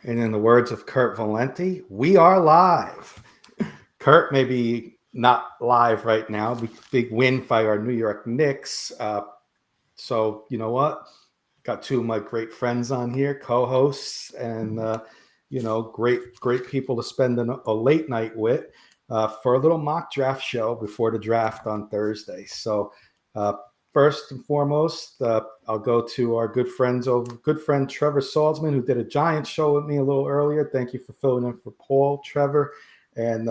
And in the words of Kurt Valenti, we are live. Kurt may be not live right now. Big win by our New York Knicks. So you know what? Got two of my great friends on here, co-hosts, and great people to spend a late night with for a little mock draft show before the draft on Thursday. So uh, first and foremost, I'll go to our good friend Trevor Saltzman, who did a giant show with me a little earlier. Thank you for filling in for Paul, Trevor, and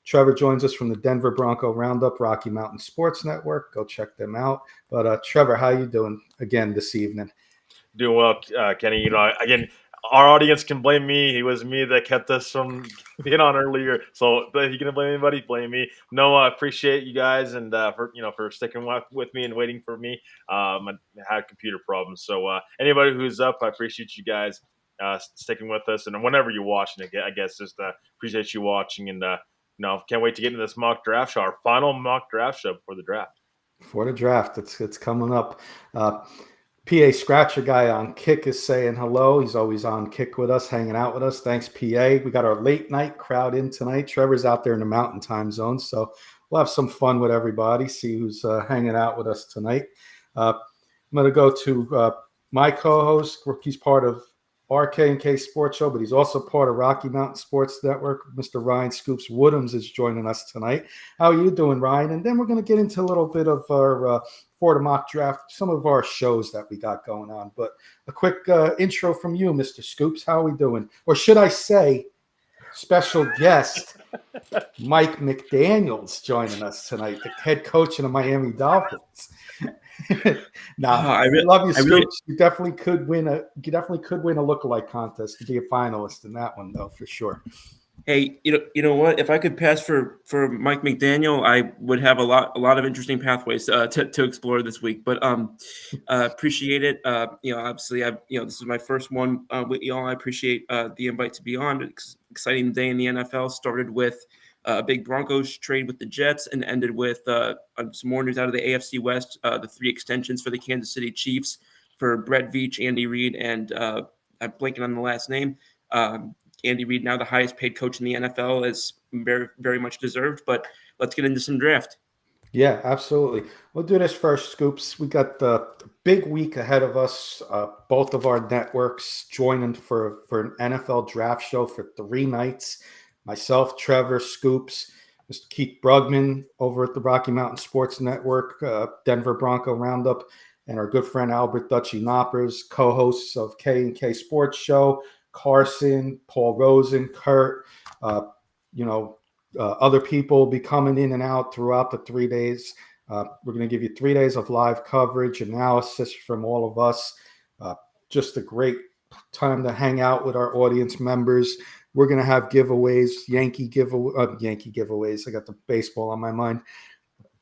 Trevor joins us from the Denver Bronco Roundup, Rocky Mountain Sports Network. Go check them out. But Trevor, how you doing again this evening? Doing well, Kenny. Again, our audience can blame me. It was me that kept us from being on earlier. So if you're gonna blame anybody, blame me. No, I appreciate you guys and for sticking with me and waiting for me. I had computer problems, so anybody who's up, I appreciate you guys sticking with us. And whenever you're watching, I guess just appreciate you watching and. Can't wait to get into this mock draft show, our final mock draft show before the draft. For the draft, it's coming up. PA Scratcher guy on Kick is saying hello. He's always on Kick with us, hanging out with us. Thanks, PA. We got our late night crowd in tonight. Trevor's out there in the Mountain Time Zone, so we'll have some fun with everybody. See who's hanging out with us tonight. I'm going to go to my co-host. He's part of RK&K Sports Show, but he's also part of Rocky Mountain Sports Network. Mr. Ryan Scoops Woodhams is joining us tonight. How are you doing, Ryan? And then we're going to get into a little bit of our for the mock draft, some of our shows that we got going on. But a quick intro from you, Mr. Scoops. How are we doing? Or should I say, special guest Mike McDaniels joining us tonight, the head coach of the Miami Dolphins. I love you, Scoops. You definitely could win a lookalike contest to be a finalist in that one, though, for sure. Hey, you know what? If I could pass for Mike McDaniel, I would have a lot of interesting pathways to explore this week. But appreciate it. Obviously, this is my first one with y'all. I appreciate the invite to be on. Exciting day in the NFL. Started with a big Broncos trade with the Jets and ended with some more news out of the AFC West. The 3 extensions for the Kansas City Chiefs for Brett Veach, Andy Reid, and I'm blanking on the last name. Andy Reid, now the highest paid coach in the NFL, is very, very much deserved. But let's get into some draft. Yeah, absolutely. We'll do this first, Scoops. We got the big week ahead of us. Both of our networks joining for an NFL draft show for 3 nights. Myself, Trevor, Scoops, Mr. Keith Brugman over at the Rocky Mountain Sports Network, Denver Bronco Roundup, and our good friend Albert Dutchy Knoppers, co-hosts of K&K Sports Show, Carson, Paul Rosen, Kurt, other people will be coming in and out throughout the 3 days. We're going to give you 3 days of live coverage, analysis from all of us. Just a great time to hang out with our audience members. We're going to have giveaways, Yankee giveaways. I got the baseball on my mind.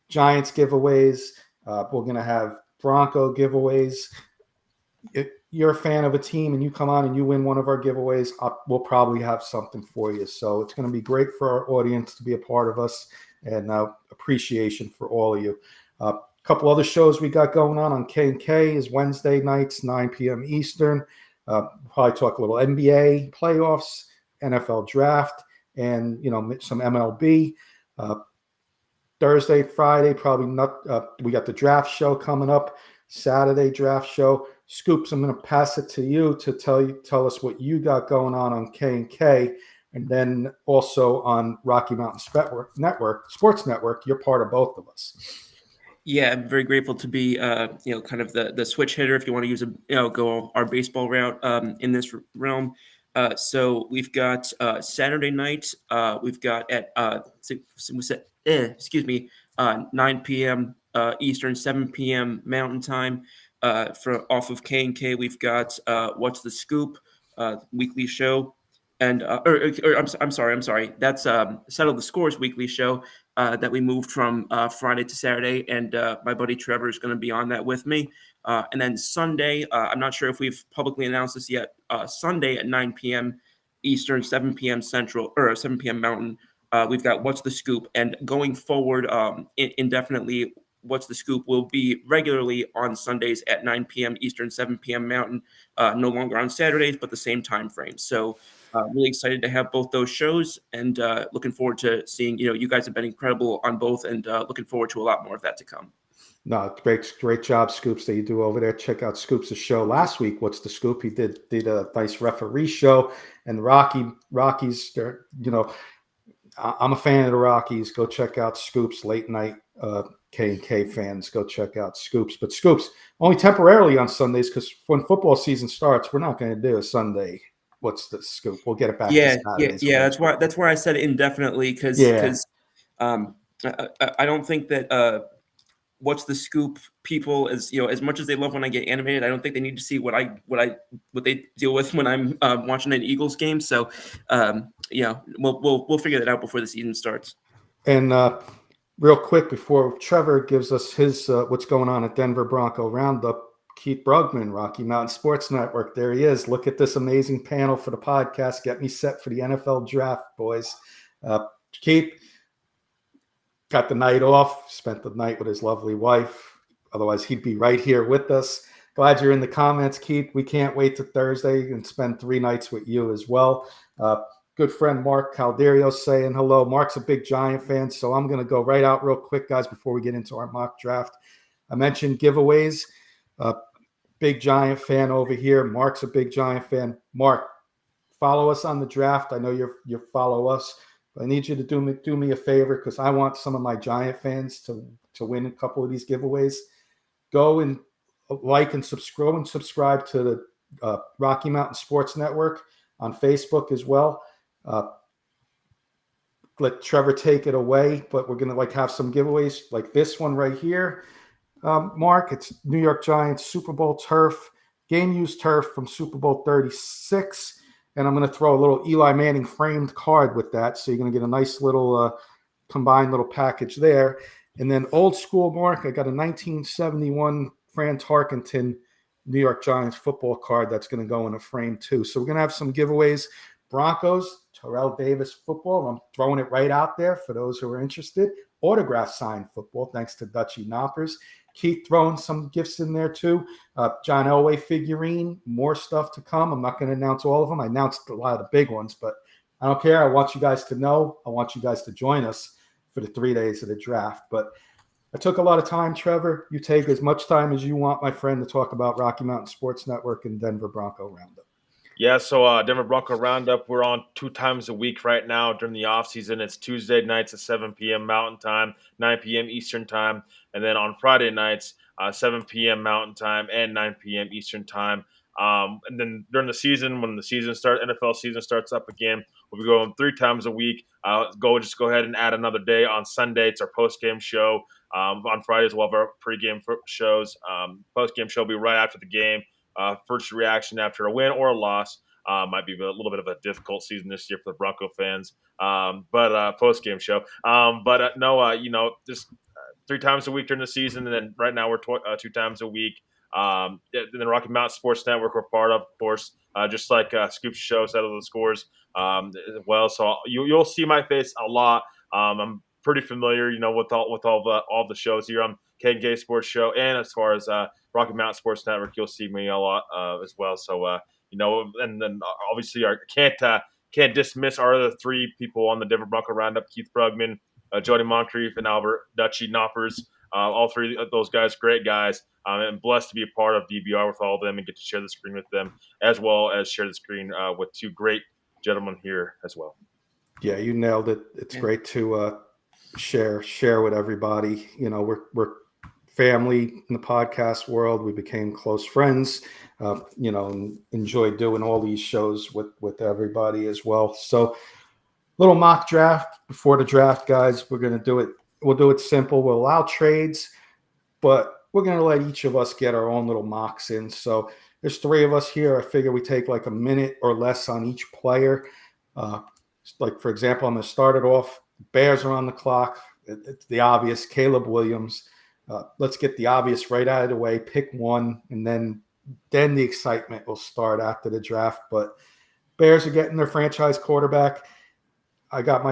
Giants giveaways. We're going to have Bronco giveaways. If you're a fan of a team and you come on and you win one of our giveaways, we'll probably have something for you. So it's going to be great for our audience to be a part of us, and appreciation for all of you. A couple other shows we got going on K&K is Wednesday nights, 9 p.m. Eastern. Probably talk a little NBA playoffs, NFL draft, and some MLB. Thursday, Friday, probably not. We got the draft show coming up. Saturday draft show. Scoops, I'm going to pass it to you to tell us what you got going on K&K, and then also on Rocky Mountain Sports Network. You're part of both of us. Yeah, I'm very grateful to be, kind of the switch hitter, if you want to use go our baseball route in this realm. So we've got Saturday night. We've got at 9 p.m. Eastern, 7 p.m. Mountain Time. Off of K&K, we've got What's the Scoop weekly show, and I'm sorry. That's Settle the Scores weekly show that we moved from Friday to Saturday, and my buddy Trevor is going to be on that with me. And then Sunday, I'm not sure if we've publicly announced this yet. Sunday at 9 p.m. Eastern, 7 p.m. Central, or 7 p.m. Mountain. We've got What's the Scoop, and going forward indefinitely, What's the Scoop will be regularly on Sundays at 9 p.m. Eastern, 7 p.m. Mountain, no longer on Saturdays, but the same time frame. So really excited to have both those shows, and looking forward to seeing, you guys have been incredible on both, and looking forward to a lot more of that to come. No, great job, Scoops, that you do over there. Check out Scoops' show last week. What's the Scoop? He did a nice referee show, and Rockies. I'm a fan of the Rockies. Go check out Scoops late night. K&K fans, go check out Scoops. But Scoops only temporarily on Sundays, because when football season starts, we're not going to do a Sunday. What's the Scoop? We'll get it back to Saturdays. Yeah. That's why I said indefinitely, because I don't think that What's the Scoop people, as much as they love when I get animated, I don't think they need to see what they deal with when I'm watching an Eagles game. So we'll figure that out before the season starts. And real quick, before Trevor gives us his what's going on at Denver Bronco Roundup, Keith Brugman, Rocky Mountain Sports Network. There he is. Look at this amazing panel for the podcast. Get me set for the NFL draft, boys. Keith got the night off, spent the night with his lovely wife. Otherwise, he'd be right here with us. Glad you're in the comments, Keith. We can't wait to Thursday and spend 3 nights with you as well. Good friend Mark Calderio saying hello. Mark's a big Giant fan, so I'm going to go right out real quick, guys, before we get into our mock draft. I mentioned giveaways. Big Giant fan over here. Mark's a big Giant fan. Mark, follow us on the draft. I know you follow us. I need you to do me a favor, because I want some of my Giant fans to win a couple of these giveaways. Go and like and subscribe to the Rocky Mountain Sports Network on Facebook as well. Let Trevor take it away, but we're going to have some giveaways like this one right here. Mark, it's New York Giants Super Bowl turf, game-used turf from Super Bowl 36. And I'm going to throw a little Eli Manning framed card with that. So you're going to get a nice little combined little package there. And then old school, Mark, I got a 1971 Fran Tarkenton New York Giants football card that's going to go in a frame too. So we're going to have some giveaways. Broncos, Terrell Davis football. I'm throwing it right out there for those who are interested. Autograph signed football, thanks to Dutchy Knoppers. Keith throwing some gifts in there too. John Elway figurine, more stuff to come. I'm not going to announce all of them. I announced a lot of the big ones, but I don't care. I want you guys to know. I want you guys to join us for the 3 days of the draft. But I took a lot of time, Trevor. You take as much time as you want, my friend, to talk about Rocky Mountain Sports Network and Denver Bronco Roundup. Yeah, so Denver Bronco Roundup, we're on 2 times a week right now during the offseason. It's Tuesday nights at 7 p.m. Mountain Time, 9 p.m. Eastern Time. And then on Friday nights, 7 p.m. Mountain Time and 9 p.m. Eastern Time. And then during the season, when the season starts, NFL season starts up again, we'll be going 3 times a week. Go ahead and add another day. On Sunday, it's our post-game show. On Fridays, we'll have our pre-game shows. Post-game show will be right after the game. First reaction after a win or a loss. Might be a little bit of a difficult season this year for the Bronco fans, but post-game show. Just 3 times a week during the season, and then right now we're 2 times a week. And then Rocky Mountain Sports Network we're part of course, just like Scoop's show, Settle the Scores as well. So you'll see my face a lot. I'm pretty familiar, with all the shows here on K&K Sports Show, and as far as Rocky Mountain Sports Network, you'll see me a lot as well. So and then obviously I can't dismiss our other 3 people on the Denver Bronco Roundup: Keith Brugman, Jody Moncrief, and Albert Dutchy Knoppers. All 3 of those guys, great guys. I'm blessed to be a part of DBR with all of them and get to share the screen with them, as well as share the screen with 2 great gentlemen here as well. Yeah, you nailed it. It's great to share with everybody. We're family in the podcast world. We became close friends, and enjoy doing all these shows with everybody as well. So little mock draft before the draft, guys. We're going to do it. We'll do it simple. We'll allow trades, but we're going to let each of us get our own little mocks in. So there's 3 of us here. I figure we take like a minute or less on each player. Like, for example, I'm going to start it off. Bears are on the clock. It's the obvious, Caleb Williams. Let's get the obvious right out of the way. Pick one, and then the excitement will start after the draft. But Bears are getting their franchise quarterback. I got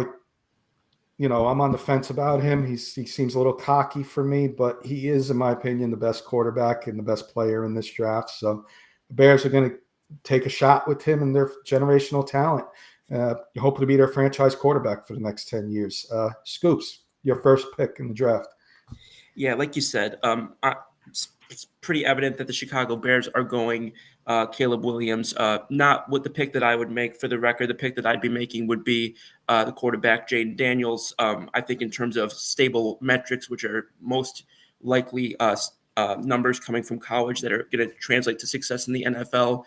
I'm on the fence about him. He seems a little cocky for me, but he is, in my opinion, the best quarterback and the best player in this draft. So the Bears are going to take a shot with him and their generational talent. Hoping to be their franchise quarterback for the next 10 years. Scoops, your first pick in the draft. Yeah, like you said, it's pretty evident that the Chicago Bears are going Caleb Williams. Not what the pick that I would make. For the record, the pick that I'd be making would be the quarterback, Jaden Daniels. I think in terms of stable metrics, which are most likely numbers coming from college that are going to translate to success in the NFL,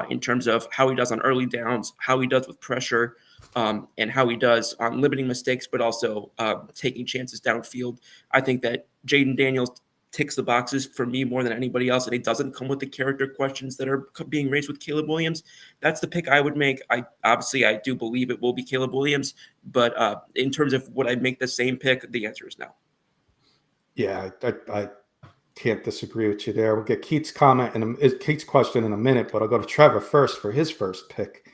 in terms of how he does on early downs, how he does with pressure, and how he does on limiting mistakes, but also taking chances downfield. I think that Jaden Daniels ticks the boxes for me more than anybody else, and it doesn't come with the character questions that are being raised with Caleb Williams. That's the pick I would make. I do believe it will be Caleb Williams, but in terms of would I make the same pick, the answer is no. Yeah, I can't disagree with you there. We'll get Keith's Keith's question in a minute, but I'll go to Trevor first for his first pick.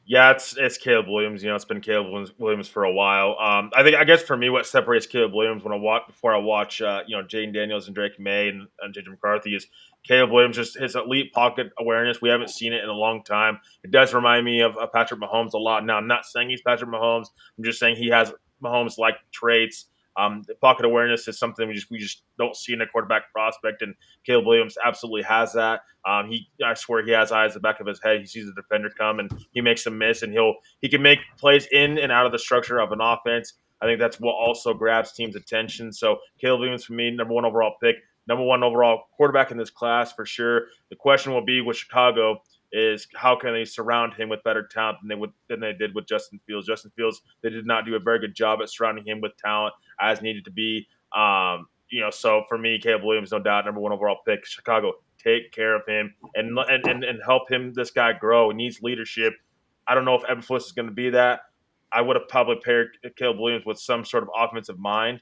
Yeah, it's Caleb Williams. It's been Caleb Williams for a while. I guess for me, what separates Caleb Williams before I watch Jaden Daniels and Drake May and JJ McCarthy is Caleb Williams, just his elite pocket awareness. We haven't seen it in a long time. It does remind me of Patrick Mahomes a lot. Now, I'm not saying he's Patrick Mahomes. I'm just saying he has Mahomes-like traits. The pocket awareness is something we just don't see in a quarterback prospect, and Caleb Williams absolutely has that. I swear he has eyes at the back of his head. He sees the defender come and he makes a miss, and he can make plays in and out of the structure of an offense. I think that's what also grabs teams' attention. So Caleb Williams for me, number one overall pick, number one overall quarterback in this class for sure. The question will be with Chicago is how can they surround him with better talent than they did with Justin Fields. Justin Fields, they did not do a very good job at surrounding him with talent as needed to be. So for me, Caleb Williams, no doubt, number one overall pick. Chicago, take care of him and help him. This guy grow. He needs leadership. I don't know if Evan Flores is going to be that. I would have probably paired Caleb Williams with some sort of offensive mind,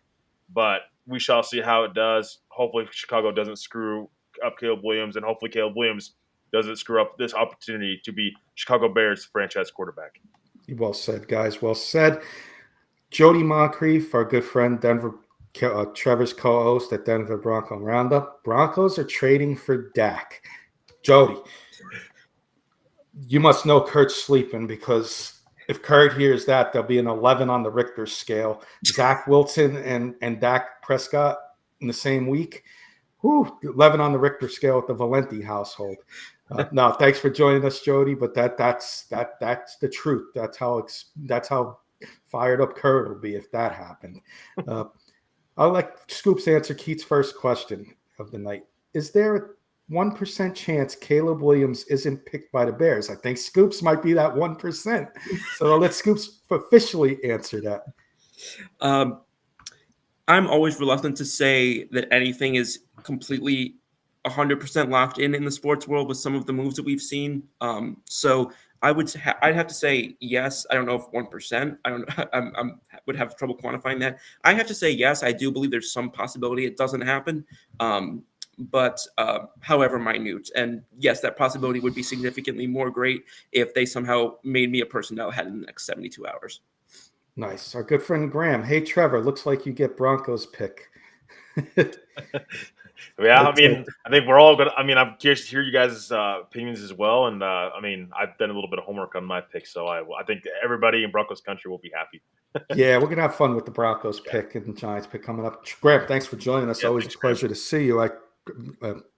but we shall see how it does. Hopefully, Chicago doesn't screw up Caleb Williams, and hopefully Caleb Williams doesn't screw up this opportunity to be Chicago Bears franchise quarterback. Well said, guys. Well said. Jody Moncrief, our good friend, Trevor's co-host at Denver Bronco Roundup. Broncos are trading for Dak. Jody, you must know Kurt's sleeping, because if Kurt hears that, there'll be an 11 on the Richter scale. Zach Wilson and Dak Prescott in the same week. 11 on the Richter scale with the Valenti household. No, thanks for joining us, Jody. But that's the truth. That's how fired up Kurt will be if that happened. I'll let Scoops answer Keith's first question of the night. Is there a 1% chance Caleb Williams isn't picked by the Bears? I think Scoops might be that 1%. So I'll let Scoops officially answer that. I'm always reluctant to say that anything is completely 100% locked in the sports world with some of the moves that we've seen. So I'd have to say yes. I don't know if 1%. I don't know. I would have trouble quantifying that. I have to say yes. I do believe there's some possibility it doesn't happen, but however minute. And yes, that possibility would be significantly more great if they somehow made me a personnel head in the next 72 hours. Nice. Our good friend Graham. Hey, Trevor, looks like you get Broncos pick. Yeah, I think we're all good. I'm curious to hear you guys' opinions as well. And I've done a little bit of homework on my pick, so I think everybody in Broncos country will be happy. Yeah, we're gonna have fun with the Broncos pick and the Giants pick coming up. Graham, thanks for joining us. Always a pleasure to see you.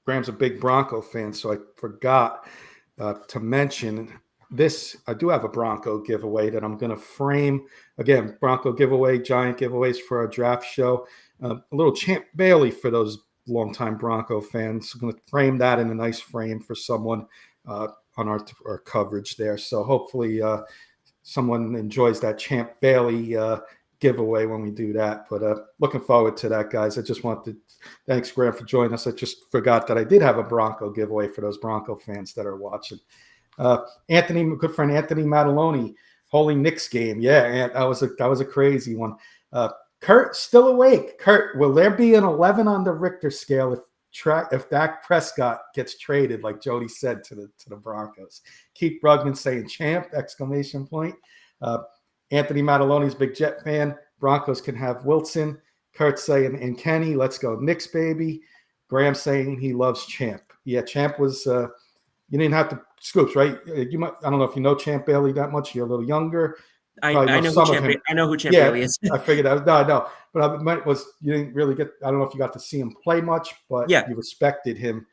Graham's a big Bronco fan, so I forgot to mention this. I do have a Bronco giveaway that I'm going to frame. Again, Bronco giveaway, Giant giveaways for our draft show. A little Champ Bailey for those longtime Bronco fans. I'm going to frame that in a nice frame for someone on our coverage there. So hopefully someone enjoys that Champ Bailey giveaway when we do that. But looking forward to that, guys. I just want to thanks, Graham, for joining us. I just forgot that I did have a Bronco giveaway for those Bronco fans that are watching. Anthony, good friend Anthony Mataloni, Holy Knicks game. Yeah, that was a crazy one. Kurt, still awake. Kurt, will there be an 11 on the Richter scale if Dak Prescott gets traded, like Jody said, to the Broncos? Keith Brugman saying champ, exclamation point. Anthony Mataloni's big Jet fan. Broncos can have Wilson. Kurt saying, and Kenny, let's go Knicks, baby. Graham saying he loves Champ. Yeah, Champ was you didn't have to Scoops, right? You might, I don't know if you know Champ Bailey that much. You're a little younger. I know who Champ Bailey is. I figured that. No. But I meant was you didn't really get. I don't know if you got to see him play much, but you respected him.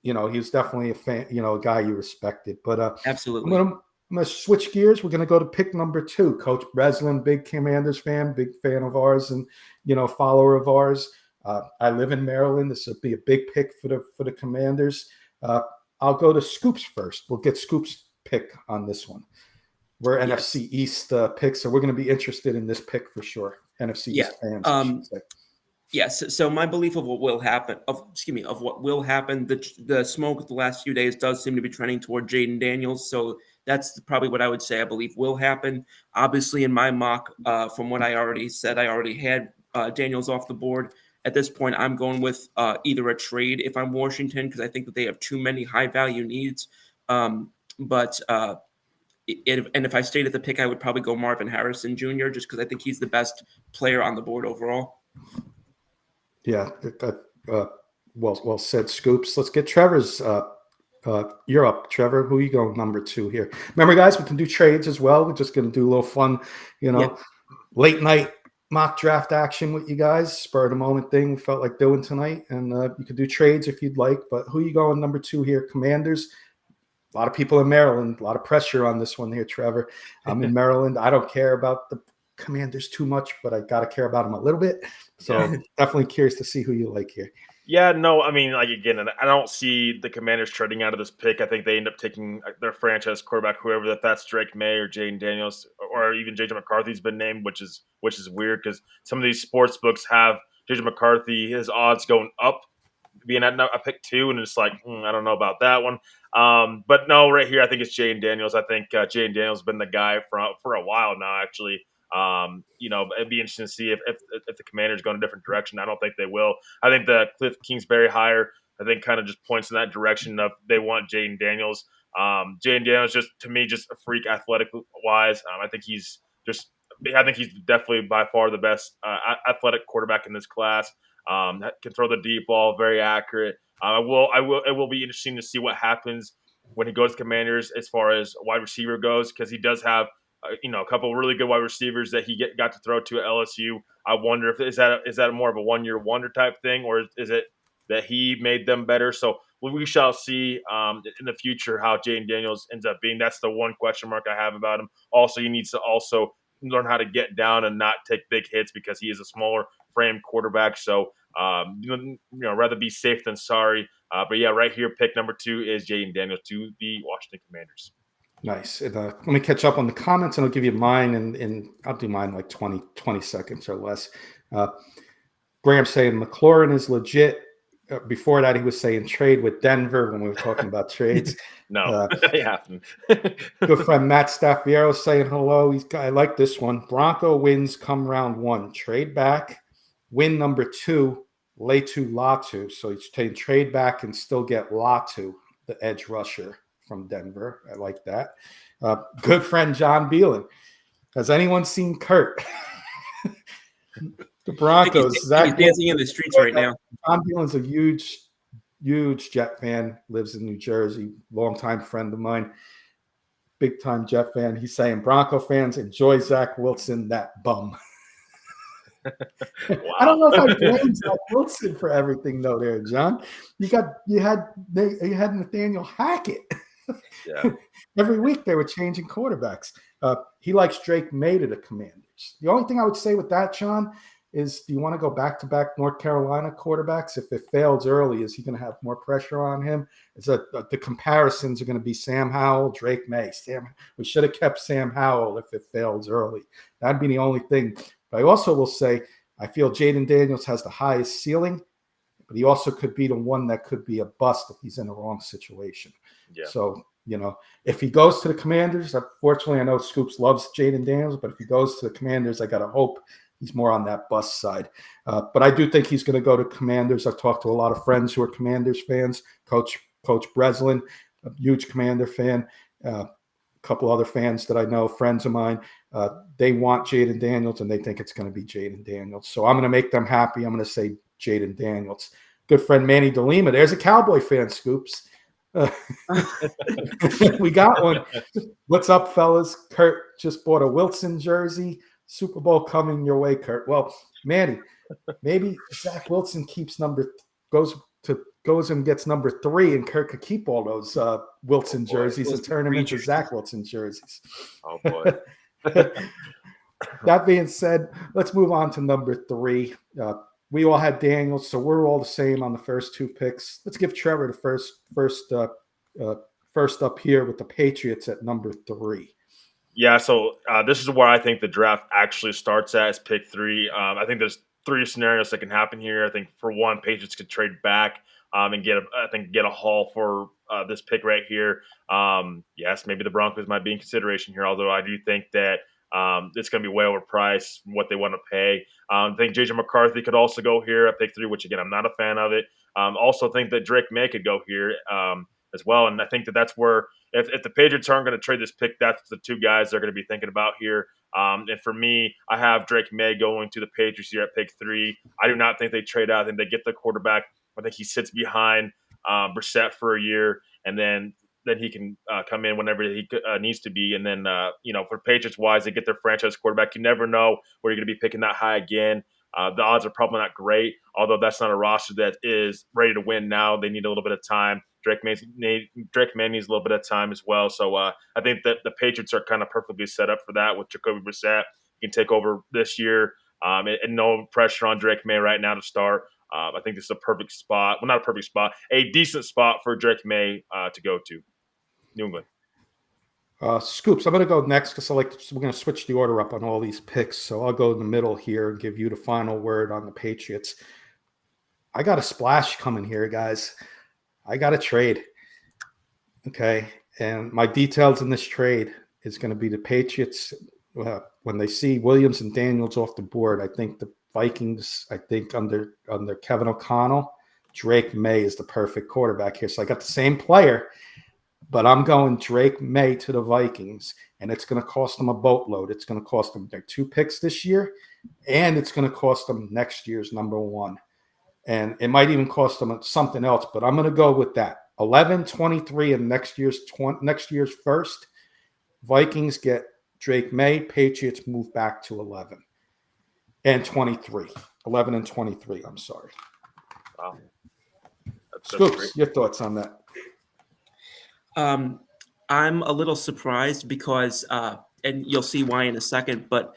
He was definitely a fan. A guy you respected. But absolutely. I'm gonna switch gears. We're gonna go to pick number 2. Coach Breslin, big Commanders fan, big fan of ours, and follower of ours. I live in Maryland. This would be a big pick for the Commanders. I'll go to Scoops first. We'll get Scoops' pick on this one. We're NFC East picks, so we're going to be interested in this pick for sure. NFC East fans, I should say. Yes. So my belief of what will happen, the smoke of the last few days does seem to be trending toward Jaden Daniels. So that's probably what I would say I believe will happen. Obviously, in my mock, from what I already said, I already had Daniels off the board. At this point, I'm going with either a trade if I'm Washington, because I think that they have too many high-value needs. If I stayed at the pick, I would probably go Marvin Harrison Jr. just because I think he's the best player on the board overall. Yeah, well said, Scoops. Let's get Trevor's. You're up, Trevor. Who are you going number 2 here? Remember, guys, we can do trades as well. We're just going to do a little fun, late night mock draft action with you guys. Spur of the moment thing we felt like doing tonight. And you could do trades if you'd like. But who are you going number 2 here? Commanders. A lot of people in Maryland. A lot of pressure on this one here, Trevor. I'm in Maryland. I don't care about the Commanders too much, but I got to care about them a little bit. So definitely curious to see who you like here. Yeah, no, I mean, again, I don't see the Commanders trading out of this pick. I think they end up taking their franchise quarterback, whoever that's Drake May or Jaden Daniels, or even JJ McCarthy's been named, which is weird because some of these sports books have JJ McCarthy, his odds going up, being at a pick 2, and it's like, I don't know about that one. But no, right here, I think it's Jaden Daniels. I think Jaden Daniels has been the guy for a while now, actually. It'd be interesting to see if the Commanders go in a different direction. I don't think they will. I think the Cliff Kingsbury hire, I think, kind of just points in that direction of they want Jaden Daniels. Jaden Daniels, just to me, just a freak athletic wise. I think he's definitely by far the best athletic quarterback in this class. Can throw the deep ball, very accurate. It will be interesting to see what happens when he goes to Commanders as far as wide receiver goes, because he does have a couple of really good wide receivers that he got to throw to at LSU. I wonder if is that more of a one-year wonder type thing, or is it that he made them better? So we shall see in the future how Jaden Daniels ends up being. That's the one question mark I have about him. Also, he needs to also learn how to get down and not take big hits because he is a smaller frame quarterback. So rather be safe than sorry. But yeah, right here, pick number 2 is Jaden Daniels to the Washington Commanders. Nice. And, let me catch up on the comments, and I'll give you mine, and I'll do mine like 20 seconds or less. Graham saying McLaurin is legit. Before that, he was saying trade with Denver when we were talking about trades. No, they happen. Good friend Matt Staffiero saying hello. I like this one. Bronco wins come round 1. Trade back. Win number 2. Latu Latu. So you can trade back and still get Latu, the edge rusher from Denver. I like that. Good friend John Beelan. Has anyone seen Kurt? The Broncos. He's dancing in the streets right now. John Beelan's a huge Jet fan. Lives in New Jersey. Longtime friend of mine. Big time Jet fan. He's saying Bronco fans enjoy Zach Wilson, that bum. Wow. I don't know if I blame Zach Wilson for everything though. There, John. You had Nathaniel Hackett. Yeah. Every week they were changing quarterbacks. He likes Drake May to the Commanders. The only thing I would say with that, John, is do you want to go back-to-back North Carolina quarterbacks? If it fails early, is he going to have more pressure on him? The comparisons are going to be Sam Howell, Drake May. We should have kept Sam Howell if it fails early. That'd be the only thing. But I also will say I feel Jaden Daniels has the highest ceiling, but he also could be the one that could be a bust if he's in the wrong situation. Yeah. So, if he goes to the Commanders, unfortunately, I know Scoops loves Jaden Daniels, but if he goes to the Commanders, I got to hope he's more on that bust side. But I do think he's going to go to Commanders. I've talked to a lot of friends who are Commanders fans. Coach Breslin, a huge Commander fan. couple other fans that I know, friends of mine, they want Jaden Daniels, and they think it's going to be Jaden Daniels. So I'm going to make them happy. I'm going to say Jaden Daniels. Good friend Manny DeLima. There's a Cowboy fan, Scoops. We got one. What's up, fellas? Kurt just bought a Wilson jersey. Super Bowl coming your way, Kurt. Well, Manny, maybe Zach Wilson goes and gets number 3, and Kurt could keep all those Wilson jerseys and turn them into Zach Wilson jerseys. Oh boy. That being said, let's move on to number 3. We all had Daniels, so we're all the same on the first 2 picks. Let's give Trevor the first up here with the Patriots at number 3. Yeah, so this is where I think the draft actually starts at, is pick 3. I think there's 3 scenarios that can happen here. I think for one, Patriots could trade back and get a haul for this pick right here. Yes, maybe the Broncos might be in consideration here, although I do think that it's going to be way overpriced from what they want to pay. I think J.J. McCarthy could also go here at pick 3, which, again, I'm not a fan of it. Also think that Drake May could go here as well, and I think that's where if the Patriots aren't going to trade this pick, that's the 2 guys they're going to be thinking about here. And for me, I have Drake May going to the Patriots here at pick 3. I do not think they trade out. I think they get the quarterback. I think he sits behind Brissett for a year, and then he can come in whenever he needs to be. And then, for Patriots-wise, they get their franchise quarterback. You never know where you're going to be picking that high again. The odds are probably not great, although that's not a roster that is ready to win now. They need a little bit of time. Drake May needs a little bit of time as well. So I think that the Patriots are kind of perfectly set up for that with Jacoby Brissett. He can take over this year and no pressure on Drake May right now to start. I think this is a perfect spot. Well, not a perfect spot, a decent spot for Drake May to go to. New England. Scoops, I'm going to go next because we're going to switch the order up on all these picks. So I'll go in the middle here and give you the final word on the Patriots. I got a splash coming here, guys. I got a trade. Okay. And my details in this trade is going to be the Patriots. When they see Williams and Daniels off the board, I think the Vikings, under Kevin O'Connell, Drake May is the perfect quarterback here. So I got the same player, but I'm going Drake May to the Vikings, and it's going to cost them a boatload. It's going to cost them their 2 picks this year, and it's going to cost them next year's number 1. And it might even cost them something else, but I'm going to go with that. 11, 23, and next year's first. Vikings get Drake May. Patriots move back to 11 and 23. 11 and 23, I'm sorry. Wow. Scoops, your thoughts on that? I'm a little surprised because, and you'll see why in a second, but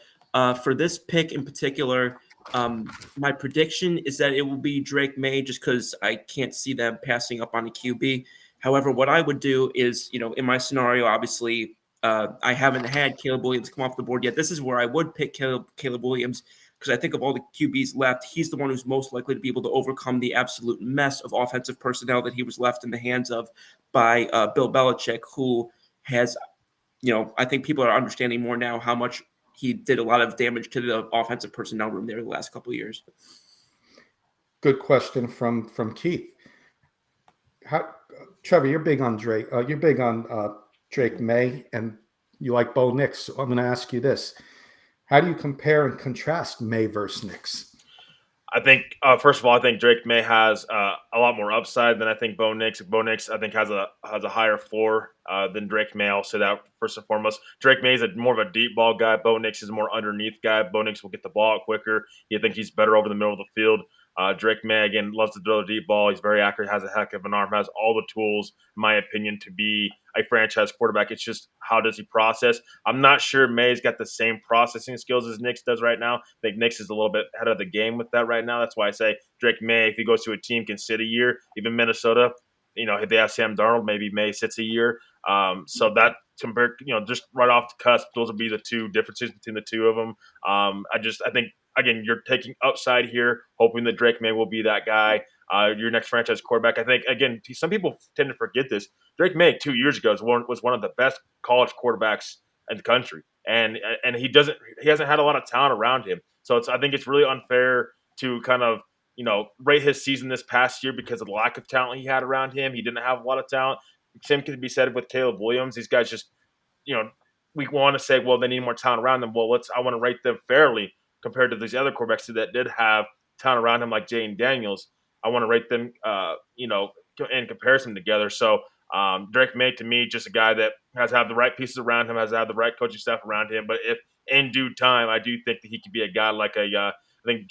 for this pick in particular, my prediction is that it will be Drake May just because I can't see them passing up on a QB. However, what I would do is, in my scenario, obviously, I haven't had Caleb Williams come off the board yet. This is where I would pick Caleb Williams because I think of all the QBs left, he's the one who's most likely to be able to overcome the absolute mess of offensive personnel that he was left in the hands of by Bill Belichick, who has, I think people are understanding more now how much he did a lot of damage to the offensive personnel room there the last couple of years. Good question from Keith. Trevor, you're big on Drake. You're big on Drake May, and you like Bo Nix. So I'm going to ask you this: how do you compare and contrast May versus Nix? I think, first of all, I think Drake May has a lot more upside than I think Bo Nix. Bo Nix, I think, has a higher floor than Drake May. I'll say that first and foremost. Drake May is more of a deep ball guy. Bo Nix is a more underneath guy. Bo Nix will get the ball out quicker. You think he's better over the middle of the field. Drake May, again, loves to throw the deep ball. He's very accurate, has a heck of an arm, has all the tools, in my opinion, to be a franchise quarterback. It's just how does he process? I'm not sure May's got the same processing skills as Nix does right now. I think Nix is a little bit ahead of the game with that right now. That's why I say Drake May, if he goes to a team, can sit a year. Even Minnesota, if they have Sam Darnold, maybe May sits a year. So that compared, just right off the cusp, those would be the two differences between the two of them. I think, again, you're taking upside here, hoping that Drake May will be that guy, your next franchise quarterback. I think, again, some people tend to forget this. Drake May 2 years ago was one of the best college quarterbacks in the country, and he hasn't had a lot of talent around him. So I think it's really unfair to kind of rate his season this past year because of the lack of talent he had around him. He didn't have a lot of talent. Same could be said with Caleb Williams. These guys just we want to say, well, they need more talent around them. Well, I want to rate them fairly compared to these other quarterbacks that did have talent around him, like Jane Daniels. I want to rate them, in comparison together. So Drake May, to me, just a guy that has to have the right pieces around him, has to have the right coaching staff around him. But if in due time, I do think that he could be a guy like I think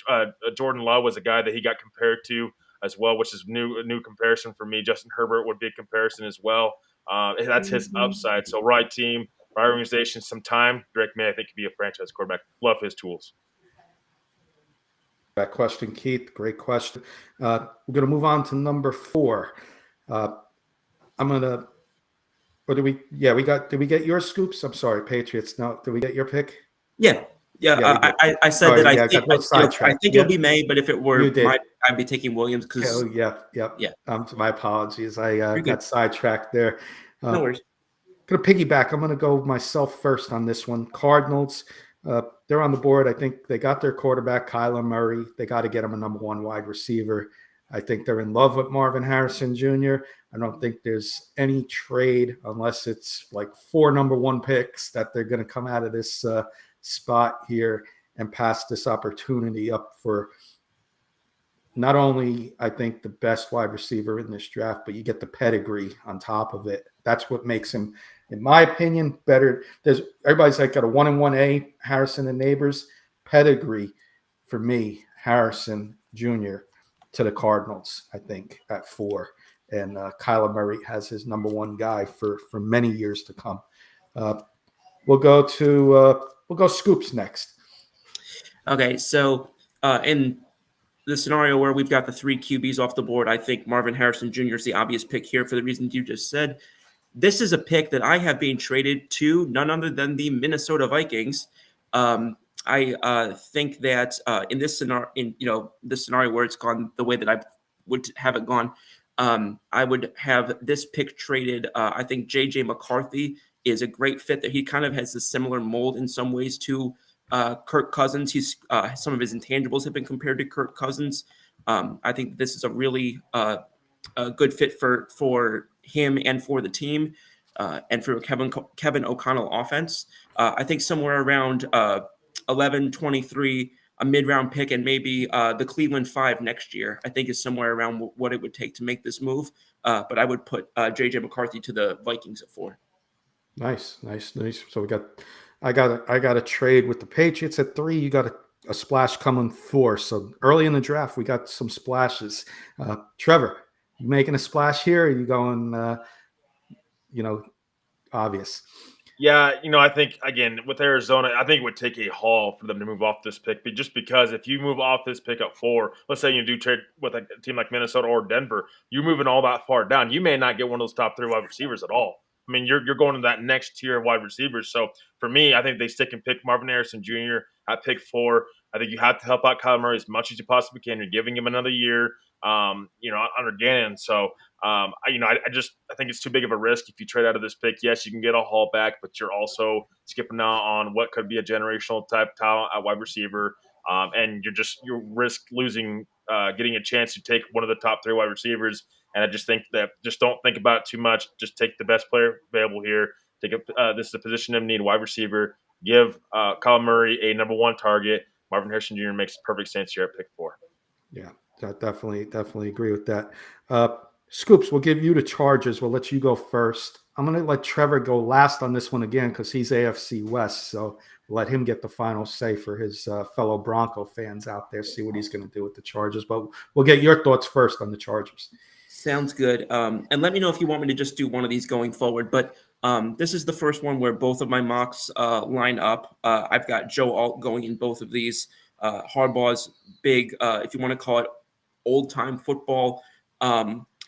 Jordan Love was a guy that he got compared to as well, which is a new comparison for me. Justin Herbert would be a comparison as well. That's his upside. So right team, right organization, some time. Drake May, I think, could be a franchise quarterback. Love his tools. That question, Keith. Great question. We're going to move on to number 4. I'm going to, or did we get your scoops? I'm sorry, Patriots. No, did we get your pick? Yeah. I said Sorry, that I think it'll be May, but if it were I'd be taking Williams because my apologies. I got sidetracked there. No worries. Gonna piggyback. I'm gonna go myself first on this one. Cardinals. They're on the board. I think they got their quarterback, Kyler Murray. They got to get him a number 1 wide receiver. I think they're in love with Marvin Harrison Jr. I don't think there's any trade unless it's like 4 number 1 picks that they're going to come out of this spot here and pass this opportunity up for not only, I think, the best wide receiver in this draft, but you get the pedigree on top of it. That's what makes him, in my opinion, better. Everybody's like got a 1 and 1A, Harrison and Neighbors. Pedigree for me, Harrison Jr. to the Cardinals, I think, at 4. And Kyler Murray has his number 1 guy for many years to come. We'll go Scoops next. Okay, so in the scenario where we've got the 3 QBs off the board, I think Marvin Harrison Jr. is the obvious pick here for the reasons you just said. This is a pick that I have been traded to none other than the Minnesota Vikings. I think that in this scenario where it's gone the way that I would have it gone, I would have this pick traded. I think J.J. McCarthy is a great fit. That he kind of has a similar mold in some ways to Kirk Cousins. He's some of his intangibles have been compared to Kirk Cousins. I think this is a really a good fit for him and for the team and for Kevin O'Connell offense. I think somewhere around 11, 23, a mid-round pick, and maybe the Cleveland 5 next year, I think is somewhere around what it would take to make this move. But I would put J.J. McCarthy to the Vikings at 4. Nice. So I got a trade with the Patriots at 3. You got a splash coming 4. So early in the draft, we got some splashes. Trevor, you making a splash here? Or are you going, obvious? Yeah, I think, again, with Arizona, I think it would take a haul for them to move off this pick. But just because if you move off this pick at 4, let's say you do trade with a team like Minnesota or Denver, you're moving all that far down. You may not get one of those top 3 wide receivers at all. I mean, you're going to that next tier of wide receivers. So for me, I think they stick and pick Marvin Harrison Jr. at pick 4. I think you have to help out Kyler Murray as much as you possibly can. You're giving him another year, under Gannon. So, I think it's too big of a risk if you trade out of this pick. Yes, you can get a haul back, but you're also skipping out on what could be a generational type talent at wide receiver. And you risk losing, getting a chance to take one of the top 3 wide receivers. And I just think that just don't think about it too much. Just take the best player available here. This is a position of need, wide receiver. Give Kyler Murray a number 1 target. Marvin Harrison Jr. makes perfect sense here at pick 4. Yeah, definitely agree with that. Scoops, we'll give you the Chargers. We'll let you go first. I'm going to let Trevor go last on this one again because he's AFC West. So we'll let him get the final say for his fellow Bronco fans out there, see what he's going to do with the Chargers. But we'll get your thoughts first on the Chargers. Sounds good. And let me know if you want me to just do one of these going forward. But this is the first one where both of my mocks line up. I've got Joe Alt going in both of these. Harbaugh's big, if you want to call it old-time football,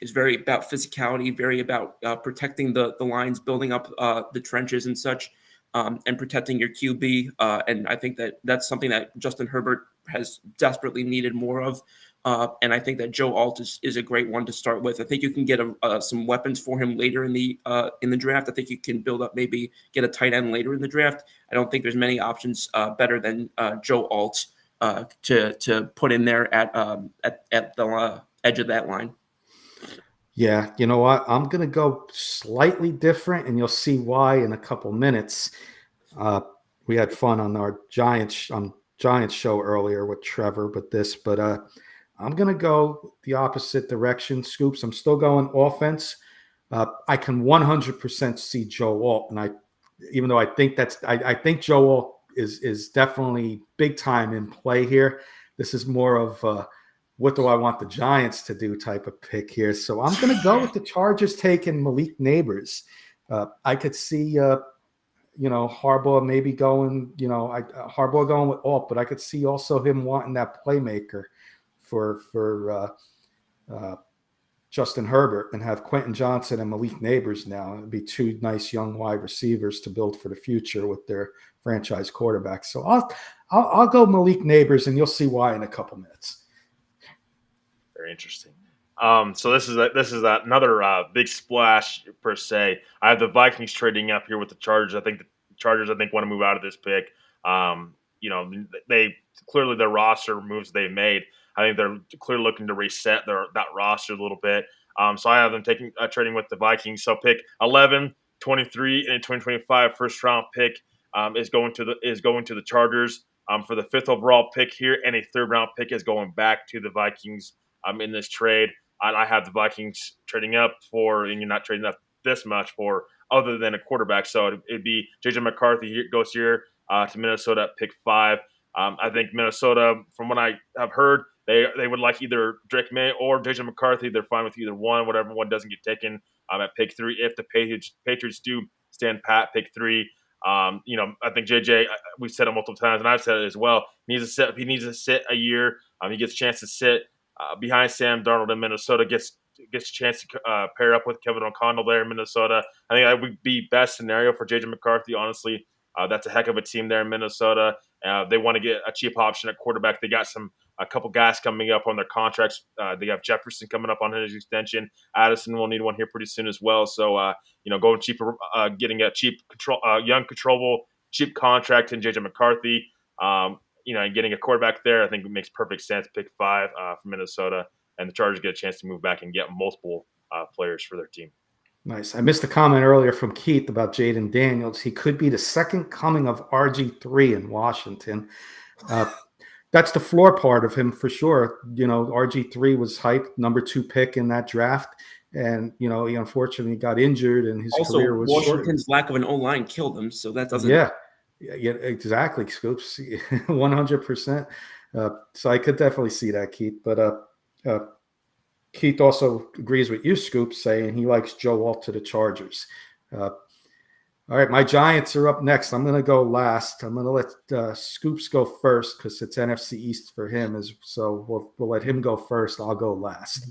is very about physicality, very about protecting the lines, building up the trenches and such, and protecting your QB. And I think that's something that Justin Herbert has desperately needed more of. And I think that Joe Alt is a great one to start with. I think you can get some weapons for him later in the draft. I think you can build up, maybe get a tight end later in the draft. I don't think there's many options better than Joe Alt to put in there at the edge of that line. Yeah, you know what? I'm going to go slightly different, and you'll see why in a couple minutes. We had fun on our Giants show earlier with Trevor, but I'm going to go the opposite direction, Scoops. I'm still going offense. I can 100% see Joe Alt, and even though I think I think Joe Alt is definitely big time in play here. This is more of what do I want the Giants to do type of pick here. So I'm going to go with the Chargers taking Malik Neighbors. I could see, Harbaugh maybe going, Harbaugh going with Alt, but I could see also him wanting that playmaker for Justin Herbert and have Quentin Johnson and Malik Neighbors now. It'd be two nice young wide receivers to build for the future with their franchise quarterback. So I'll go Malik Neighbors, and you'll see why in a couple minutes. Very interesting. So this is another big splash per se. I have the Vikings trading up here with the Chargers. I think the Chargers want to move out of this pick. They clearly their roster moves they've made. I think they're clearly looking to reset that roster a little bit. So I have them trading with the Vikings. So pick 11, 23, and 2025 first round pick is going to the Chargers. For the 5th overall pick here, and a 3rd round pick is going back to the Vikings. In this trade, I have the Vikings trading up and you're not trading up this much for other than a quarterback. So it'd be JJ McCarthy goes here to Minnesota at pick 5. I think Minnesota, from what I have heard, they would like either Drake May or JJ McCarthy. They're fine with either one, whatever one doesn't get taken at pick 3. If the Patriots do stand pat, pick 3. I think JJ, we've said it multiple times, and I've said it as well. He needs to sit a year. He gets a chance to sit behind Sam Darnold in Minnesota, gets a chance to pair up with Kevin O'Connell there in Minnesota. I think that would be best scenario for JJ McCarthy. Honestly, that's a heck of a team there in Minnesota. They want to get a cheap option at quarterback. They got a couple guys coming up on their contracts. They have Jefferson coming up on his extension. Addison will need one here pretty soon as well. So going cheaper, getting a cheap, young, controllable, cheap contract in JJ McCarthy. And getting a quarterback there, I think it makes perfect sense. Pick 5 from Minnesota, and the Chargers get a chance to move back and get multiple players for their team. Nice. I missed a comment earlier from Keith about Jaden Daniels. He could be the second coming of RG3 in Washington. That's the floor part of him for sure. RG3 was hyped, number 2 pick in that draft. And, he unfortunately got injured and his career was Washington's lack of an O-line killed him. So that doesn't. Yeah, exactly, Scoops, 100%. So I could definitely see that, Keith. But Keith also agrees with you, Scoops, saying he likes Joe Alt to the Chargers. All right, my Giants are up next. I'm going to go last. I'm going to let Scoops go first because it's NFC East for him. So we'll let him go first. I'll go last.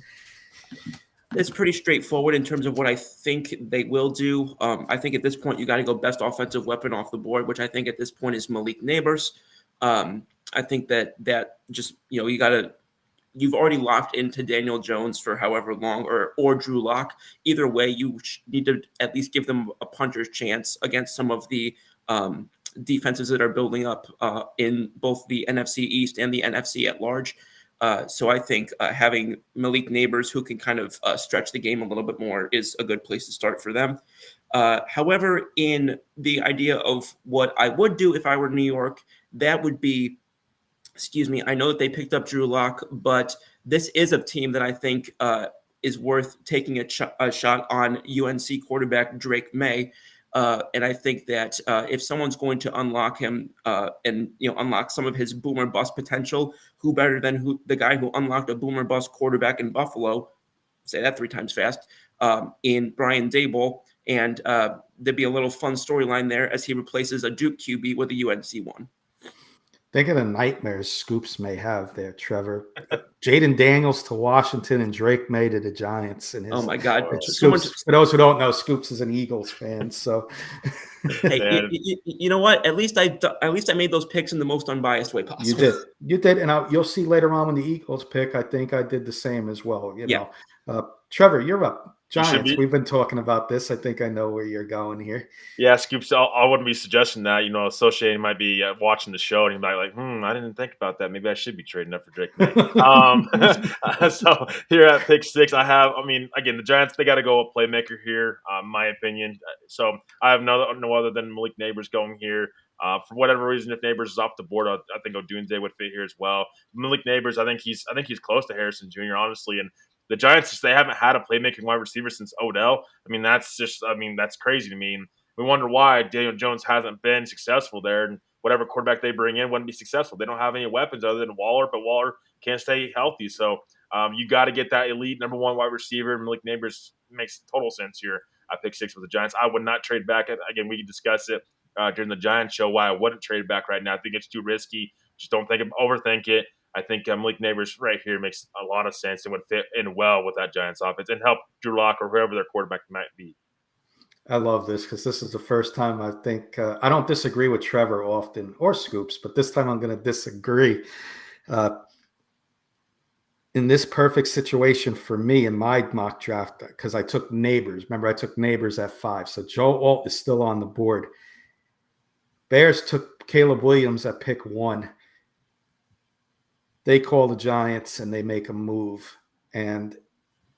It's pretty straightforward in terms of what I think they will do. I think at this point, you got to go best offensive weapon off the board, which I think at this point is Malik Neighbors. I think that just, you've already locked into Daniel Jones for however long or Drew Lock. Either way, you need to at least give them a puncher's chance against some of the defenses that are building up in both the NFC East and the NFC at large. So I think having Malik Neighbors who can kind of stretch the game a little bit more is a good place to start for them. However, in the idea of what I would do if I were New York, that would be, I know that they picked up Drew Lock, but this is a team that I think is worth taking a shot on UNC quarterback Drake May. And I think that if someone's going to unlock him and unlock some of his boomer bust potential, who better than the guy who unlocked a boomer bust quarterback in Buffalo? Say that 3 times fast. In Brian Daboll, and there'd be a little fun storyline there as he replaces a Duke QB with a UNC one. Think of the nightmares Scoops may have there, Trevor. Jaden Daniels to Washington and Drake May to the Giants. And oh my God! Scoops, for those who don't know, Scoops is an Eagles fan. So, hey, you know what? At least I made those picks in the most unbiased way possible. You did, and you'll see later on when the Eagles pick. I think I did the same as well. Trevor, you're up. Giants. We've been talking about this. I think I know where you're going here. Yeah, Scoops. I wouldn't be suggesting that. Associated might be watching the show and he might be like, I didn't think about that. Maybe I should be trading up for Drake May. So here at pick 6, again, the Giants, they got to go a playmaker here, my opinion. So I have no other than Malik Neighbors going here. For whatever reason, if Neighbors is off the board, I think Odunze would fit here as well. Malik Neighbors, I think he's close to Harrison Jr. honestly, and the Giants, they haven't had a playmaking wide receiver since Odell. That's crazy to me. And we wonder why Daniel Jones hasn't been successful there, and whatever quarterback they bring in wouldn't be successful. They don't have any weapons other than Waller, but Waller can't stay healthy. So you got to get that elite number 1 wide receiver. Malik Neighbors makes total sense here. I pick 6 with the Giants. I would not trade back. Again, we can discuss it during the Giants show why I wouldn't trade back right now. I think it's too risky. Just don't overthink it. I think Malik Neighbors right here makes a lot of sense and would fit in well with that Giants offense and help Drew Lock or whoever their quarterback might be. I love this because this is the first time I think I don't disagree with Trevor often or Scoops, but this time I'm going to disagree. In this perfect situation for me in my mock draft, because I took Neighbors. Remember, I took Neighbors at 5. So Joe Alt is still on the board. Bears took Caleb Williams at pick 1. They call the Giants and they make a move. And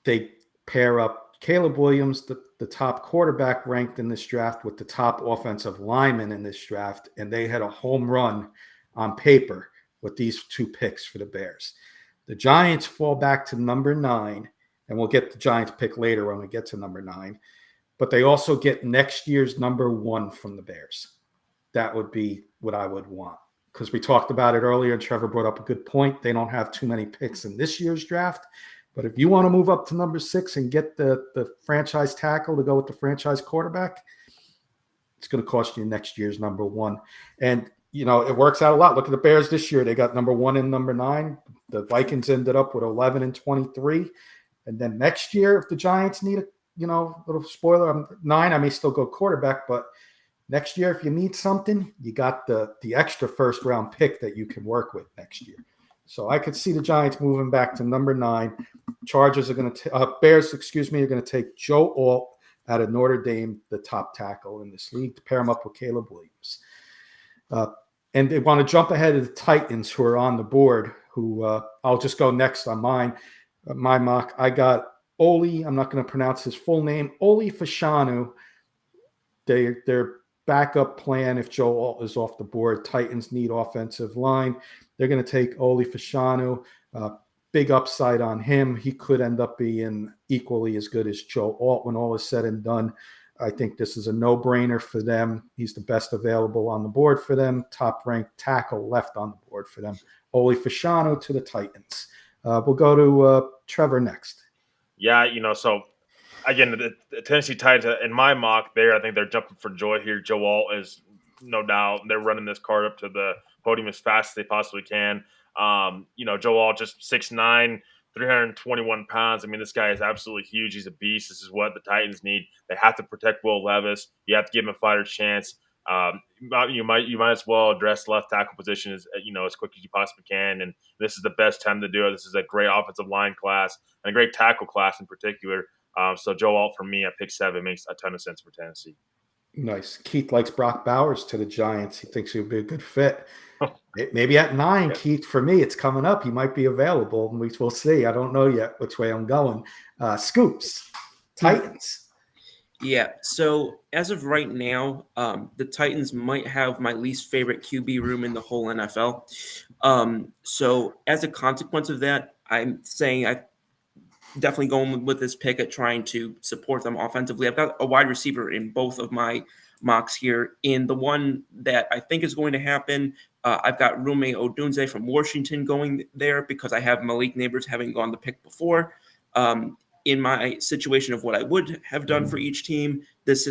they pair up Caleb Williams, the top quarterback ranked in this draft, with the top offensive lineman in this draft. And they had a home run on paper with these 2 picks for the Bears. The Giants fall back to number 9, and we'll get the Giants pick later when we get to number 9. But they also get next year's number 1 from the Bears. That would be what I would want. Because we talked about it earlier, and Trevor brought up a good point. They don't have too many picks in this year's draft. But if you want to move up to number 6 and get the franchise tackle to go with the franchise quarterback, it's going to cost you next year's number 1. And, it works out a lot. Look at the Bears this year. They got number 1 and number 9. The Vikings ended up with 11 and 23. And then next year, if the Giants need a, little spoiler, 9, I may still go quarterback, but next year, if you need something, you got the extra first-round pick that you can work with next year. So I could see the Giants moving back to number 9. Chargers are going to Bears, are going to take Joe Alt out of Notre Dame, the top tackle in this league, to pair him up with Caleb Williams. And they want to jump ahead of the Titans, who are on the board, who I'll just go next on mine. My mock, I got Oli. I'm not going to pronounce his full name. Oli Fashanu. Their backup plan if Joe Alt is off the board. Titans need offensive line. They're going to take Oli Fashanu. Big upside on him. He could end up being equally as good as Joe Alt when all is said and done. I think this is a no-brainer for them. He's the best available on the board for them. Top-ranked tackle left on the board for them. Oli Fashanu to the Titans. We'll go to Trevor next. Yeah, so again, the Tennessee Titans, in my mock there, I think they're jumping for joy here. Joe Alt is no doubt. They're running this card up to the podium as fast as they possibly can. Joe Alt just 6'9", 321 pounds. This guy is absolutely huge. He's a beast. This is what the Titans need. They have to protect Will Levis. You have to give him a fighter's chance. You might as well address left tackle position as quick as you possibly can. And this is the best time to do it. This is a great offensive line class and a great tackle class in particular. So Joe Alt for me at pick 7 makes a ton of sense for Tennessee. Nice. Keith likes Brock Bowers to the Giants. He thinks he'll be a good fit. Maybe at 9, yeah. Keith, for me, it's coming up. He might be available, and we'll see. I don't know yet which way I'm going. Scoops, Titans. Yeah, so as of right now, the Titans might have my least favorite QB room in the whole NFL. So as a consequence of that, I'm saying I definitely going with this pick at trying to support them offensively. I've got a wide receiver in both of my mocks here. In the one that I think is going to happen, I've got Rome Odunze from Washington going there because I have Malik Neighbors having gone the pick before. In my situation of what I would have done for each team, this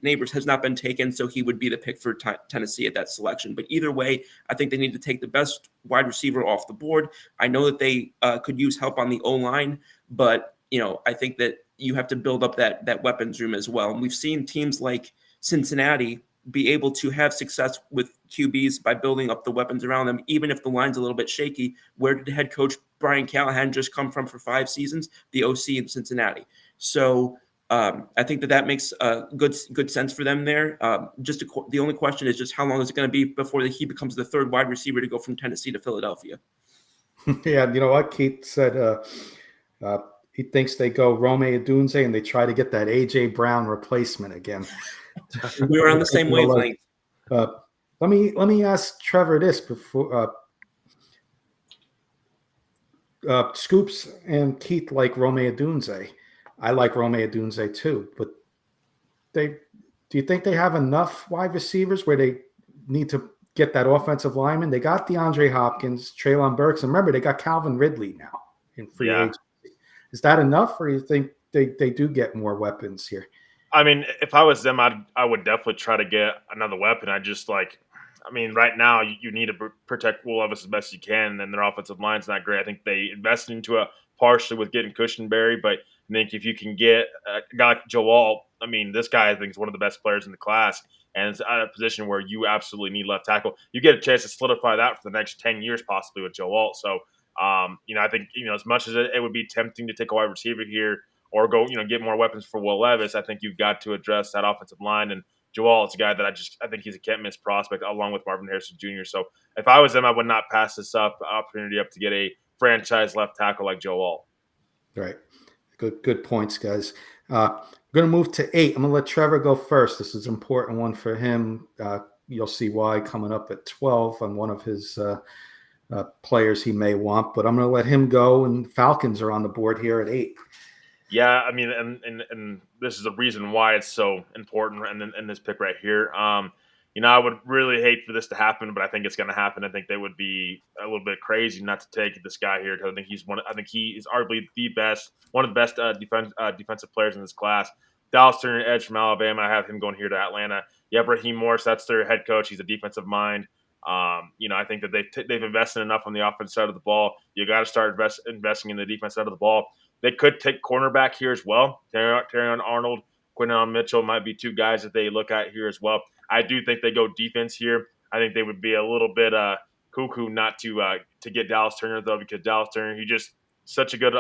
Neighbors has not been taken, so he would be the pick for Tennessee at that selection. But either way, I think they need to take the best wide receiver off the board. I know that they could use help on the O-line, but I think that you have to build up that weapons room as well. And we've seen teams like Cincinnati be able to have success with QBs by building up the weapons around them, even if the line's a little bit shaky. Where did head coach Brian Callahan just come from for 5 seasons? The OC in Cincinnati. So I think that makes good sense for them there. The only question is just how long is it going to be before he becomes the third wide receiver to go from Tennessee to Philadelphia? Yeah, you know what? Keith said he thinks they go Rome Odunze and they try to get that A.J. Brown replacement again. We were on the same wavelength. Let me ask Trevor this before Scoops and Keith like Rome Odunze. I like Rome Odunze too, but do you think they have enough wide receivers where they need to get that offensive lineman? They got DeAndre Hopkins, Treylon Burks, and remember they got Calvin Ridley now in free agency. Is that enough, or do you think they do get more weapons here? I mean, if I was them, I would definitely try to get another weapon. Right now you need to protect Will Levis as best you can, and their offensive line's not great. I think they invested into it partially with getting Cushionberry, but I think if you can get a guy like Joe Alt, this guy I think is one of the best players in the class, and it's at a position where you absolutely need left tackle. You get a chance to solidify that for the next 10 years possibly with Joe Alt. So, I think as much as it would be tempting to take a wide receiver here or go get more weapons for Will Levis, I think you've got to address that offensive line. And Joel is a guy that I think he's a can't miss prospect along with Marvin Harrison Jr. So if I was them, I would not pass this opportunity up to get a franchise left tackle like Joel. Right. Good points, guys. I'm going to move to 8. I'm going to let Trevor go first. This is an important one for him. You'll see why coming up at 12 on one of his players he may want, but I'm going to let him go, and Falcons are on the board here at 8. Yeah, and this is the reason why it's so important in this pick right here. I would really hate for this to happen, but I think it's going to happen. I think they would be a little bit crazy not to take this guy here because I think he is arguably one of the best defensive players in this class. Dallas Turner, edge from Alabama. I have him going here to Atlanta. You have Raheem Morris. That's their head coach. He's a defensive mind. I think that they've invested enough on the offense side of the ball. You got to start investing in the defense side of the ball. They could take cornerback here as well. Terrion Arnold, Quinton Mitchell might be two guys that they look at here as well. I do think they go defense here. I think they would be a little bit cuckoo not to get Dallas Turner though, because Dallas Turner, he just such a good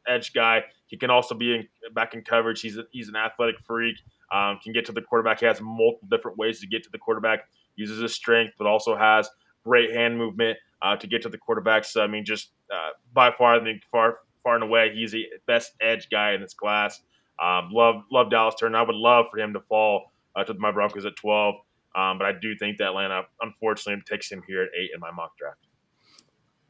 edge guy. He can also be back in coverage. He's an athletic freak. Can get to the quarterback. He has multiple different ways to get to the quarterback. Uses his strength, but also has great hand movement to get to the quarterback. So by far, I think far and away, he's the best edge guy in this class. Love Dallas Turner. I would love for him to fall to my Broncos at 12, but I do think that Atlanta, unfortunately, takes him here at 8 in my mock draft.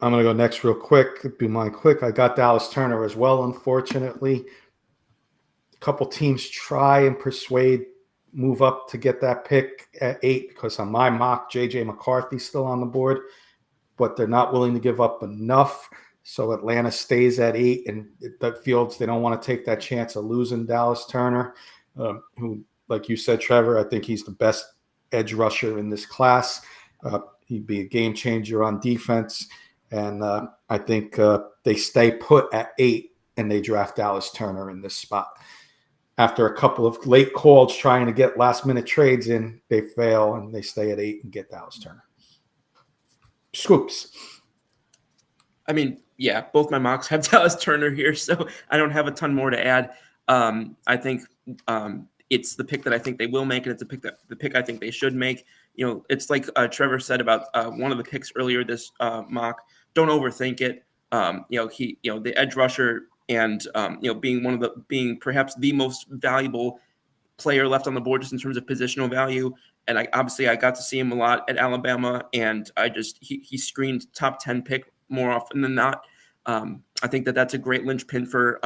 I'm going to go next real quick. Do mine quick. I got Dallas Turner as well, unfortunately. A couple teams try and move up to get that pick at 8 because on my mock, J.J. McCarthy's still on the board, but they're not willing to give up enough. So Atlanta stays at 8, and that Fields, they don't want to take that chance of losing Dallas Turner, who, like you said, Trevor, I think he's the best edge rusher in this class. He'd be a game changer on defense, and I think they stay put at 8, and they draft Dallas Turner in this spot. After a couple of late calls trying to get last-minute trades in, they fail, and they stay at 8 and get Dallas Turner. Scoops. Yeah, both my mocks have Dallas Turner here, so I don't have a ton more to add. I think it's the pick that I think they will make, and it's the pick I think they should make. It's like Trevor said about one of the picks earlier this mock. Don't overthink it. The edge rusher and being perhaps the most valuable player left on the board just in terms of positional value. And I got to see him a lot at Alabama, and he screened top 10 pick more often than not. I think that's a great linchpin for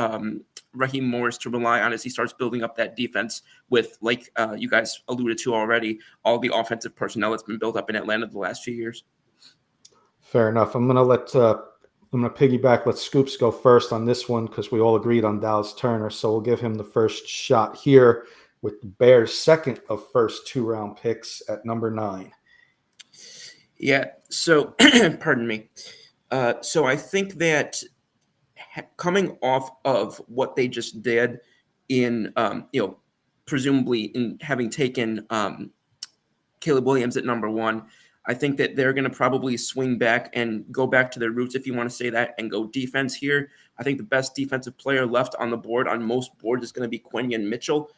Raheem Morris to rely on as he starts building up that defense with, like you guys alluded to already, all the offensive personnel that's been built up in Atlanta the last few years. Fair enough. I'm going to piggyback. Let Scoops go first on this one because we all agreed on Dallas Turner. So we'll give him the first shot here with the Bears' second of first 2-round picks at number 9. Yeah. So, pardon me. So I think that coming off of what they just did in, presumably in having taken Caleb Williams at number 1, I think that they're going to probably swing back and go back to their roots, if you want to say that, and go defense here. I think the best defensive player left on the board on most boards is going to be Quinion Mitchell.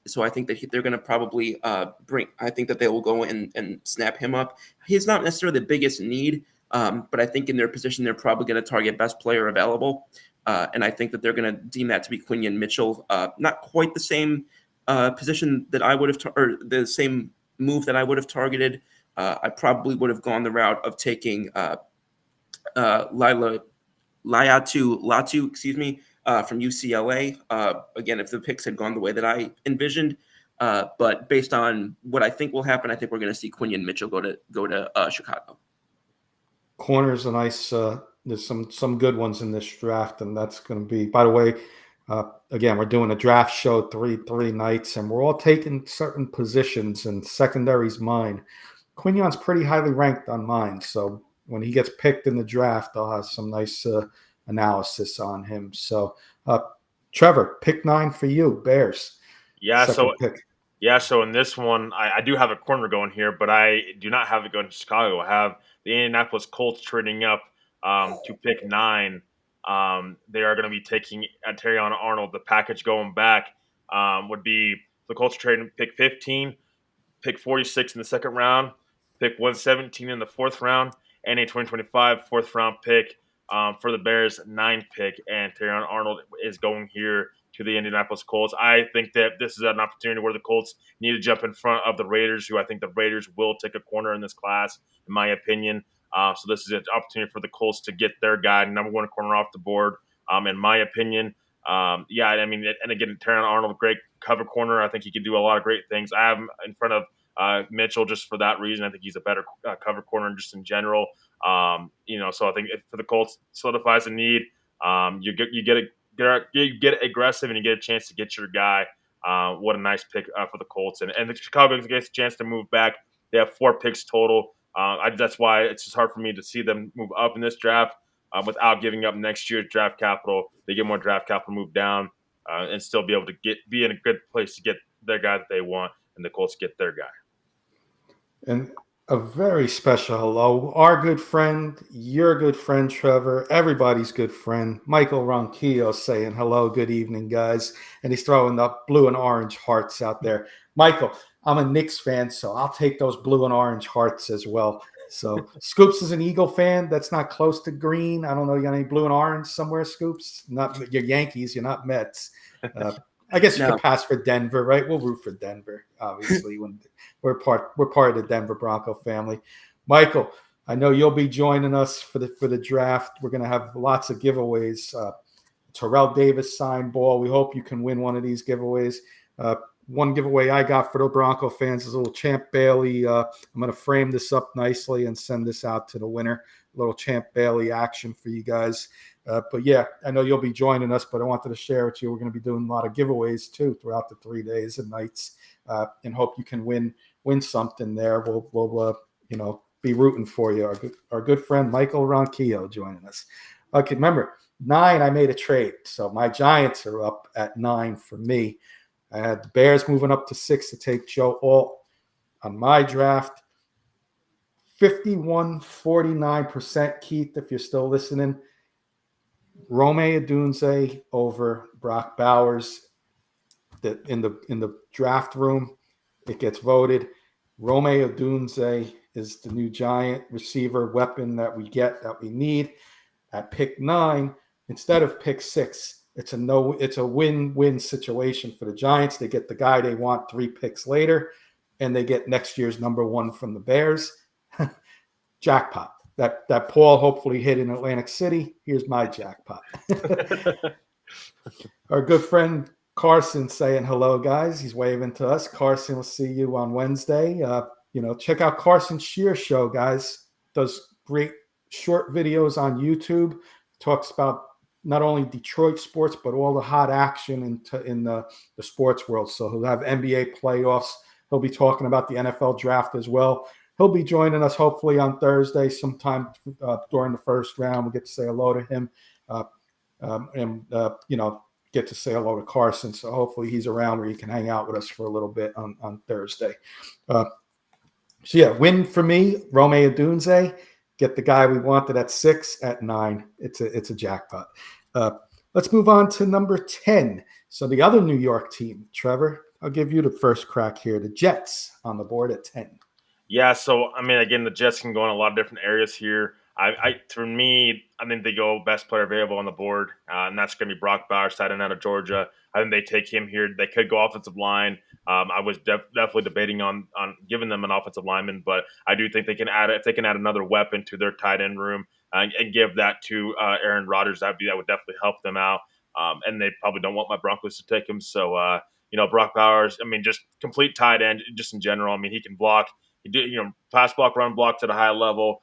So I think that they're going to probably I think that they will go and snap him up. He's not necessarily the biggest need, but I think in their position, they're probably going to target best player available. And I think that they're going to deem that to be Quinion Mitchell. Not quite the same position that I would have, or the same move that I would have targeted. I probably would have gone the route of taking Latu, from UCLA. Again, if the picks had gone the way that I envisioned, but based on what I think will happen, I think we're going to see Quinion Mitchell go to Chicago. Corners are nice. There's some good ones in this draft, and that's going to be. By the way, again, we're doing a draft show three nights, and we're all taking certain positions, and secondary's mine. Quinion's pretty highly ranked on mine, so when he gets picked in the draft, I'll have some nice analysis on him. So, Trevor, pick 9 for you, Bears. Yeah, Second pick. So in this one, I do have a corner going here, but I do not have it going to Chicago. I have the Indianapolis Colts trading up to pick 9. They are going to be taking Terrion Arnold. The package going back would be the Colts trading pick 15, pick 46 in the second round, pick 117 in the fourth round, and a 2025 fourth round pick for the Bears 9th pick. And Terrion Arnold is going here to the Indianapolis Colts. I think that this is an opportunity where the Colts need to jump in front of the Raiders, who I think the Raiders will take a corner in this class, in my opinion. So this is an opportunity for the Colts to get their guy, number 1 corner off the board, in my opinion. Yeah, I mean, and again, Terrion Arnold, great cover corner. I think he can do a lot of great things. I have him in front of Mitchell just for that reason. I think he's a better cover corner just in general. So I think for the Colts solidifies a need. You get aggressive and you get a chance to get your guy. What a nice pick for the Colts. And the Chicago gets a chance to move back. They have 4 picks total. That's why it's just hard for me to see them move up in this draft without giving up next year's draft capital. They get more draft capital, move down, and still be able to be in a good place to get their guy that they want, and the Colts get their guy. And a very special hello. Our good friend, your good friend, Trevor, everybody's good friend, Michael Ronquillo, saying hello, good evening, guys. And he's throwing the blue and orange hearts out there. Michael, I'm a Knicks fan, so I'll take those blue and orange hearts as well. So Scoops is an Eagle fan. That's not close to green. I don't know. You got any blue and orange somewhere, Scoops? Not you're Yankees. You're not Mets. I guess you could pass for Denver, right? We'll root for Denver, obviously. When we're part of the Denver Bronco family. Michael, I know you'll be joining us for the draft. We're going to have lots of giveaways. Terrell Davis signed ball. We hope you can win one of these giveaways. One giveaway I got for the Bronco fans is a little Champ Bailey. I'm going to frame this up nicely and send this out to the winner. A little Champ Bailey action for you guys. But yeah, I know you'll be joining us, but I wanted to share with you. We're going to be doing a lot of giveaways too throughout the 3 days and nights, and hope you can win something there. We'll be rooting for you. Our good friend Michael Ronquillo joining us. Okay, remember 9. I made a trade, so my Giants are up at 9 for me. I had the Bears moving up to 6 to take Joe Alt on my draft. 51-49%, Keith, if you're still listening. Rome Odunze over Brock Bowers. In the draft room, it gets voted. Rome Odunze is the new Giant receiver weapon that we need. At pick 9, instead of pick 6, it's a win-win situation for the Giants. They get the guy they want 3 picks later, and they get next year's number 1 from the Bears. Jackpot. That Paul hopefully hit in Atlantic City. Here's my jackpot. Our good friend Carson saying hello, guys. He's waving to us. Carson, we'll see you on Wednesday. Check out Carson Shear Show, guys. Does great short videos on YouTube. Talks about not only Detroit sports, but all the hot action in the sports world. So he'll have NBA playoffs. He'll be talking about the NFL draft as well. He'll be joining us hopefully on Thursday sometime during the first round. We'll get to say hello to him and get to say hello to Carson. So hopefully he's around where he can hang out with us for a little bit on Thursday. So yeah, win for me, Rome Odunze. Get the guy we wanted at 6, at 9. It's a jackpot. Let's move on to number 10. So the other New York team, Trevor, I'll give you the first crack here. The Jets on the board at 10. Yeah, so I mean, again, the Jets can go in a lot of different areas here. For me, I think they go best player available on the board, and that's going to be Brock Bowers, tight end out of Georgia. I think they take him here. They could go offensive line. I was definitely debating on giving them an offensive lineman, but I do think they can add if they can add another weapon to their tight end room and give that to Aaron Rodgers. That would definitely help them out. And they probably don't want my Broncos to take him, so Brock Bowers. I mean, just complete tight end, just in general. I mean, he can block. He did, pass block, run blocks at a high level.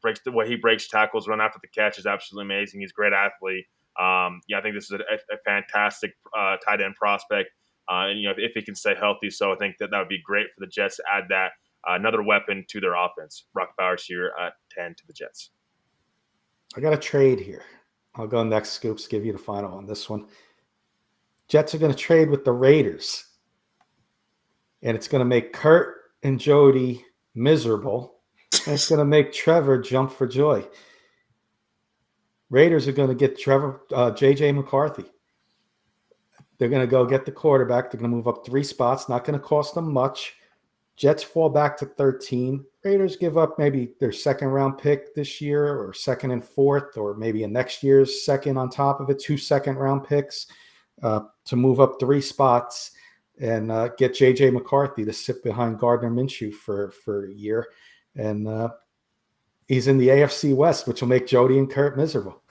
Breaks the way he breaks tackles, run after the catch is absolutely amazing. He's a great athlete. I think this is a fantastic tight end prospect. And if he can stay healthy, so I think that would be great for the Jets to add that another weapon to their offense. Brock Bowers here at 10 to the Jets. I got a trade here. I'll go next, Scoops. Give you the final on this one. Jets are going to trade with the Raiders, and it's going to make Kurt and Jody miserable, and it's going to make Trevor jump for joy. Raiders are going to get J.J. McCarthy. They're going to go get the quarterback. They're going to move up 3 spots. Not going to cost them much. Jets fall back to 13. Raiders give up maybe their second-round pick this year, or second and fourth, or maybe a next year's second on top of it, 2 second-round picks to move up 3 spots and get J.J. McCarthy to sit behind Gardner Minshew for a year. And he's in the AFC West, which will make Jody and Kurt miserable.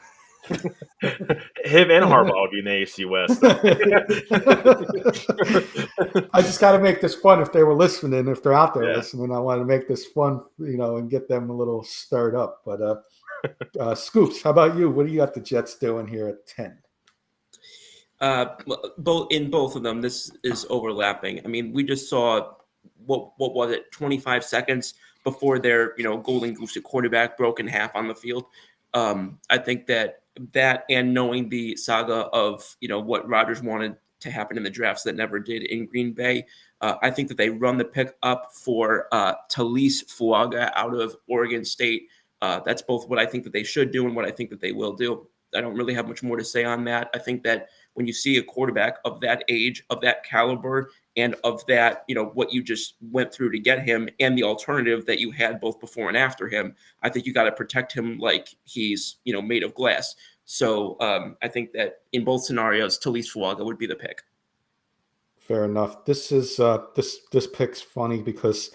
Him and Harbaugh will be in the AFC West. I just got to make this fun if they were listening. If they're out there Yeah. listening, I want to make this fun, and get them a little stirred up. But Scoops, how about you? What do you got the Jets doing here at 10? Both of them, this is overlapping. I mean, we just saw what was it, 25 seconds before their golden goose at quarterback broke in half on the field. I think that and knowing the saga of what Rodgers wanted to happen in the drafts that never did in Green Bay, I think that they run the pick up for Talise Fuaga out of Oregon State. That's both what I think that they should do and what I think that they will do. I don't really have much more to say on that. I think that when you see a quarterback of that age, of that caliber, and of that, what you just went through to get him and the alternative that you had both before and after him, I think you got to protect him like he's, made of glass. So I think that in both scenarios, Talise Fuaga would be the pick. Fair enough. This is this pick's funny because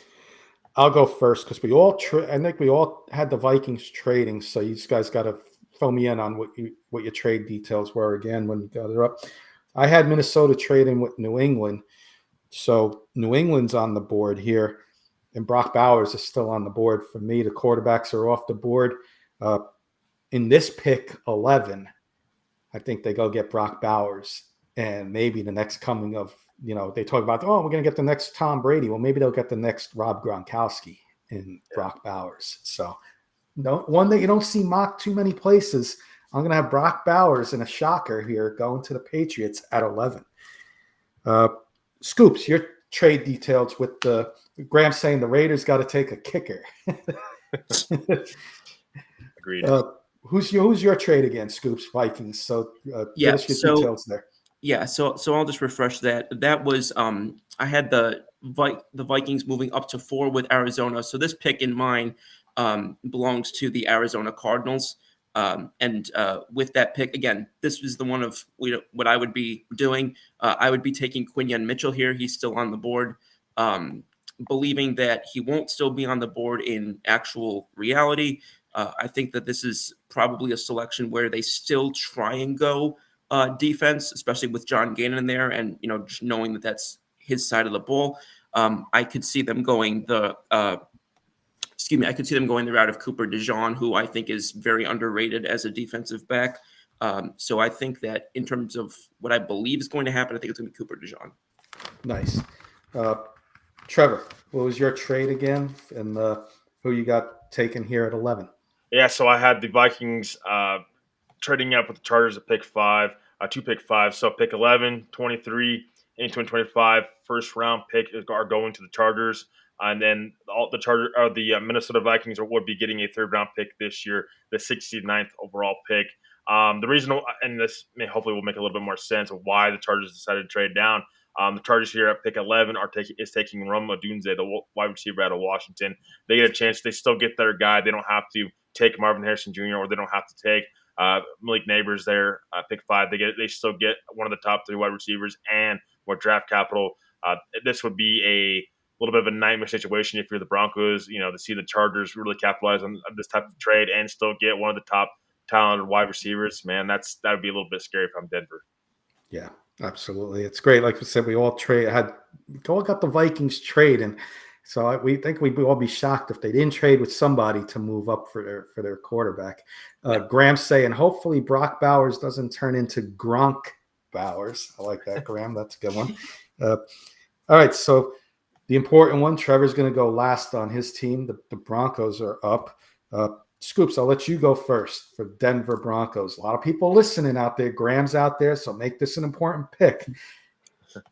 I'll go first because I think we all had the Vikings trading. So you guys got to fill me in on what your trade details were again when you got it up. I had Minnesota trading with New England. So New England's on the board here, and Brock Bowers is still on the board for me. The quarterbacks are off the board. In this pick 11, I think they go get Brock Bowers, and maybe the next coming of, they talk about, we're going to get the next Tom Brady. Well, maybe they'll get the next Rob Gronkowski in Brock Bowers. So one that you don't see mocked too many places. I'm going to have Brock Bowers in a shocker here going to the Patriots at 11. Scoops, your trade details with Graham saying the Raiders got to take a kicker. Agreed. Who's your trade again, Scoops? Vikings. So give us your details there. Yeah, so I'll just refresh that. That was I had the Vikings moving up to 4 with Arizona. So this pick in mine belongs to the Arizona Cardinals. And with that pick, again, this was the one of what I would be doing. I would be taking Quinyon Mitchell here. He's still on the board. Believing that he won't still be on the board in actual reality, I think that this is probably a selection where they still try and go defense, especially with John Gannon there, and just knowing that that's his side of the ball. I could see them going the route of Cooper DeJean, who I think is very underrated as a defensive back. So I think that in terms of what I believe is going to happen, I think it's going to be Cooper DeJean. Nice. Trevor, what was your trade again, and who you got taken here at 11? Yeah, so I had the Vikings trading up with the Chargers at pick 5, 2 pick 5. So pick 11, 23, in 2025 first round pick are going to the Chargers. And then all the Charger or the Minnesota Vikings would be getting a third round pick this year, the 69th overall pick. The reason, and this hopefully will make a little bit more sense of why the Chargers decided to trade down. The Chargers here at pick 11 is taking Rome Odunze, the wide receiver out of Washington. They get a chance. They still get their guy. They don't have to take Marvin Harrison Jr. or they don't have to take Malik Neighbors there, pick 5. They still get one of the top 3 wide receivers and more draft capital. This would be a little bit of a nightmare situation if you're the Broncos, to see the Chargers really capitalize on this type of trade and still get one of the top talented wide receivers. Man, that would be a little bit scary if I'm Denver. Yeah, absolutely. It's great. Like we said, we all got the Vikings trade, and so we think we'd all be shocked if they didn't trade with somebody to move up for their quarterback. Graham's saying, hopefully Brock Bowers doesn't turn into Gronk Bowers. I like that, Graham. That's a good one. All right, so the important one, Trevor's going to go last on his team. The Broncos are up. Scoops, I'll let you go first for Denver Broncos. A lot of people listening out there. Graham's out there, so make this an important pick.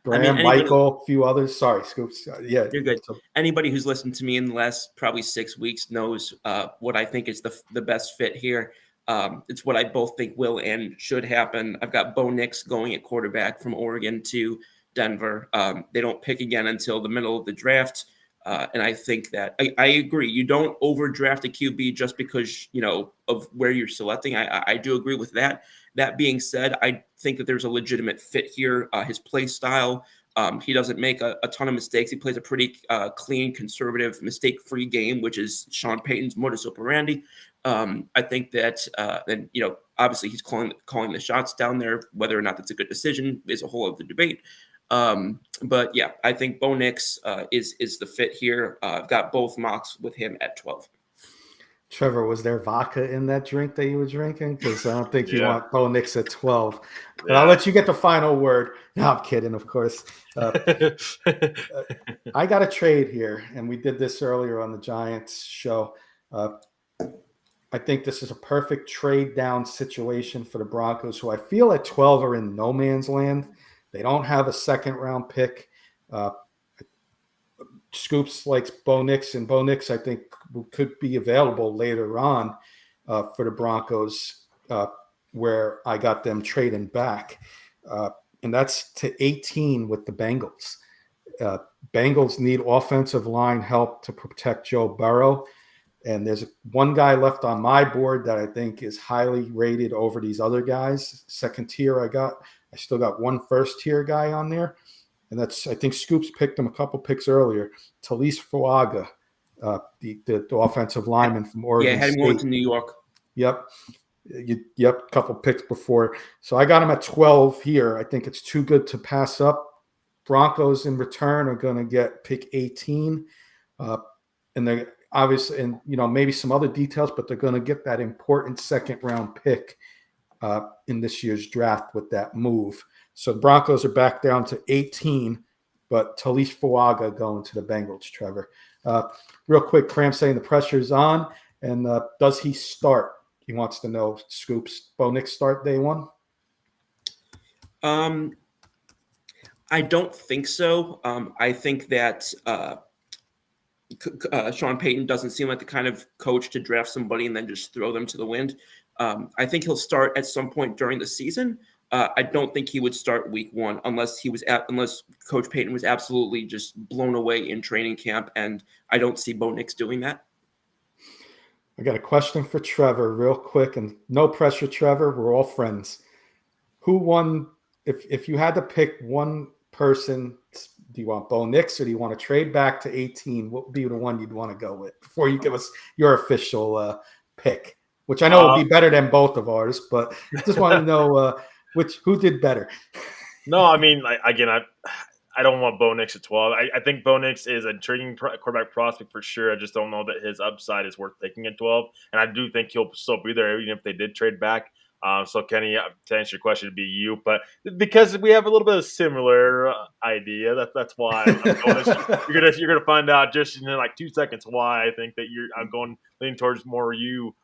Graham, Michael, a few others. Sorry, Scoops. Yeah, you're good. Anybody who's listened to me in the last probably 6 weeks knows what I think is the best fit here. It's what I both think will and should happen. I've got Bo Nix going at quarterback from Oregon to Denver. They don't pick again until the middle of the draft. And I think that I agree. You don't overdraft a QB just because, of where you're selecting. I do agree with that. That being said, I think that there's a legitimate fit here. His play style, he doesn't make a ton of mistakes. He plays a pretty clean, conservative, mistake-free game, which is Sean Payton's modus operandi. I think that, then obviously he's calling the shots down there. Whether or not that's a good decision is a whole other debate. But yeah, I think Bo Nix is the fit here. I've got both mocks with him at 12. Trevor, was there vodka in that drink that you were drinking? Because I don't think you want Bo Nix at 12. But I'll let you get the final word. No, I'm kidding, of course. I got a trade here, and we did this earlier on the Giants show. I think this is a perfect trade down situation for the Broncos, who I feel at 12 are in no man's land. They don't have a second-round pick. Scoops likes Bo Nix, and Bo Nix, I think, could be available later on for the Broncos, where I got them trading back. And that's to 18 with the Bengals. Bengals need offensive line help to protect Joe Burrow. And there's one guy left on my board that I think is highly rated over these other guys. Second tier I still got one first-tier guy on there. And that's, I think Scoops picked him a couple picks earlier. Talise Fuaga, the offensive lineman from Oregon State. Yeah, had him going to New York. Yep, a couple picks before. So I got him at 12 here. I think it's too good to pass up. Broncos in return are going to get pick 18. And they're obviously, and maybe some other details, but they're going to get that important second-round pick in this year's draft with that move. So the Broncos are back down to 18, but Talise Fuaga going to the Bengals, Trevor. Real quick, Cram saying the pressure's on, and does he start? He wants to know, Scoops, Bo Nix start day one? I don't think so. I think that Sean Payton doesn't seem like the kind of coach to draft somebody and then just throw them to the wind. I think he'll start at some point during the season. I don't think he would start week one unless Coach Payton was absolutely just blown away in training camp, and I don't see Bo Nix doing that. I got a question for Trevor real quick, and no pressure, Trevor. We're all friends. Who won? If you had to pick one person, do you want Bo Nix or do you want to trade back to 18? What would be the one you'd want to go with before you give us your official pick? Which I know would be better than both of ours, but just want to know who did better. No, I mean, I don't want Bo Nix at 12. I think Bo Nix is an intriguing quarterback prospect for sure. I just don't know that his upside is worth taking at 12. And I do think he'll still be there even if they did trade back. So, Kenny, to answer your question, it'd be you. But because we have a little bit of similar idea, that's why I'm going you're gonna find out just in like 2 seconds why I think that I'm leaning towards more you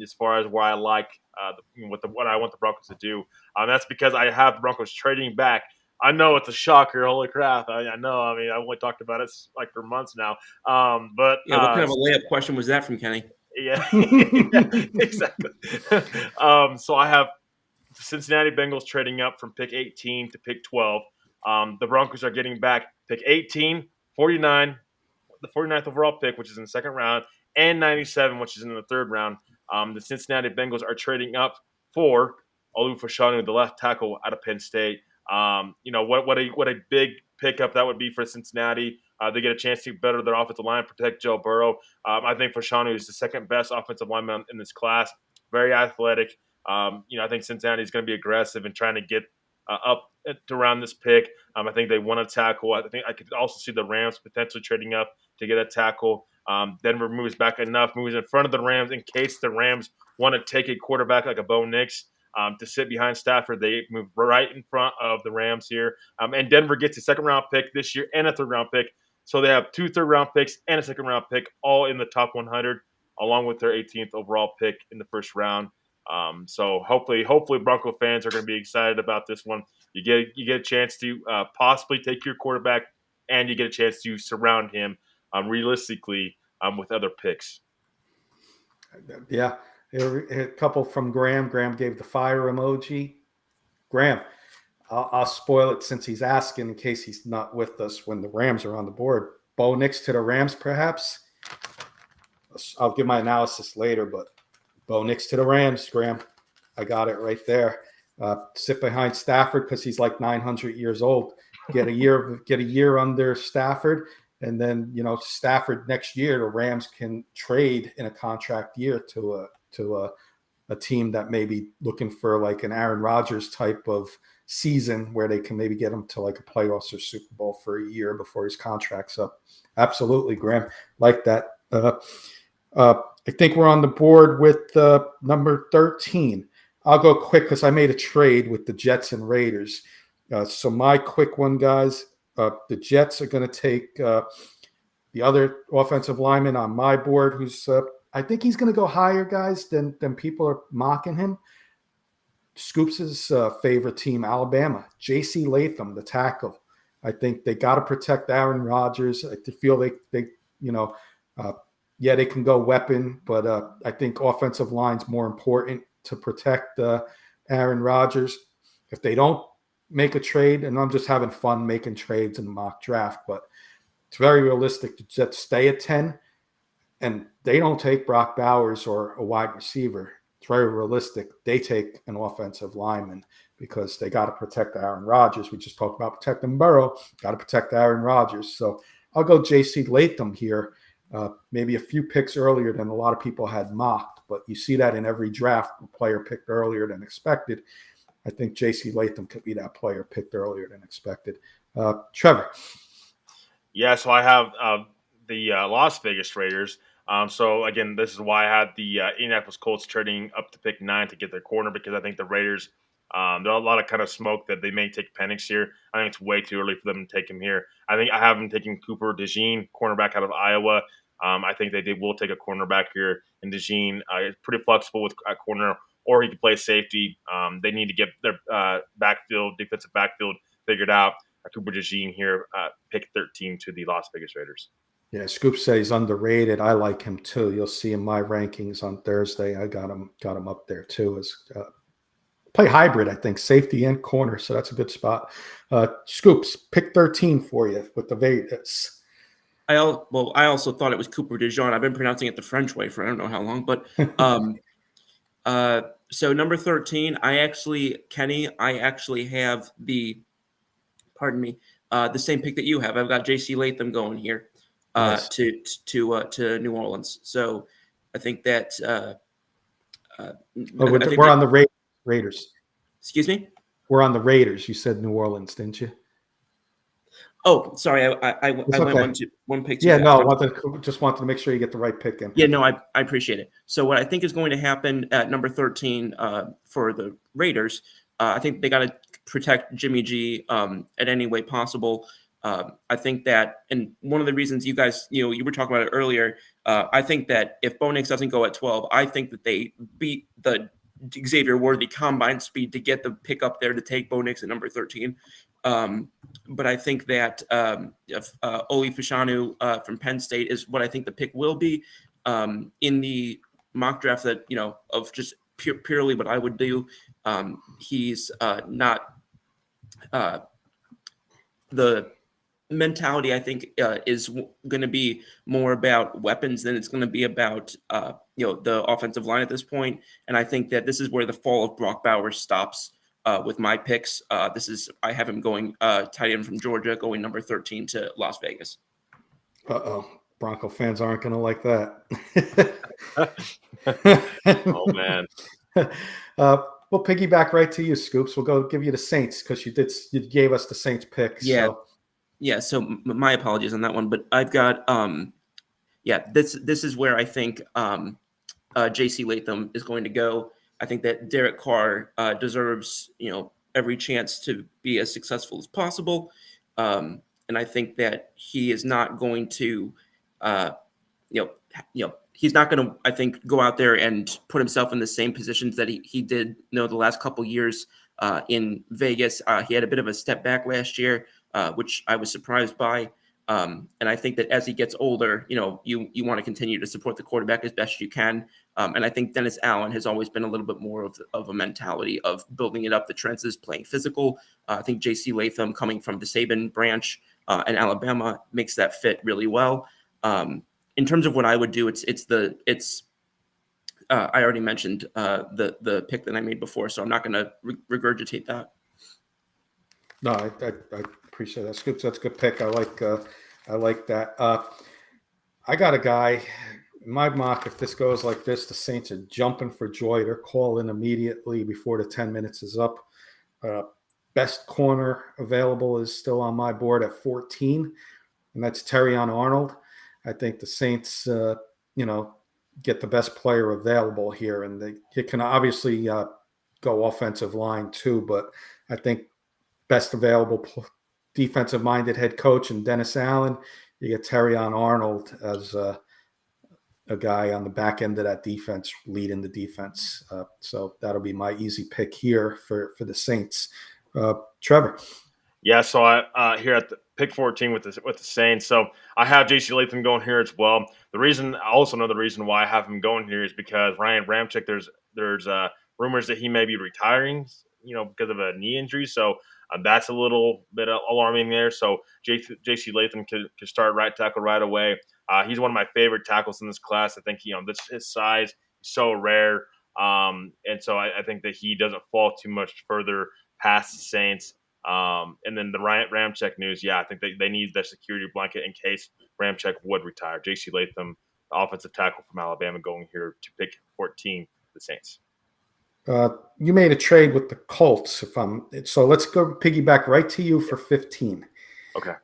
as far as where I like what I want the Broncos to do. That's because I have the Broncos trading back I know it's a shocker. Holy crap! I know. I mean, I only talked about it like for months now. But Yeah, what kind of a layup question was that from Kenny? yeah, yeah, exactly. So I have the Cincinnati Bengals trading up from pick 18 to pick 12. The Broncos are getting back pick 18, 49, the 49th overall pick, which is in the second round, and 97, which is in the third round. The Cincinnati Bengals are trading up for Olu Fashanu, the left tackle out of Penn State. What a big pickup that would be for Cincinnati. They get a chance to better their offensive line, protect Joe Burrow. I think Fashanu is the second best offensive lineman in this class. Very athletic. I think Cincinnati is going to be aggressive and trying to get up to around this pick. I think they want to tackle. I think I could also see the Rams potentially trading up to get a tackle. Denver moves back enough, moves in front of the Rams in case the Rams want to take a quarterback like a Bo Nix to sit behind Stafford. They move right in front of the Rams here. And Denver gets a second-round pick this year and a third-round pick. So they have 2 third-round picks and a second-round pick all in the top 100, along with their 18th overall pick in the first round. So hopefully Bronco fans are going to be excited about this one. You get a chance to possibly take your quarterback, and you get a chance to surround him realistically with other picks. Yeah, a couple from Graham. Graham gave the fire emoji. Graham, I'll spoil it since he's asking in case he's not with us when the Rams are on the board. Bo Nix to the Rams, perhaps. I'll give my analysis later, but Bo Nix to the Rams, Graham. I got it right there. Sit behind Stafford because he's like 900 years old. Get a year under Stafford, and then Stafford next year the Rams can trade in a contract year to a team that may be looking for like an Aaron Rodgers type of season where they can maybe get him to like a playoffs or Super Bowl for a year before his contract's up. Absolutely, Graham, like that. I think we're on the board with number 13. I'll go quick because I made a trade with the Jets and Raiders. So my quick one, guys, the Jets are going to take the other offensive lineman on my board, who's I think he's going to go higher, guys, than people are mocking him. Scoops' favorite team, Alabama. J.C. Latham, the tackle. I think they got to protect Aaron Rodgers. I feel they they can go weapon, but I think offensive line's more important to protect Aaron Rodgers. If they don't make a trade, and I'm just having fun making trades in the mock draft, but it's very realistic to just stay at 10, and they don't take Brock Bowers or a wide receiver. It's very realistic. They take an offensive lineman because they got to protect Aaron Rodgers. We just talked about protecting Burrow. Got to protect Aaron Rodgers. So I'll go J.C. Latham here. Maybe a few picks earlier than a lot of people had mocked, but you see that in every draft, a player picked earlier than expected. I think J.C. Latham could be that player picked earlier than expected. Trevor. Yeah, so I have the Las Vegas Raiders. So, again, this is why I had the Indianapolis Colts trading up to pick 9 to get their corner, because I think the Raiders, there are a lot of kind of smoke that they may take Penix here. I think it's way too early for them to take him here. I think I have them taking Cooper DeJean, cornerback out of Iowa. I think they will take a cornerback here. And DeJean is pretty flexible with a corner, or he can play safety. They need to get their defensive backfield figured out. Cooper DeJean here, pick 13 to the Las Vegas Raiders. Yeah, Scoop says he's underrated. I like him too. You'll see in my rankings on Thursday. I got him up there too. As play hybrid, I think, safety and corner. So that's a good spot. Scoops, pick 13 for you with the Vegas. I also thought it was Cooper DeJean. I've been pronouncing it the French way for I don't know how long, but so number 13, I actually have the same pick that you have. I've got J.C. Latham going here Nice. to New Orleans. So I think that we're on the Raiders. Excuse me? We're on the Raiders. You said New Orleans, didn't you? Oh, sorry. I went one pick. Yeah, no, just wanted to make sure you get the right pick in. Yeah, no, I appreciate it. So what I think is going to happen at number 13 for the Raiders, I think they got to protect Jimmy G at any way possible. I think that, and one of the reasons you guys, you were talking about it earlier, I think that if Bo Nix doesn't go at 12, I think that they beat the Xavier Worthy combine speed to get the pick up there to take Bo Nix at number 13. But I think that Oli Fashanu from Penn State is what I think the pick will be in the mock draft that, of just purely what I would do. He's not the mentality, I think, is going to be more about weapons than it's going to be about, the offensive line at this point. And I think that this is where the fall of Brock Bowers stops with my picks. I have him going tight end from Georgia, going number 13 to Las Vegas. Uh-oh. Bronco fans aren't going to like that. Oh, man. We'll piggyback right to you, Scoops. We'll go give you the Saints because you gave us the Saints pick. Yeah. So. Yeah, so my apologies on that one, but I've got this is where I think J.C. Latham is going to go. I think that Derek Carr deserves every chance to be as successful as possible, and I think that he is not going to he's not going to, I think, go out there and put himself in the same positions that he did the last couple years in Vegas. He had a bit of a step back last year, which I was surprised by. And I think that as he gets older, you want to continue to support the quarterback as best you can. And I think Dennis Allen has always been a little bit more of a mentality of building it up the trenches, playing physical. I think J.C. Latham, coming from the Saban branch in Alabama, makes that fit really well. In terms of what I would do, I already mentioned the pick that I made before, so I'm not going to regurgitate that. No, I appreciate that, Scoops. That's a good pick. I like that. I got a guy in my mock. If this goes like this, the Saints are jumping for joy. They're calling immediately before the 10 minutes is up. Best corner available is still on my board at 14, and that's Terrion Arnold. I think the Saints, get the best player available here, and they can obviously go offensive line too. But I think best available defensive-minded head coach and Dennis Allen. You get Terrion Arnold as a guy on the back end of that defense, leading the defense. So that'll be my easy pick here for the Saints. Trevor. Yeah, so I here at the pick 14 with the Saints. So I have J.C. Latham going here as well. I also know the reason why I have him going here is because Ryan Ramczyk, there's rumors that he may be retiring, because of a knee injury. So that's a little bit alarming there. So J.C. Latham could start right tackle right away. He's one of my favorite tackles in this class. I think his size is so rare, and so I think that he doesn't fall too much further past the Saints. And then the Ramczyk news, I think they need the security blanket in case Ramczyk would retire. J.C. Latham, the offensive tackle from Alabama, going here to pick 14 for the Saints. You made a trade with the Colts. So let's go piggyback right to you for 15. Okay.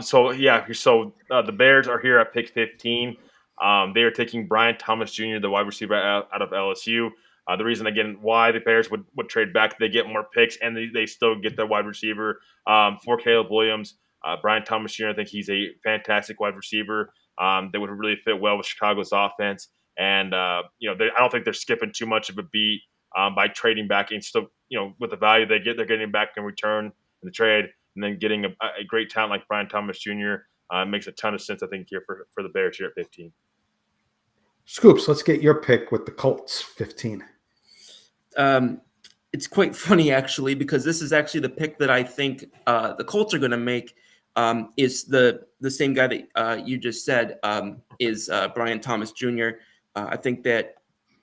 So the Bears are here at pick 15. They are taking Brian Thomas Jr., the wide receiver out of LSU. The reason, again, why the Bears would trade back, they get more picks and they still get their wide receiver for Caleb Williams. Brian Thomas Jr., I think he's a fantastic wide receiver that would really fit well with Chicago's offense. And, I don't think they're skipping too much of a beat by trading back and still, with the value they're getting back in return in the trade, and then getting a great talent like Brian Thomas Jr. Makes a ton of sense, I think, here for the Bears here at 15. Scoops, let's get your pick with the Colts, 15. It's quite funny, actually, because this is actually the pick that I think the Colts are going to make. Is the same guy that you just said, is Brian Thomas Jr. I think that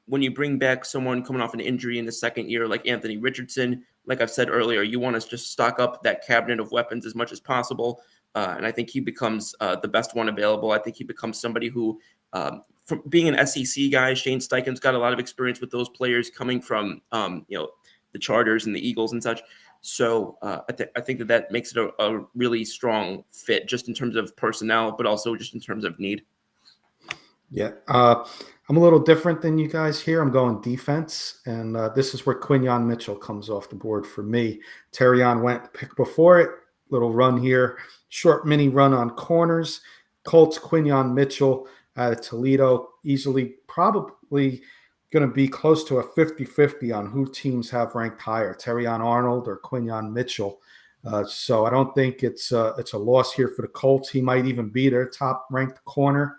when you bring back someone coming off an injury in the second year, like Anthony Richardson, like I've said earlier, you want to just stock up that cabinet of weapons as much as possible. And I think he becomes the best one available. I think he becomes somebody who, from being an SEC guy, Shane Steichen's got a lot of experience with those players coming from, the Chargers and the Eagles and such. So I think that makes it a really strong fit, just in terms of personnel, but also just in terms of need. Yeah. I'm a little different than you guys here. I'm going defense, and this is where Quinyon Mitchell comes off the board for me. Terrion went pick before it. Little run here. Short mini run on corners. Colts, Quinyon Mitchell out of Toledo. Easily probably going to be close to a 50-50 on who teams have ranked higher, Terrion Arnold or Quinyon Mitchell. So I don't think it's a loss here for the Colts. He might even be their top-ranked corner.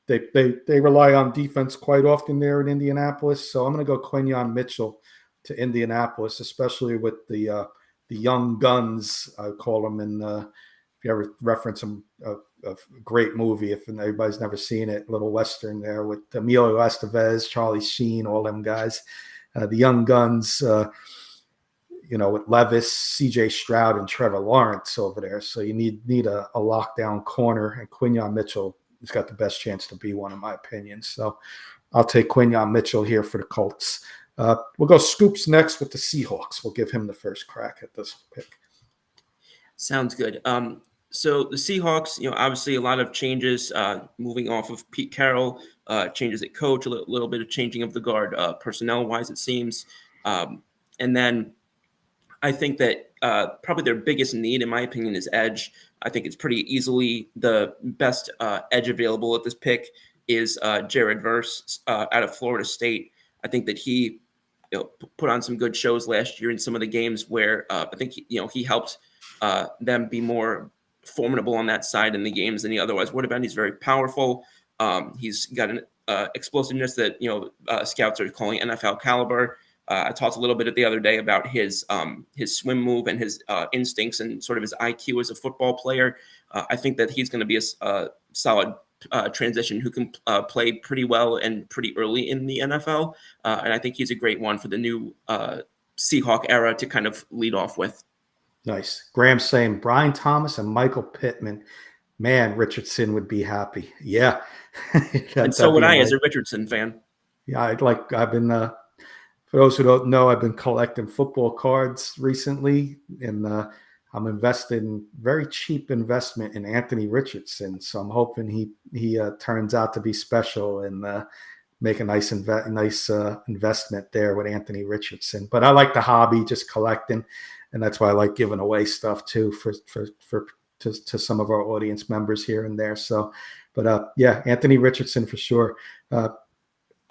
They rely on defense quite often there in Indianapolis. So I'm going to go Quinyon Mitchell to Indianapolis, especially with the young guns, I call them. And if you ever reference them, a great movie, if everybody's never seen it, little Western there with Emilio Estevez, Charlie Sheen, all them guys. The young guns, with Levis, C.J. Stroud, and Trevor Lawrence over there. So you need a lockdown corner, and Quinyon Mitchell has got the best chance to be one, in my opinion. So I'll take Quinyon Mitchell here for the Colts. We'll go Scoops next with the Seahawks. We'll give him the first crack at this pick. Sounds good. So the Seahawks, obviously a lot of changes, moving off of Pete Carroll, changes at coach, a little bit of changing of the guard, personnel-wise, it seems. And then I think that probably their biggest need, in my opinion, is edge. I think it's pretty easily the best edge available at this pick is Jared Verse out of Florida State. I think that he put on some good shows last year in some of the games where I think he helped them be more formidable on that side in the games than he otherwise would have been. He's very powerful. He's got an explosiveness that scouts are calling NFL caliber. I talked a little bit the other day about his swim move and his instincts and sort of his IQ as a football player. I think that he's going to be a solid transition who can play pretty well and pretty early in the NFL. And I think he's a great one for the new Seahawk era to kind of lead off with. Nice. Graham's saying Brian Thomas and Michael Pittman. Man, Richardson would be happy. Yeah. And so would I as a Richardson fan. Yeah, I've been for those who don't know, I've been collecting football cards recently, and I'm investing very cheap investment in Anthony Richardson. So I'm hoping he turns out to be special and make a nice investment there with Anthony Richardson. But I like the hobby, just collecting, and that's why I like giving away stuff too to some of our audience members here and there. So, but yeah, Anthony Richardson for sure.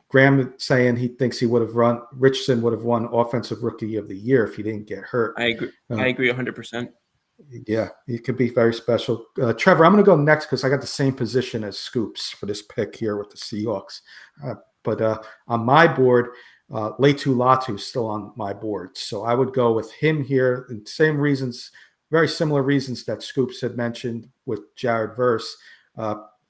Graham saying he thinks Richardson would have won Offensive Rookie of the Year if he didn't get hurt. I agree. I agree 100%. Yeah, he could be very special. Trevor, I'm going to go next because I got the same position as Scoops for this pick here with the Seahawks. But on my board, Laitu Latu is still on my board. So I would go with him here. And same reasons, very similar reasons that Scoops had mentioned with Jared Verse.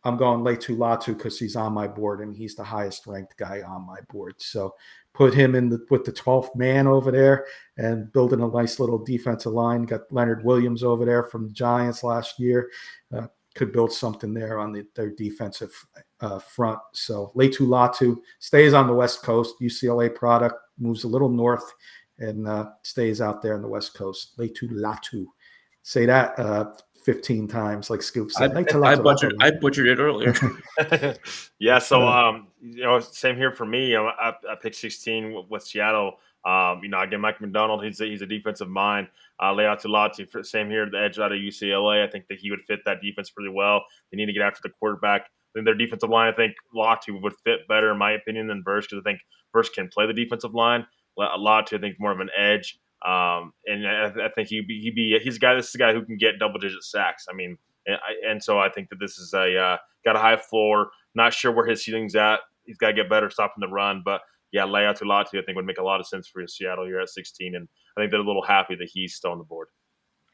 I'm going Laitu Latu because he's on my board and he's the highest ranked guy on my board. So put him with the 12th man over there and building a nice little defensive line. Got Leonard Williams over there from the Giants last year. Could build something there on their defensive front. So Laitu Latu stays on the West Coast. UCLA product, moves a little north and stays out there on the West Coast. Laitu Latu. Say that 15 times, like Scoop said. I butchered it earlier. Yeah, so same here for me. I picked 16 with Seattle. Again, Mike McDonald, he's a defensive mind. Laitu Latu, same here, the edge out of UCLA. I think that he would fit that defense pretty well. They need to get after the quarterback. Then their defensive line, I think Latu would fit better, in my opinion, than Verse, because I think Verse can play the defensive line. Latu, I think, more of an edge. And I think he's a guy who can get double-digit sacks. I mean, and so I think that this is got a high floor. Not sure where his ceiling's at. He's got to get better stopping the run, but yeah, Laitu Latu I think would make a lot of sense for Seattle here at 16, and I think they're a little happy that he's still on the board.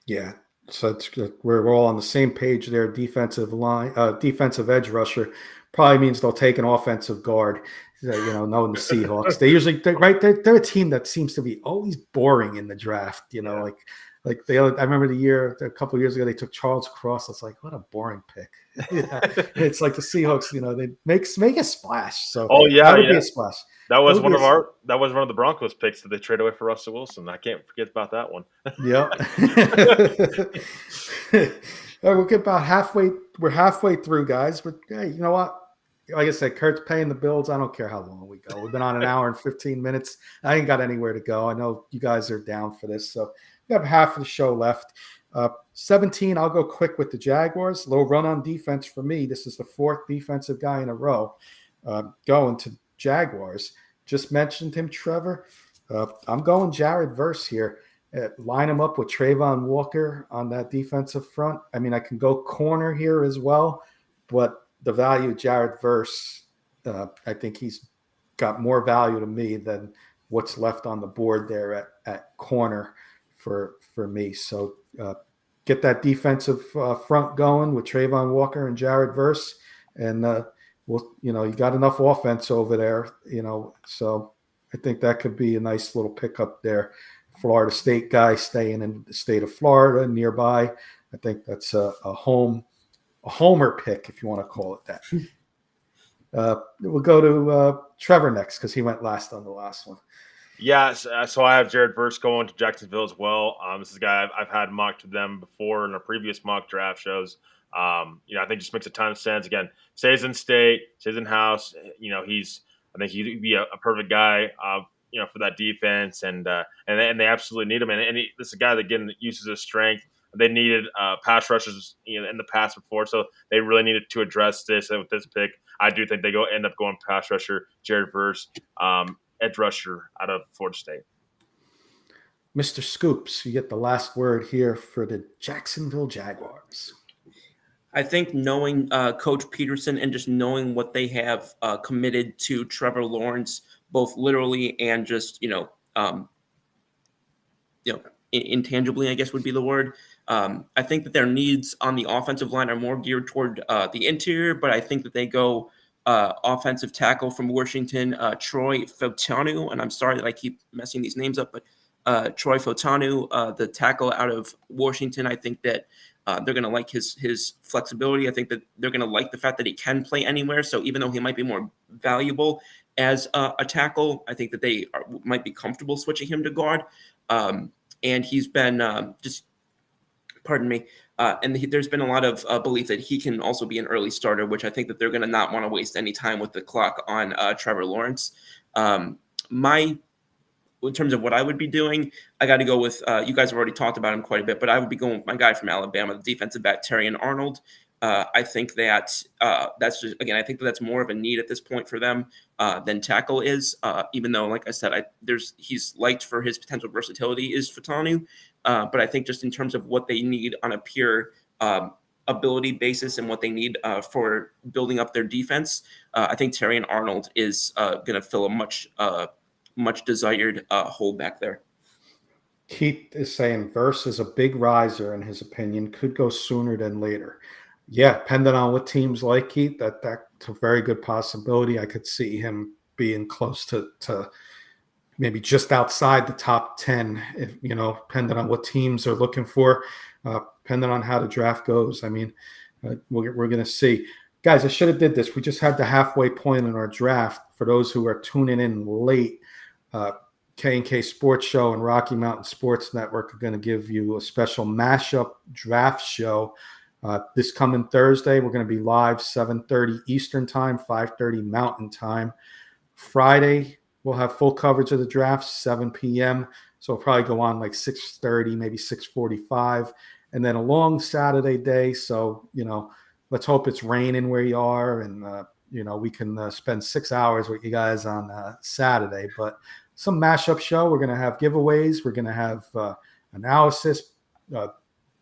Yeah, so we're all on the same page there. Defensive line, defensive edge rusher probably means they'll take an offensive guard. Knowing the Seahawks, they're a team that seems to be always boring in the draft. I remember a couple of years ago they took Charles Cross. It's like, what a boring pick. It's like the Seahawks, they make a splash. So that would be a splash. That was one of the Broncos picks that they traded away for Russell Wilson. I can't forget about that one. Yep. We'll get about halfway. We're halfway through, guys. But hey, you know what? Like I said, Kurt's paying the bills. I don't care how long we go. We've been on an hour and 15 minutes. I ain't got anywhere to go. I know you guys are down for this. So we have half of the show left. 17, I'll go quick with the Jaguars. Low run on defense for me. This is the fourth defensive guy in a row going to Jaguars. Just mentioned him, Trevor. I'm going Jared Verse here. line him up with Trayvon Walker on that defensive front. I mean, I can go corner here as well, but the value of Jared Verse, I think he's got more value to me than what's left on the board there at corner for me. So get that defensive front going with Trayvon Walker and Jared Verse, and you got enough offense over there, so I think that could be a nice little pickup there. Florida State guy staying in the state of Florida nearby. I think that's a homer pick, if you want to call it that. We'll go to Trevor next because he went last on the last one. Yeah, so I have Jared Verse going to Jacksonville as well. This is a guy I've had mocked to them before in our previous mock draft shows. I think just makes a ton of sense. Again, stays in state, stays in house. I think he'd be a perfect guy. For that defense, and they absolutely need him. And this is a guy that again uses his strength. They needed pass rushers in the past before, so they really needed to address this. And with this pick, I do think they end up going pass rusher, Jared Verse, edge rusher out of Florida State. Mr. Scoops, you get the last word here for the Jacksonville Jaguars. I think knowing Coach Peterson and just knowing what they have committed to Trevor Lawrence, both literally and just intangibly, I guess would be the word. I think that their needs on the offensive line are more geared toward the interior, but I think that they go offensive tackle from Washington, Troy Fautanu, and I'm sorry that I keep messing these names up, but Troy Fautanu, the tackle out of Washington, I think that they're going to like his flexibility. I think that they're going to like the fact that he can play anywhere. So even though he might be more valuable as a tackle, I think that they might be comfortable switching him to guard. And he's been there's been a lot of belief that he can also be an early starter, which I think that they're going to not want to waste any time with the clock on Trevor Lawrence. In terms of what I would be doing, I got to go with, you guys have already talked about him quite a bit, but I would be going with my guy from Alabama, the defensive back, Terrion Arnold. I think that I think that that's more of a need at this point for them than tackle is, even though, like I said, he's liked for his potential versatility is Fautanu. But I think just in terms of what they need on a pure ability basis and what they need for building up their defense, I think Terrion Arnold is going to fill a much desired hole back there. Keith is saying Verse is a big riser in his opinion, could go sooner than later. Yeah, depending on what teams like Keith, that's a very good possibility. I could see him being close to maybe just outside the top 10, if depending on what teams are looking for, depending on how the draft goes. I mean, we're going to see. Guys, I should have did this. We just had the halfway point in our draft. For those who are tuning in late, K&K Sports Show and Rocky Mountain Sports Network are going to give you a special mashup draft show this coming Thursday. We're going to be live 7:30 Eastern time, 5:30 Mountain time. Friday, we'll have full coverage of the draft, 7 p.m. So it'll probably go on like 6:30, maybe 6:45. And then a long Saturday day. So, let's hope it's raining where you are. And, we can spend 6 hours with you guys on Saturday. But some mashup show. We're going to have giveaways. We're going to have analysis. We're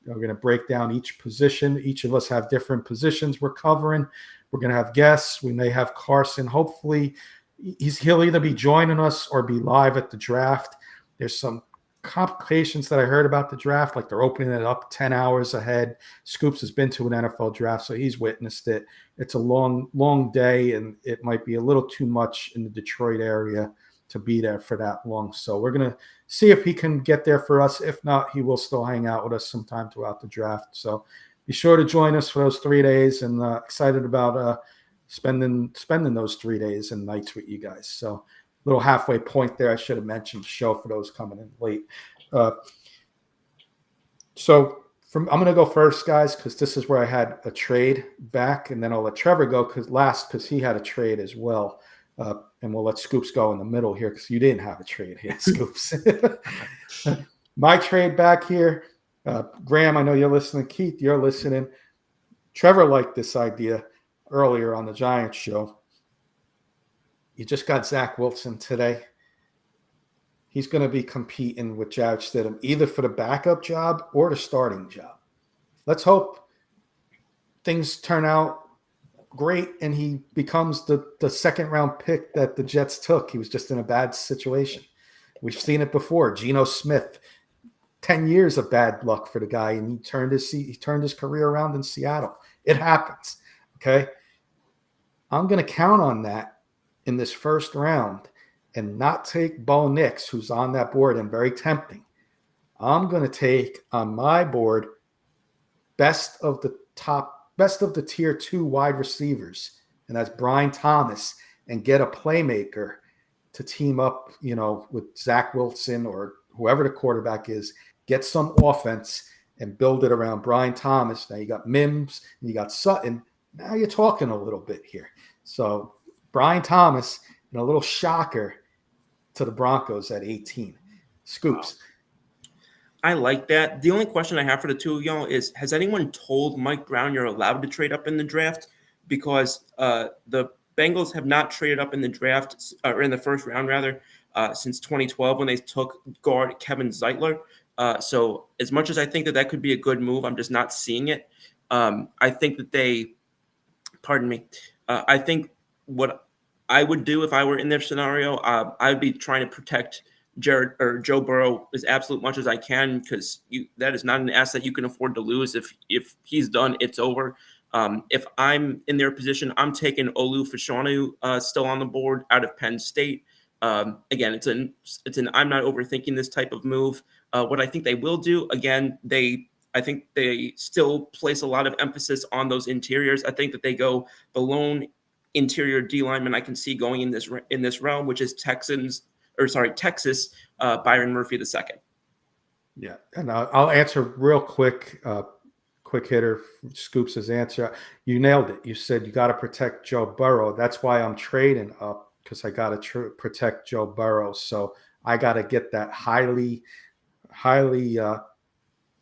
going to break down each position. Each of us have different positions we're covering. We're going to have guests. We may have Carson. Hopefully, he'll either be joining us or be live at the draft. There's some complications that I heard about the draft, like they're opening it up 10 hours ahead. Scoops has been to an NFL draft, so he's witnessed it. It's a long day, and it might be a little too much in the Detroit area to be there for that long. So we're going to see if he can get there for us. If not, he will still hang out with us sometime throughout the draft. So be sure to join us for those 3 days, and excited about spending those 3 days and nights with you guys. So little halfway point there. I should have mentioned the show for those coming in late. I'm going to go first, guys, because this is where I had a trade back, and then I'll let Trevor go because he had a trade as well. And we'll let Scoops go in the middle here because you didn't have a trade here, Scoops. My trade back here, Graham, I know you're listening. Keith, you're listening. Trevor liked this idea earlier on the Giants show. You just got Zach Wilson today. he's going to be competing with Jarrett Stidham either for the backup job or the starting job. Let's hope things turn out great and he becomes the second round pick that the Jets took. He was just in a bad situation. We've seen it before. Geno Smith, 10 years of bad luck for the guy, and he turned his career around in Seattle. It happens. Okay. I'm going to count on that in this first round and not take Bo Nix, who's on that board and very tempting. I'm going to take on my board best of the tier 2 wide receivers, and that's Brian Thomas, and get a playmaker to team up, with Zach Wilson or whoever the quarterback is, get some offense and build it around Brian Thomas. Now you got Mims and you got Sutton. Now you're talking a little bit here. So Brian Thomas and a little shocker to the Broncos at 18. Scoops. I like that. The only question I have for the two of y'all is, has anyone told Mike Brown you're allowed to trade up in the draft? Because the Bengals have not traded up in the draft, or in the first round rather, since 2012 when they took guard Kevin Zeitler. So as much as I think that could be a good move, I'm just not seeing it. I think that I think what I would do if I were in their scenario, I would be trying to protect Jared or Joe Burrow as absolute much as I can, because that is not an asset you can afford to lose. If he's done, it's over. If I'm in their position, I'm taking Olu Fashanu still on the board out of Penn State. Again, it's an I'm not overthinking this type of move. What I think they will do, again, I think they still place a lot of emphasis on those interiors. I think that they go the lone interior D lineman I can see going in this realm, which is Texas, Byron Murphy II. Yeah, and I'll answer real quick. Quick hitter, Scoops' answer. You nailed it. You said you got to protect Joe Burrow. That's why I'm trading up, because I got to protect Joe Burrow. So I got to get that highly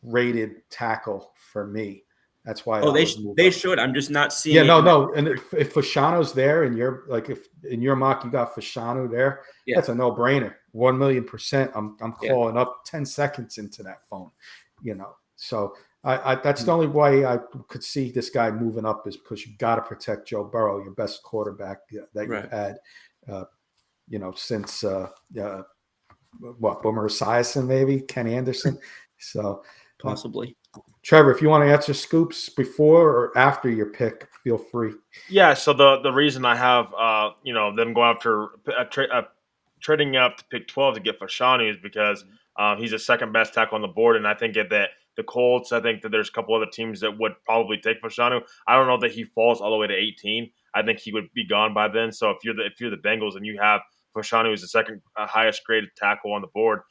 rated tackle for me. That's why. They should. I'm just not seeing. Yeah, no. And if Fashano's there, and you're like, if in your mock you got Fashanu there, that's a no-brainer. 1,000,000%. I'm calling up 10 seconds into that phone. So I that's the only way I could see this guy moving up, is because you got to protect Joe Burrow, your best quarterback that you've had, since Boomer Esiason, maybe Ken Anderson. So possibly. Trevor, if you want to answer Scoops before or after your pick, feel free. Yeah. So the reason I have them going after trading up to pick 12 to get Fashanu is because he's the second best tackle on the board, and I think that the Colts, I think that there's a couple other teams that would probably take Fashanu. I don't know that he falls all the way to 18. I think he would be gone by then. So if you're the Bengals and you have Fashanu as the second highest graded tackle on the board,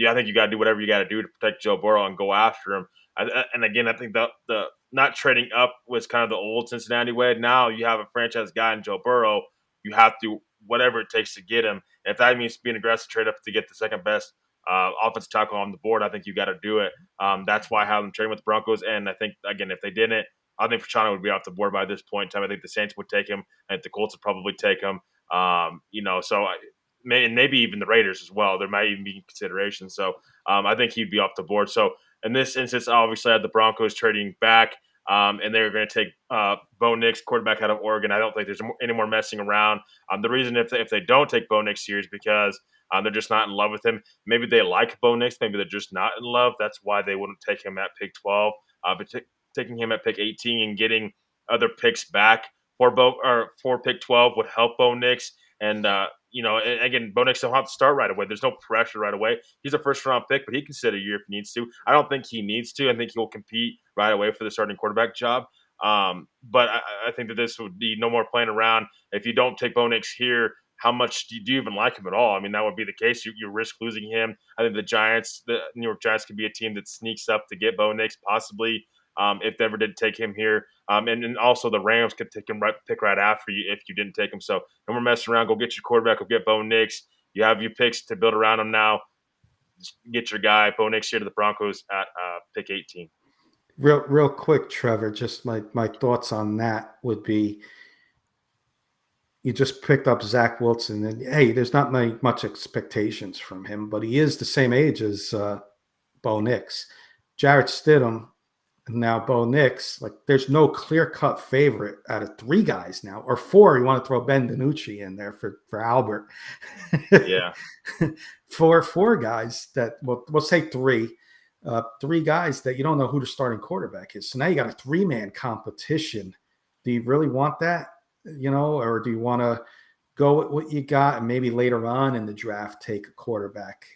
I think you got to do whatever you got to do to protect Joe Burrow and go after him. And again, I think the not trading up was kind of the old Cincinnati way. Now you have a franchise guy in Joe Burrow. You have to whatever it takes to get him. And if that means being aggressive, trade up to get the second best offensive tackle on the board, I think you got to do it. That's why I have them trading with the Broncos. And I think, again, if they didn't, I think Fashanu would be off the board by this point in time. I think the Saints would take him. I think the Colts would probably take him. Maybe even the Raiders as well. There might even be consideration. So I think he'd be off the board. So in this instance, obviously I had the Broncos trading back, and they were going to take Bo Nix, quarterback out of Oregon. I don't think there's any more messing around. The reason if they don't take Bo Nix here is because they're just not in love with him. Maybe they like Bo Nix. Maybe they're just not in love. That's why they wouldn't take him at pick 12. But taking him at pick 18 and getting other picks back for pick 12 would help Bo Nix. And again, Bo Nix don't have to start right away. There's no pressure right away. He's a first-round pick, but he can sit a year if he needs to. I don't think he needs to. I think he'll compete right away for the starting quarterback job. But I think that this would be no more playing around. If you don't take Bo Nix here, how much do you even like him at all? I mean, that would be the case. You risk losing him. I think the New York Giants could be a team that sneaks up to get Bo Nix, possibly, if they ever did take him here. And also the Rams could pick right after you if you didn't take him. So no more messing around. Go get your quarterback. Go get Bo Nix. You have your picks to build around him now. Just get your guy, Bo Nix, here to the Broncos at pick 18. Real quick, Trevor, just my thoughts on that would be, you just picked up Zach Wilson, and hey, there's not much expectations from him, but he is the same age as Bo Nix, Jarrett Stidham, and now Bo Nix. Like, there's no clear-cut favorite out of 3 guys now, or 4. You want to throw Ben DiNucci in there for Albert. Yeah. Four guys that we'll say 3. 3 guys that you don't know who the starting quarterback is. So now you got a 3-man competition. Do you really want that? Or do you want to go with what you got and maybe later on in the draft take a quarterback,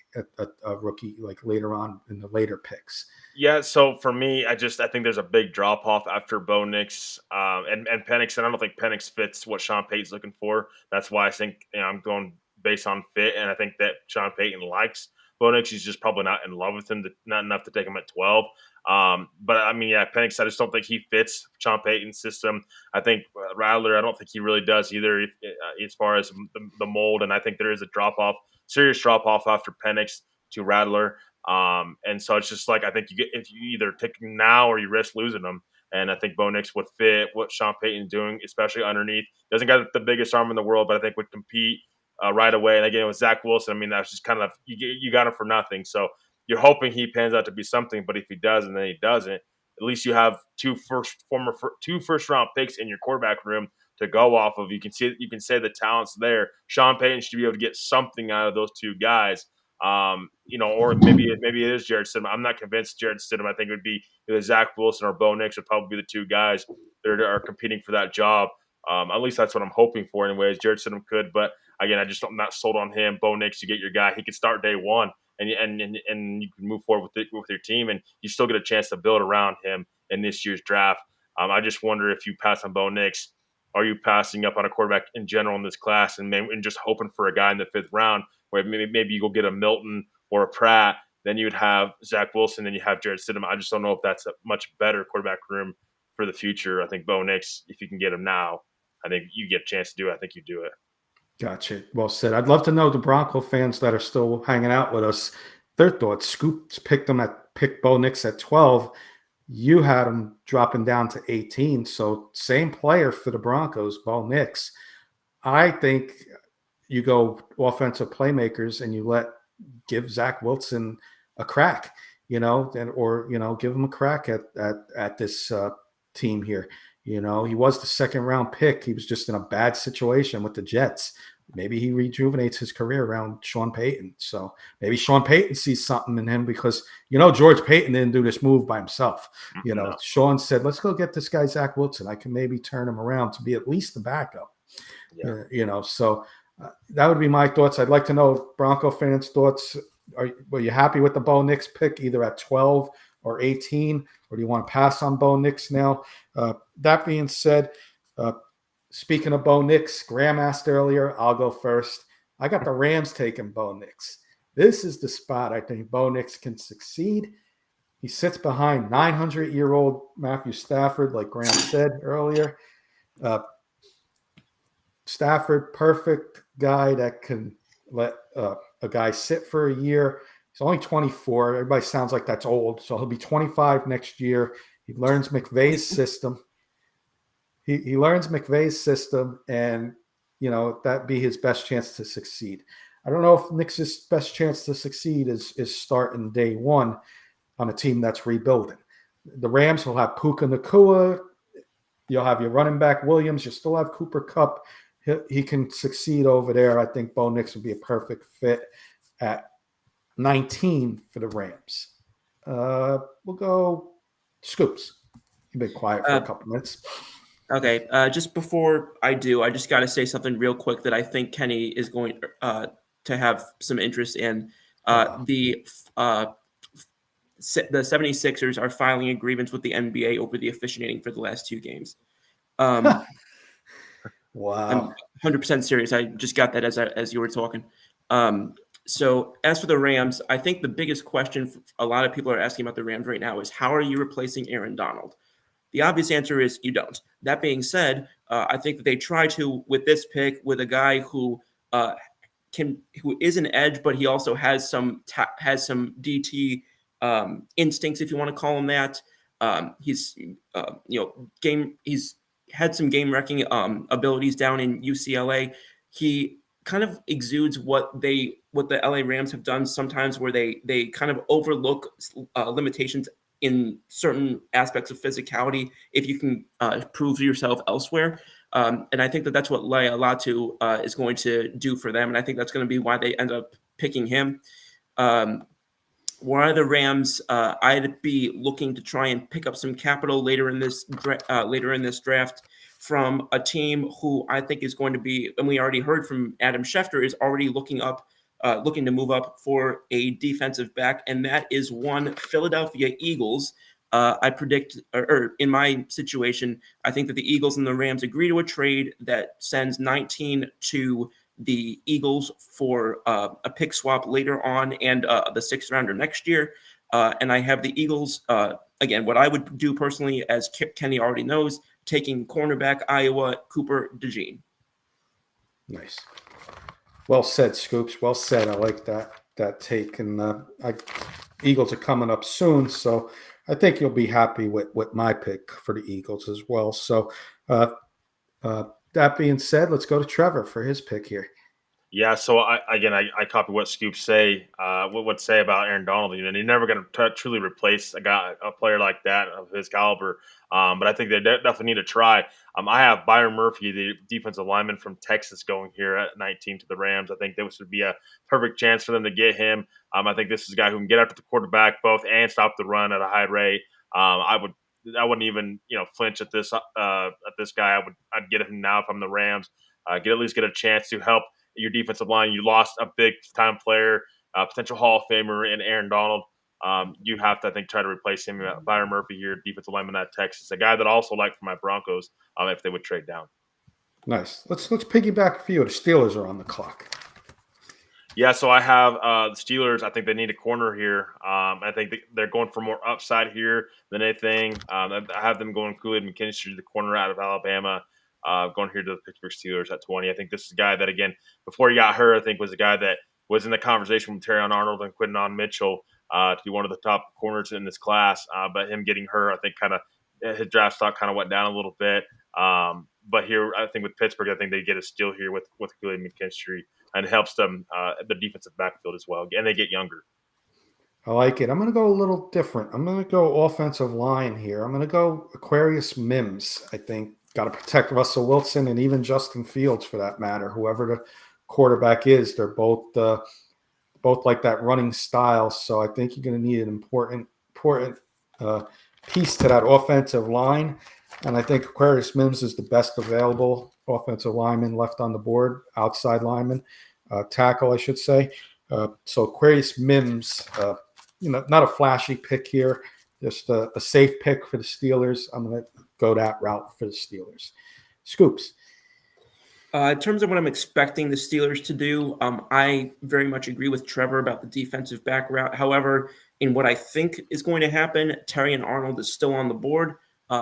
a rookie, like later on in the later picks? Yeah, so for me, I think there's a big drop off after Bo Nix and Penix, and I don't think Penix fits what Sean Payton's looking for. That's why I think I'm going based on fit, and I think that Sean Payton likes Bo Nix. He's just probably not in love with him, not enough to take him at 12. But I mean, yeah, Penix, I just don't think he fits Sean Payton's system. I think Rattler, I don't think he really does either, as far as the mold. And I think there is a serious drop off after Penix to Rattler. And so it's just like, I think if you either take him now or you risk losing him. And I think Bo Nix would fit what Sean Payton's doing, especially underneath. Doesn't got the biggest arm in the world, but I think would compete right away. And again, with Zach Wilson, I mean, that's just kind of you got him for nothing. So you're hoping he pans out to be something, but if he doesn't, then he doesn't. At least you have 2 first round picks in your quarterback room to go off of. You can say the talent's there. Sean Payton should be able to get something out of those 2 guys. Or maybe it is Jarrett Stidham. I'm not convinced Jarrett Stidham. I think it would be either Zach Wilson or Bo Nix would probably be the 2 guys that are competing for that job. At least that's what I'm hoping for. Anyways, Jarrett Stidham could, but again, I'm not sold on him. Bo Nix, you get your guy. He could start day one, and you can move forward with your team, and you still get a chance to build around him in this year's draft. I just wonder if you pass on Bo Nix, are you passing up on a quarterback in general in this class, and just hoping for a guy in the 5th round where maybe you go get a Milton or a Pratt, then you'd have Zach Wilson, then you have Jarrett Stidham. I just don't know if that's a much better quarterback room for the future. I think Bo Nix, if you can get him now, I think you get a chance to do it. I think you do it. Gotcha. Well said. I'd love to know the Bronco fans that are still hanging out with us, their thoughts. Scoops picked Bo Nix at 12. You had him dropping down to 18. So same player for the Broncos, Bo Nix. I think you go offensive playmakers and you give Zach Wilson a crack, give him a crack at this team here. He was the 2nd round pick. He was just in a bad situation with the Jets. Maybe he rejuvenates his career around Sean Payton. So maybe Sean Payton sees something in him because, George Payton didn't do this move by himself. No. Sean said, let's go get this guy, Zach Wilson. I can maybe turn him around to be at least the backup. Yeah. So that would be my thoughts. I'd like to know Bronco fans' thoughts. Were you happy with the Bo Nix pick, either at 12 or 18, or do you want to pass on Bo Nix now? That being said, speaking of Bo Nix, Graham asked earlier, I'll go first. I got the Rams taking Bo Nix. This is the spot I think Bo Nix can succeed. He sits behind 900-year-old Matthew Stafford, like Graham said earlier. Stafford, perfect guy that can let a guy sit for a year. He's only 24. Everybody sounds like that's old. So he'll be 25 next year. He learns McVay's system. He learns McVay's system, and, that'd be his best chance to succeed. I don't know if Nix's best chance to succeed is starting day one on a team that's rebuilding. The Rams will have Puka Nacua. You'll have your running back Williams. You still have Cooper Kupp. He can succeed over there. I think Bo Nix would be a perfect fit at 19 for the Rams. We'll go Scoops. You've been quiet for a couple minutes. Okay. Just before I do, I just got to say something real quick that I think Kenny is going to have some interest in. The 76ers are filing a grievance with the NBA over the officiating for the last 2 games. Wow. I'm 100% serious. I just got that as you were talking. So as for the Rams, I think the biggest question a lot of people are asking about the Rams right now is, how are you replacing Aaron Donald? The obvious answer is you don't. That being said, I think that they try to, with this pick, with a guy who is an edge, but he also has some DT instincts, if you want to call him that. He's had some game-wrecking abilities down in UCLA. He kind of exudes what the LA Rams have done sometimes, where they kind of overlook limitations in certain aspects of physicality if you can prove yourself elsewhere. And I think that that's what Laya Latu is going to do for them, and I think that's going to be why they end up picking him. Why the Rams? I'd be looking to try and pick up some capital later in this draft from a team who I think is going to be, and we already heard from Adam Schefter, is already looking to move up for a defensive back, and that is one Philadelphia Eagles. I predict, or in my situation, I think that the Eagles and the Rams agree to a trade that sends 19 to the Eagles for a pick swap later on and the 6th rounder next year. And I have the Eagles, again, what I would do personally, as Kenny already knows, taking cornerback Iowa Cooper DeJean. Nice. Well said, Scoops. Well said. I like that take. And Eagles are coming up soon, so I think you'll be happy with my pick for the Eagles as well. So that being said, let's go to Trevor for his pick here. Yeah, so I copy what Scoop say. What say about Aaron Donald? You know, you're never going to truly replace a player like that of his caliber. But I think they definitely need to try. I have Byron Murphy, the defensive lineman from Texas, going here at 19 to the Rams. I think this would be a perfect chance for them to get him. I think this is a guy who can get after the quarterback both and stop the run at a high rate. I wouldn't even flinch at this guy. I'd get him now if I'm the Rams. At least get a chance to help your defensive line. You lost a big time player, potential Hall of Famer in Aaron Donald. You have to, I think, try to replace him. Byron Murphy here, defensive lineman at Texas, a guy that I also like for my Broncos if they would trade down. Nice. Let's piggyback for you. The Steelers are on the clock. Yeah, so I have the Steelers. I think they need a corner here. I think they're going for more upside here than anything. I have them going Kool-Aid McKinstry, the corner out of Alabama. Going here to the Pittsburgh Steelers at 20. I think this is a guy that, again, before he got hurt, I think was a guy that was in the conversation with Terrion Arnold and Quinton Mitchell to be one of the top corners in this class. But him getting hurt, I think kind of his draft stock kind of went down a little bit. But here, I think with Pittsburgh, I think they get a steal here with Kool-Aid McKinstry, and it helps them the defensive backfield as well, and they get younger. I like it. I'm going to go a little different. I'm going to go offensive line here. I'm going to go Aquarius Mims. I think got to protect Russell Wilson and even Justin Fields for that matter. Whoever the quarterback is, they're both like that running style. So I think you're going to need an important piece to that offensive line. And I think Aquarius Mims is the best available offensive lineman left on the board, outside lineman, tackle, I should say. So Aquarius Mims, not a flashy pick here, just a safe pick for the Steelers. I'm going to go that route for the Steelers. Scoops. In terms of what I'm expecting the Steelers to do, I very much agree with Trevor about the defensive back route. However, in what I think is going to happen, Terrion Arnold is still on the board.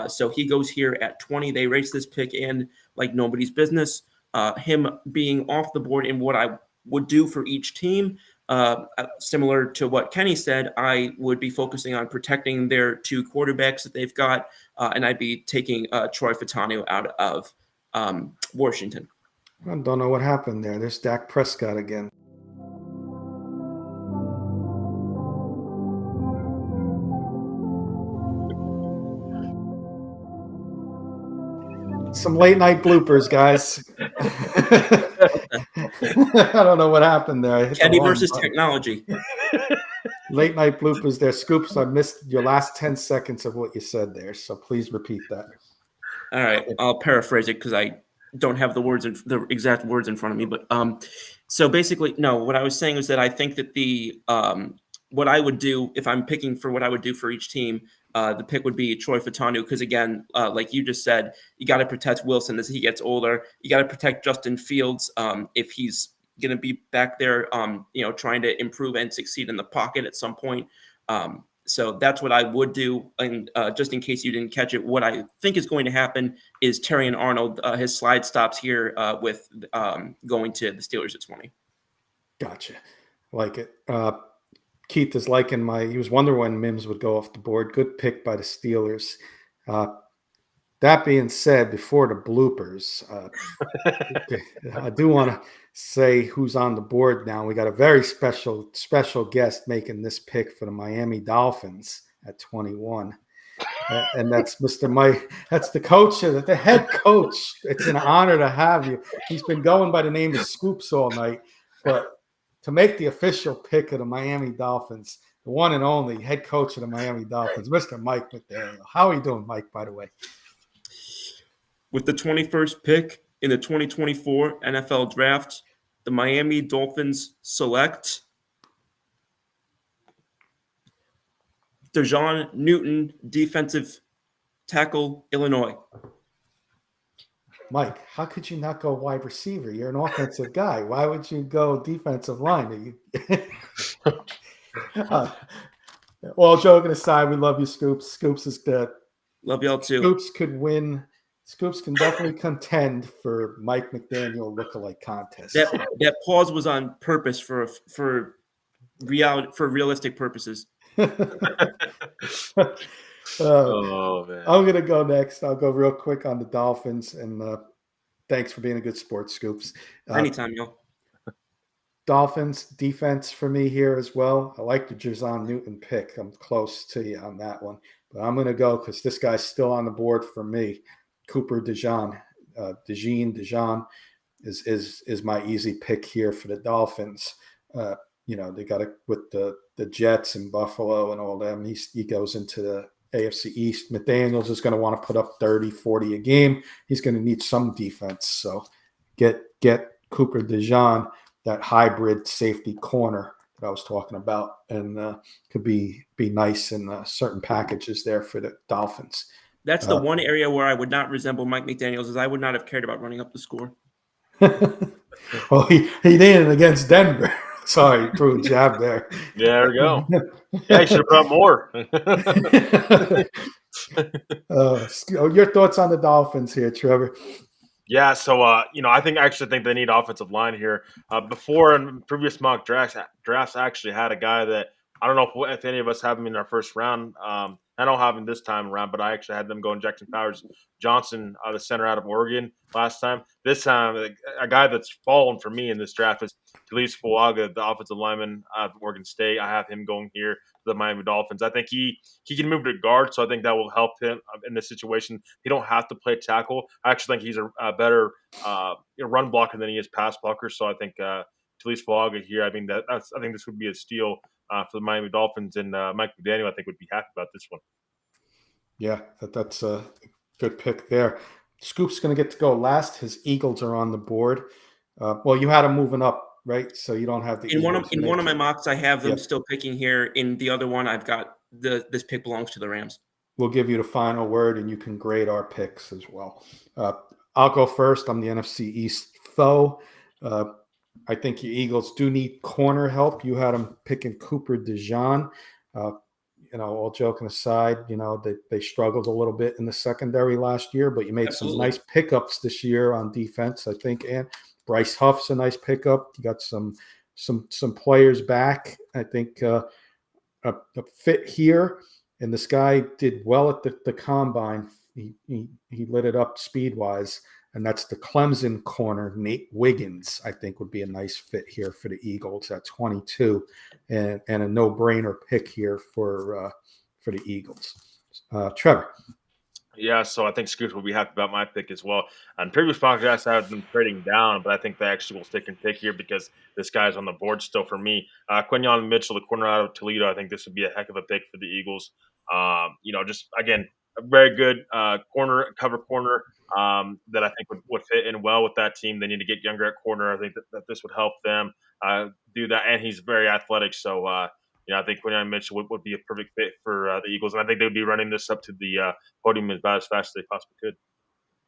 So he goes here at 20. They race this pick in like nobody's business. Him being off the board in what I would do for each team, similar to what Kenny said, I would be focusing on protecting their two quarterbacks that they've got, and I'd be taking Troy Fautanu out of Washington. I don't know what happened there. There's Dak Prescott again. Some late night bloopers, guys. I don't know what happened there. Kenny versus technology. Late night bloopers there. Scoops, I missed your last 10 seconds of what you said there, so please repeat that. All right, I'll paraphrase it because I don't have the exact words in front of me. But so basically, no, what I was saying was that I think that what I would do if I'm picking for what I would do for each team, the pick would be Troy Fautanu because, again, like you just said, you got to protect Wilson as he gets older. You got to protect Justin Fields if he's going to be back there, trying to improve and succeed in the pocket at some point. So that's what I would do. And just in case you didn't catch it, what I think is going to happen is Terrion Arnold, his slide stops here with going to the Steelers at 20. Gotcha. Like it. Keith is liking he was wondering when Mims would go off the board. Good pick by the Steelers. That being said, before the bloopers, I do want to say who's on the board now. We got a very special guest making this pick for the Miami Dolphins at 21. And that's Mr. Mike. That's the coach, the head coach. It's an honor to have you. He's been going by the name of Scoops all night, but to make the official pick of the Miami Dolphins, the one and only head coach of the Miami Dolphins, Mr. Mike McDaniel. How are you doing, Mike, by the way? With the 21st pick in the 2024 NFL Draft, the Miami Dolphins select Dejon Newton, defensive tackle, Illinois. Mike, how could you not go wide receiver? You're an offensive guy. Why would you go defensive line? All joking aside, we love you, Scoops. Scoops is good. Love y'all too. Scoops could win. Scoops can definitely contend for Mike McDaniel lookalike contest. That pause was on purpose for realistic purposes. Oh man! I'm gonna go next. I'll go real quick on the Dolphins, and thanks for being a good sports, Scoops. Anytime, y'all. Dolphins defense for me here as well. I like the Dejon Newton pick. I'm close to you on that one, but I'm gonna go because this guy's still on the board for me. Cooper DeJean is my easy pick here for the Dolphins. They got it with the Jets and Buffalo and all them. He goes into the AFC East. McDaniels is going to want to put up 30, 40 a game. He's going to need some defense. So get Cooper DeJean, that hybrid safety corner that I was talking about, and could be nice in certain packages there for the Dolphins. That's the one area where I would not resemble Mike McDaniels, is I would not have cared about running up the score. Well, he did against Denver. Sorry, threw a jab there. Yeah, there we go. Yeah, you should have brought more. Your thoughts on the Dolphins here, Trevor? Yeah, so I actually think they need offensive line here. Before in previous mock drafts actually had a guy that I don't know if any of us have him in our first round. I don't have him this time around, but I actually had them going Jackson Powers Johnson, the center out of Oregon last time. This time, a guy that's fallen for me in this draft is Talise Fuaga, the offensive lineman out of Oregon State. I have him going here to the Miami Dolphins. I think he can move to guard, so I think that will help him in this situation. He don't have to play tackle. I actually think he's a better run blocker than he is pass blocker. So I think Talise Fuaga here. I think I think this would be a steal for the Miami Dolphins, and Mike McDaniel I think would be happy about this one. Yeah, that's a good pick there. Scoop's going to get to go last. His Eagles are on the board. Well, you had him moving up, right? So you don't have the in Eagles. one of my mocks, I have them still picking here. In the other one, I've got this pick belongs to the Rams. We'll give you the final word, and you can grade our picks as well. I'll go first. I'm the NFC East foe. I think your Eagles do need corner help. You had them picking Cooper DeJean. All joking aside, they struggled a little bit in the secondary last year, but you made some nice pickups this year on defense, I think. And Bryce Huff's a nice pickup. You got some players back. I think a fit here. And this guy did well at the combine. He lit it up speed-wise. And that's the Clemson corner, Nate Wiggins, I think would be a nice fit here for the Eagles at 22, and a no-brainer pick here for the Eagles. Trevor. Yeah, so I think Scoops will be happy about my pick as well. On previous podcasts, I have been trading down, but I think they actually will stick and pick here because this guy's on the board still for me. Quinyon Mitchell, the corner out of Toledo, I think this would be a heck of a pick for the Eagles. Just, again, a very good cover corner that I think would fit in well with that team. They need to get younger at corner. I think that this would help them do that. And he's very athletic. So, I think Quinyon Mitchell would be a perfect fit for the Eagles. And I think they would be running this up to the podium as fast as they possibly could.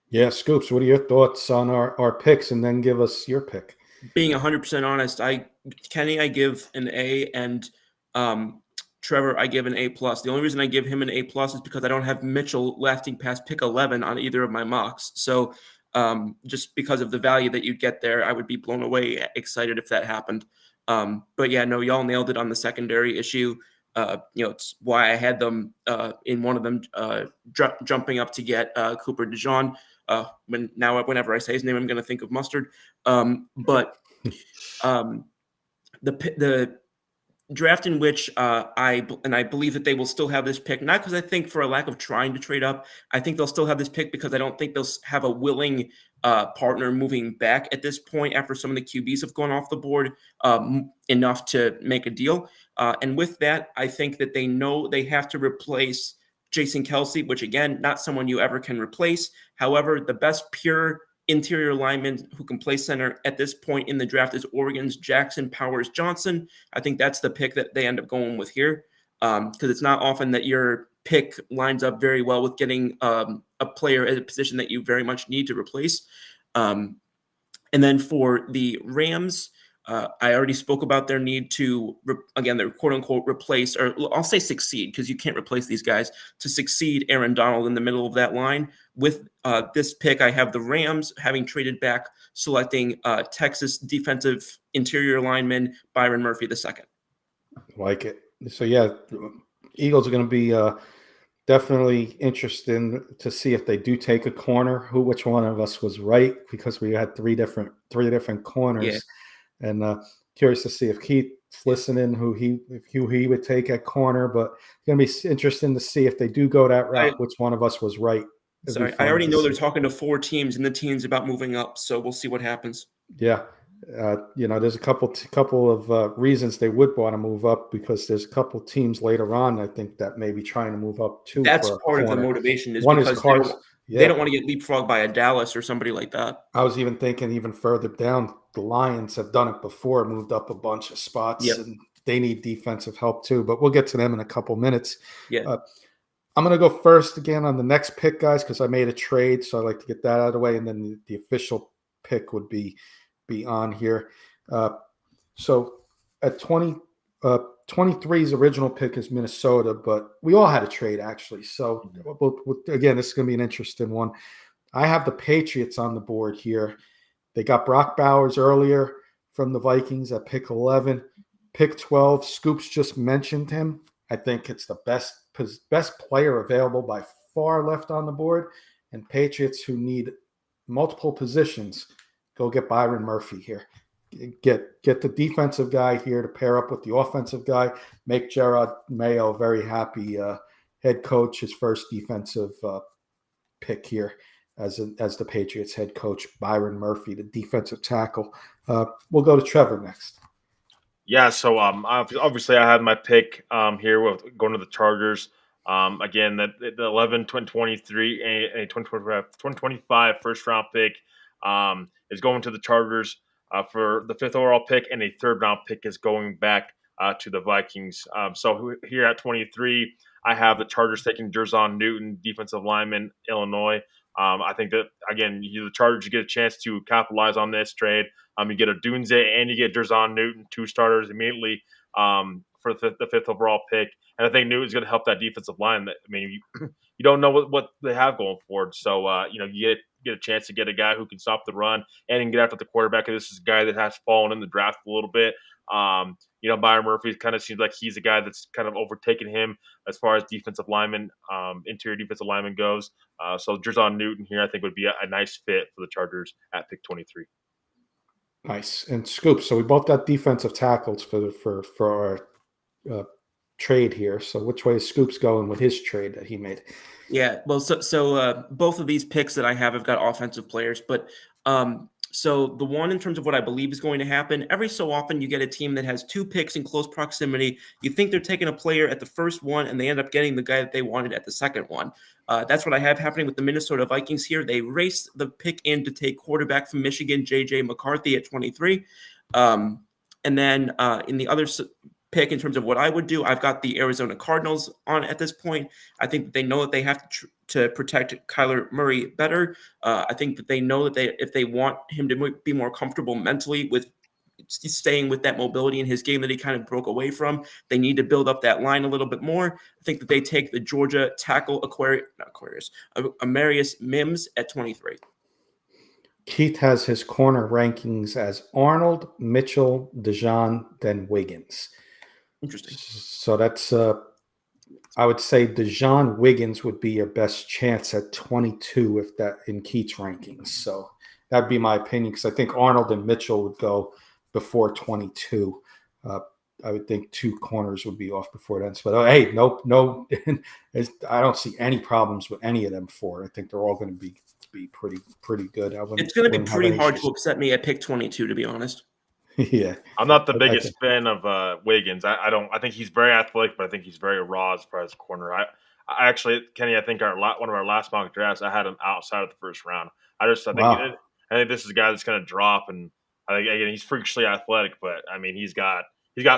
Yeah, Scoops, what are your thoughts on our picks? And then give us your pick. Being 100% honest, Kenny, I give an A, and Trevor, I give an A+. The only reason I give him an A+ is because I don't have Mitchell lasting past pick 11 on either of my mocks. So just because of the value that you'd get there, I would be blown away excited if that happened. But yeah, no, y'all nailed it on the secondary issue. It's why I had them in one of them jumping up to get Cooper DeJean. Whenever I say his name, I'm going to think of Mustard. But the draft in which I believe that they will still have this pick, not because I think for a lack of trying to trade up. I think they'll still have this pick because I don't think they'll have a willing partner moving back at this point after some of the QBs have gone off the board enough to make a deal. And with that, I think that they know they have to replace Jason Kelsey, which again, not someone you ever can replace. However, the best pure interior lineman who can play center at this point in the draft is Oregon's Jackson Powers Johnson. I think that's the pick that they end up going with here because it's not often that your pick lines up very well with getting a player at a position that you very much need to replace. And then for the Rams, I already spoke about their need to, again, their quote-unquote replace, or I'll say succeed, because you can't replace these guys, to succeed Aaron Donald in the middle of that line. With this pick, I have the Rams, having traded back, selecting Texas defensive interior lineman Byron Murphy II. Like it. So, yeah, Eagles are going to be definitely interesting to see if they do take a corner, which one of us was right, because we had three different corners. Yeah. And curious to see if Keith's listening, who he would take at corner. But it's going to be interesting to see if they do go that route, which one of us was right. Sorry, I already know they're talking to 4 teams in the teens about moving up, so we'll see what happens. Yeah. There's a couple of reasons they would want to move up, because there's a couple teams later on, I think, that may be trying to move up too. That's part of the motivation is one because is Carson. They don't want to get leapfrogged by a Dallas or somebody like that. I was even thinking even further down, the Lions have done it before, moved up a bunch of spots, and they need defensive help too. But we'll get to them in a couple minutes. Yeah. I'm going to go first again on the next pick, guys, because I made a trade, so I like to get that out of the way, and then the official pick would be on here. So at 23's original pick is Minnesota, but we all had a trade, actually. So, again, this is going to be an interesting one. I have the Patriots on the board here. They got Brock Bowers earlier from the Vikings at pick 11. Pick 12, Scoops just mentioned him. I think it's the best player available by far left on the board. And Patriots, who need multiple positions, go get Byron Murphy here. Get the defensive guy here to pair up with the offensive guy. Make Gerard Mayo very happy. Head coach, his first defensive pick here as the Patriots head coach. Byron Murphy, the defensive tackle. We'll go to Trevor next. Yeah, so obviously I had my pick here with going to the Chargers. Again, the 11, 2023, and 2025 first round pick is going to the Chargers for the 5th overall pick, and a 3rd round pick is going back to the Vikings. So here at 23, I have the Chargers taking Jerzon Newton, defensive lineman, Illinois. I think that, again, the Chargers get a chance to capitalize on this trade. You get a Dunze and you get Jerzon Newton, 2 starters immediately for the 5th overall pick. And I think Newton's going to help that defensive line. I mean, you don't know what they have going forward. So, you get a chance to get a guy who can stop the run and can get after the quarterback. And this is a guy that has fallen in the draft a little bit. Byron Murphy kind of seems like he's a guy that's kind of overtaken him as far as defensive lineman, interior defensive lineman goes. So Jerzon Newton here, I think, would be a nice fit for the Chargers at pick 23. Nice. And Scoop, so we both got defensive tackles for our trade here. So which way is Scoops going with his trade that he made? Yeah, well, so both of these picks that I have got offensive players, but so the one in terms of what I believe is going to happen, every so often you get a team that has 2 picks in close proximity. You think they're taking a player at the first one, and they end up getting the guy that they wanted at the second one. That's what I have happening with the Minnesota Vikings here. They raced the pick in to take quarterback from Michigan, J.J. McCarthy at 23. And then in the other pick, in terms of what I would do, I've got the Arizona Cardinals on at this point. I think that they know that they have to protect Kyler Murray better. I think that they know that if they want him to be more comfortable mentally with staying with that mobility in his game that he kind of broke away from, they need to build up that line a little bit more. I think that they take the Georgia tackle Amarius Mims at 23. Keith has his corner rankings as Arnold, Mitchell, DeJean, then Wiggins. Interesting. So that's I would say DeJean Wiggins would be your best chance at 22 if that in Keats rankings. So that'd be my opinion because I think Arnold and Mitchell would go before 22. I would think 2 corners would be off before then. But hey, no, I don't see any problems with any of them 4. I think they're all going to be pretty good. It's going to be pretty hard to upset me at pick 22, to be honest. Yeah, I'm not the biggest fan of Wiggins. I think he's very athletic, but I think he's very raw as far as corner. I actually, Kenny, I think one of our last mock drafts, I had him outside of the first round. I think this is a guy that's going to drop, and I think again he's freakishly athletic, but I mean he's got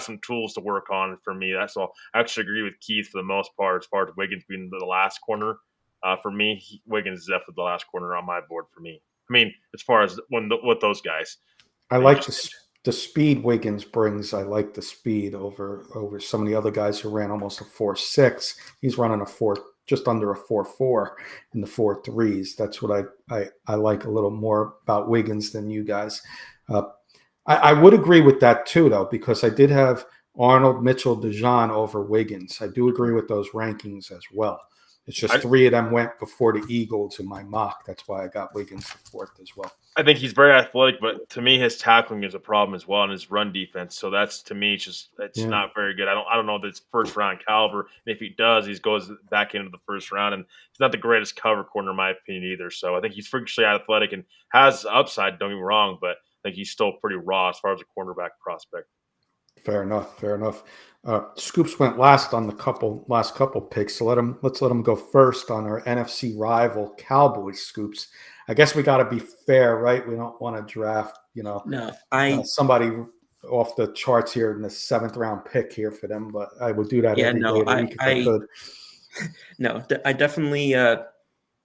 some tools to work on for me. That's all. I actually agree with Keith for the most part as far as Wiggins being the last corner. For me, Wiggins is definitely the last corner on my board for me. I mean, as far as with those guys, I like the speed Wiggins brings. I like the speed over some of the other guys who ran almost a 4.6. He's running just under a 4.4 in the 4.3s. That's what I like a little more about Wiggins than you guys. I would agree with that too, though, because I did have Arnold, Mitchell, DeJean over Wiggins. I do agree with those rankings as well. It's just 3 of them went before the Eagles in my mock. That's why I got Wiggins the 4th as well. I think he's very athletic, but to me, his tackling is a problem as well, and his run defense. So that's to me, it's not very good. I don't know if it's first round caliber. And if he does, he goes back into the first round, and he's not the greatest cover corner in my opinion either. So I think he's freakishly athletic and has upside. Don't get me wrong, but I think he's still pretty raw as far as a cornerback prospect. Fair enough. Scoops went last on the last couple picks, so let's let him go first on our NFC rival Cowboys. Scoops. I guess we got to be fair, right? We don't want to draft, somebody off the charts here in the 7th round pick here for them, but I would do that every day of the week if I could. No, I definitely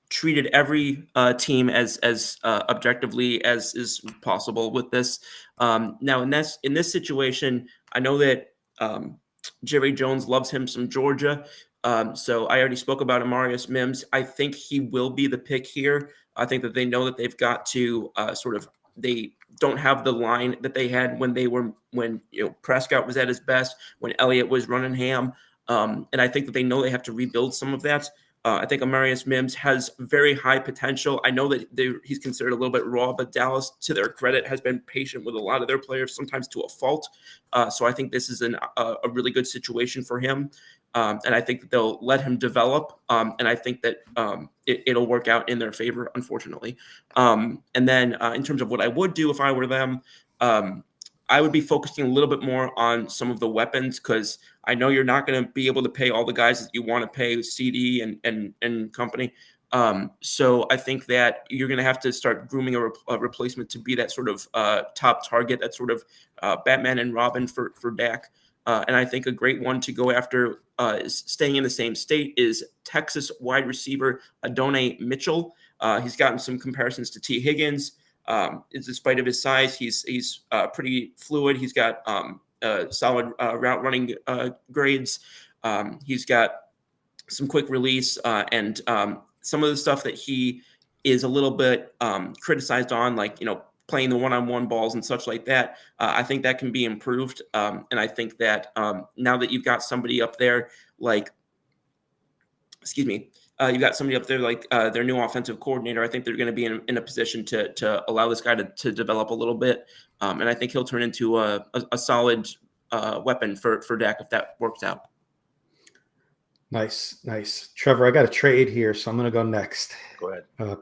treated every team as objectively as is possible with this. Now, in this situation, I know that Jerry Jones loves him some Georgia. So I already spoke about Amarius Mims. I think he will be the pick here. I think that they know that they've got to they don't have the line that they had when Prescott was at his best, when Elliott was running ham. And I think that they know they have to rebuild some of that. I think Amarius Mims has very high potential. I know that he's considered a little bit raw, but Dallas, to their credit, has been patient with a lot of their players, sometimes to a fault. So I think this is a really good situation for him. And I think that they'll let him develop. And I think that it'll work out in their favor, unfortunately. And then in terms of what I would do if I were them, I would be focusing a little bit more on some of the weapons because I know you're not going to be able to pay all the guys that you want to pay, CD and company. So I think that you're going to have to start grooming a replacement to be that sort of top target, that sort of Batman and Robin for Dak. And I think a great one to go after is staying in the same state is Texas wide receiver Adonai Mitchell. He's gotten some comparisons to T. Higgins. Despite of his size, he's pretty fluid. He's got solid route running grades. He's got some quick release and some of the stuff that he is a little bit criticized on, like playing the one-on-one balls and such like that. I think that can be improved, and I think that now that you've got somebody up there like, you've got somebody up there like their new offensive coordinator. I think they're going to be in a position to allow this guy to develop a little bit. And I think he'll turn into a solid weapon for Dak if that works out. Nice. Trevor, I got a trade here, so I'm going to go next. Go ahead.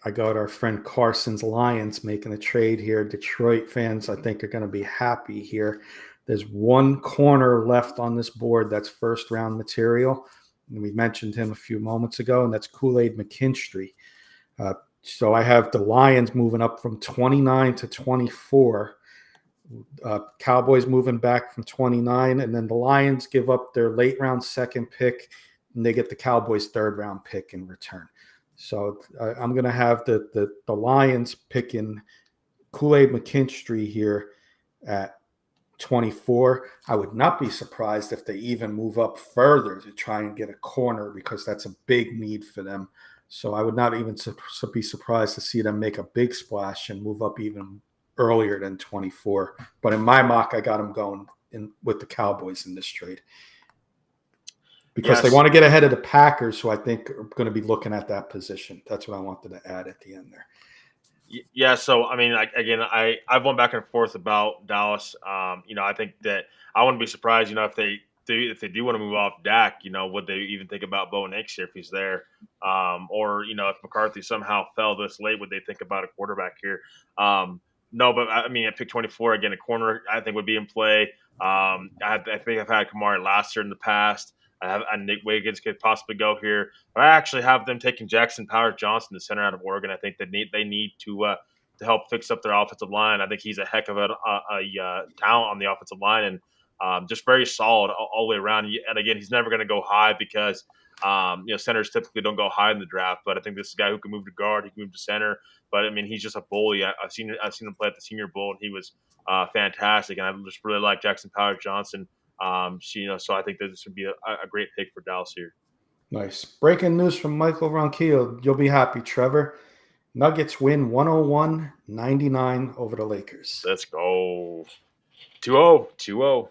I got our friend Carson's Lions making a trade here. Detroit fans, I think, are going to be happy here. There's one corner left on this board that's first-round material. And we mentioned him a few moments ago, and that's Kool-Aid McKinstry. So I have the Lions moving up from 29 to 24. Cowboys moving back from 29, and then the Lions give up their late-round 2nd pick, and they get the Cowboys' 3rd-round pick in return. So I'm going to have the Lions picking Kool-Aid McKinstry here at 24. I would not be surprised if they even move up further to try and get a corner because that's a big need for them. So I would not even be surprised to see them make a big splash and move up even earlier than 24. But in my mock, I got them going with the Cowboys in this trade. Because they Yes. want to get ahead of the Packers, who I think are going to be looking at that position. That's what I wanted to add at the end there. Yeah, so I mean, I've went back and forth about Dallas. I think that I wouldn't be surprised, if they do want to move off Dak, would they even think about Bo Nix here if he's there? Or if McCarthy somehow fell this late, would they think about a quarterback here? No, but I mean, at pick 24 again, a corner I think would be in play. I think I've had Kamari Lassiter in the past. And Nick Wiggins could possibly go here. But I actually have them taking Jackson Powers Johnson, the center out of Oregon. I think they need to help fix up their offensive line. I think he's a heck of a talent on the offensive line and just very solid all the way around. And again, he's never going to go high because centers typically don't go high in the draft. But I think this is a guy who can move to guard, he can move to center. But I mean, he's just a bully. I've seen him play at the Senior Bowl, and he was fantastic. And I just really like Jackson Powers Johnson. So I think that this would be a great pick for Dallas here. Nice. Breaking news from Michael Ronquillo. You'll be happy, Trevor. Nuggets win 101-99 over the Lakers. Let's go. 2-0.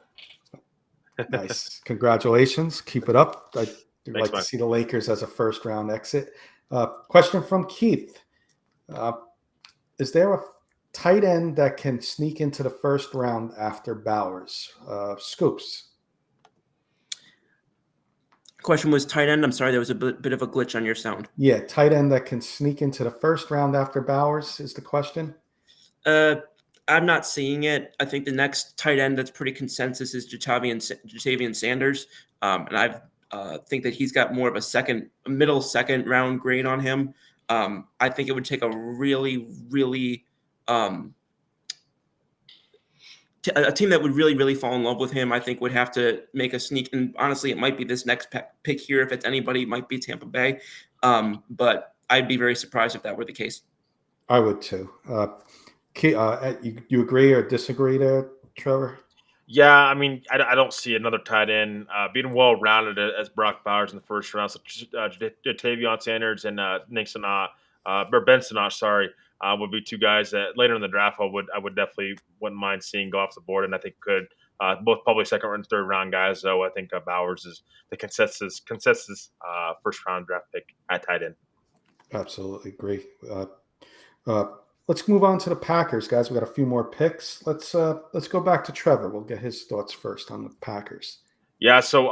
Nice. Congratulations. Keep it up. I'd like man. to see the Lakers as a first-round exit. Question from Keith. Is there a tight end that can sneak into the first round after Bowers? Scoops. Question was tight end. I'm sorry, there was a bit of a glitch on your sound. Yeah, tight end that can sneak into the first round after Bowers is the question. I'm not seeing it. I think the next tight end that's pretty consensus is Jatavian Sanders, and I think that he's got more of a middle second round grade on him. I think it would take a really, really a team that would really, really fall in love with him, I think, would have to make a sneak. And honestly, it might be this next pick here. If it's anybody, it might be Tampa Bay. But I'd be very surprised if that were the case. I would too. You agree or disagree there, Trevor? Yeah, I mean, I don't see another tight end being well-rounded as Brock Bowers in the first round. So Jatavian Sanders and Ben Sinnott, would be two guys that later in the draft I would definitely wouldn't mind seeing go off the board, and I think could both probably second and third round guys. Though I think Bowers is the consensus first round draft pick at tight end. Absolutely agree. Let's move on to the Packers, guys. We got a few more picks. Let's go back to Trevor. We'll get his thoughts first on the Packers. Yeah, so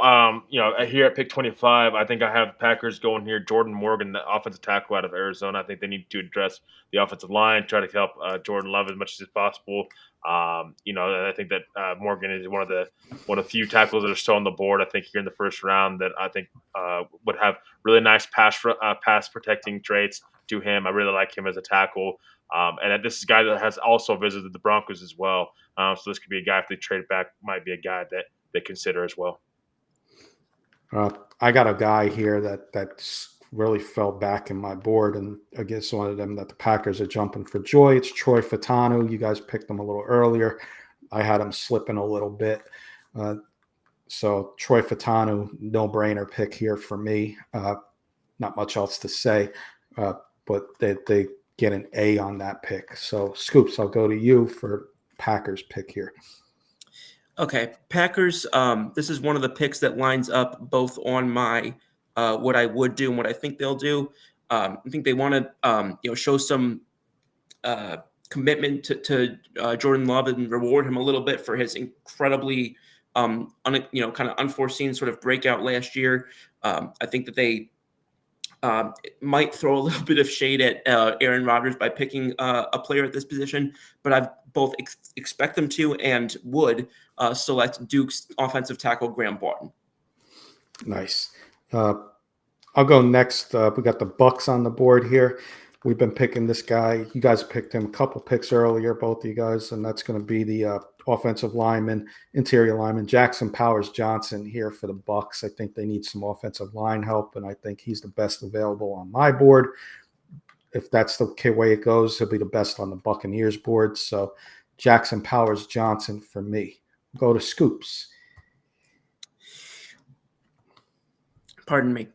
here at pick 25, I think I have Packers going here. Jordan Morgan, the offensive tackle out of Arizona. I think they need to address the offensive line, try to help Jordan Love as much as possible. And I think that Morgan is one of the few tackles that are still on the board. I think here in the first round that I think would have really nice pass protecting traits to him. I really like him as a tackle. And this is a guy that has also visited the Broncos as well. So this could be a guy, if they trade back, might be a guy that they consider as well. I got a guy here that's really fell back in my board, and I guess one of them that the Packers are jumping for joy. It's Troy Fautanu. You guys picked him a little earlier. I had him slipping a little bit. So Troy Fautanu, no-brainer pick here for me. Not much else to say, but they get an A on that pick. So, Scoops, I'll go to you for Packers pick here. Okay, Packers. This is one of the picks that lines up both on my what I would do and what I think they'll do. I think they want to show some commitment to Jordan Love and reward him a little bit for his incredibly kind of unforeseen sort of breakout last year. I think that they might throw a little bit of shade at Aaron Rodgers by picking a player at this position, but I both expect them to and would select Duke's offensive tackle Graham Barton. Nice. I'll go next. We got the Bucks on the board here. We've been picking this guy. You guys picked him a couple picks earlier, both of you guys, and that's going to be the offensive lineman, interior lineman, Jackson Powers Johnson here for the Bucks. I think they need some offensive line help, and I think he's the best available on my board. If that's the way it goes, he'll be the best on the Buccaneers board. So Jackson Powers Johnson for me. Go to Scoops. Pardon me.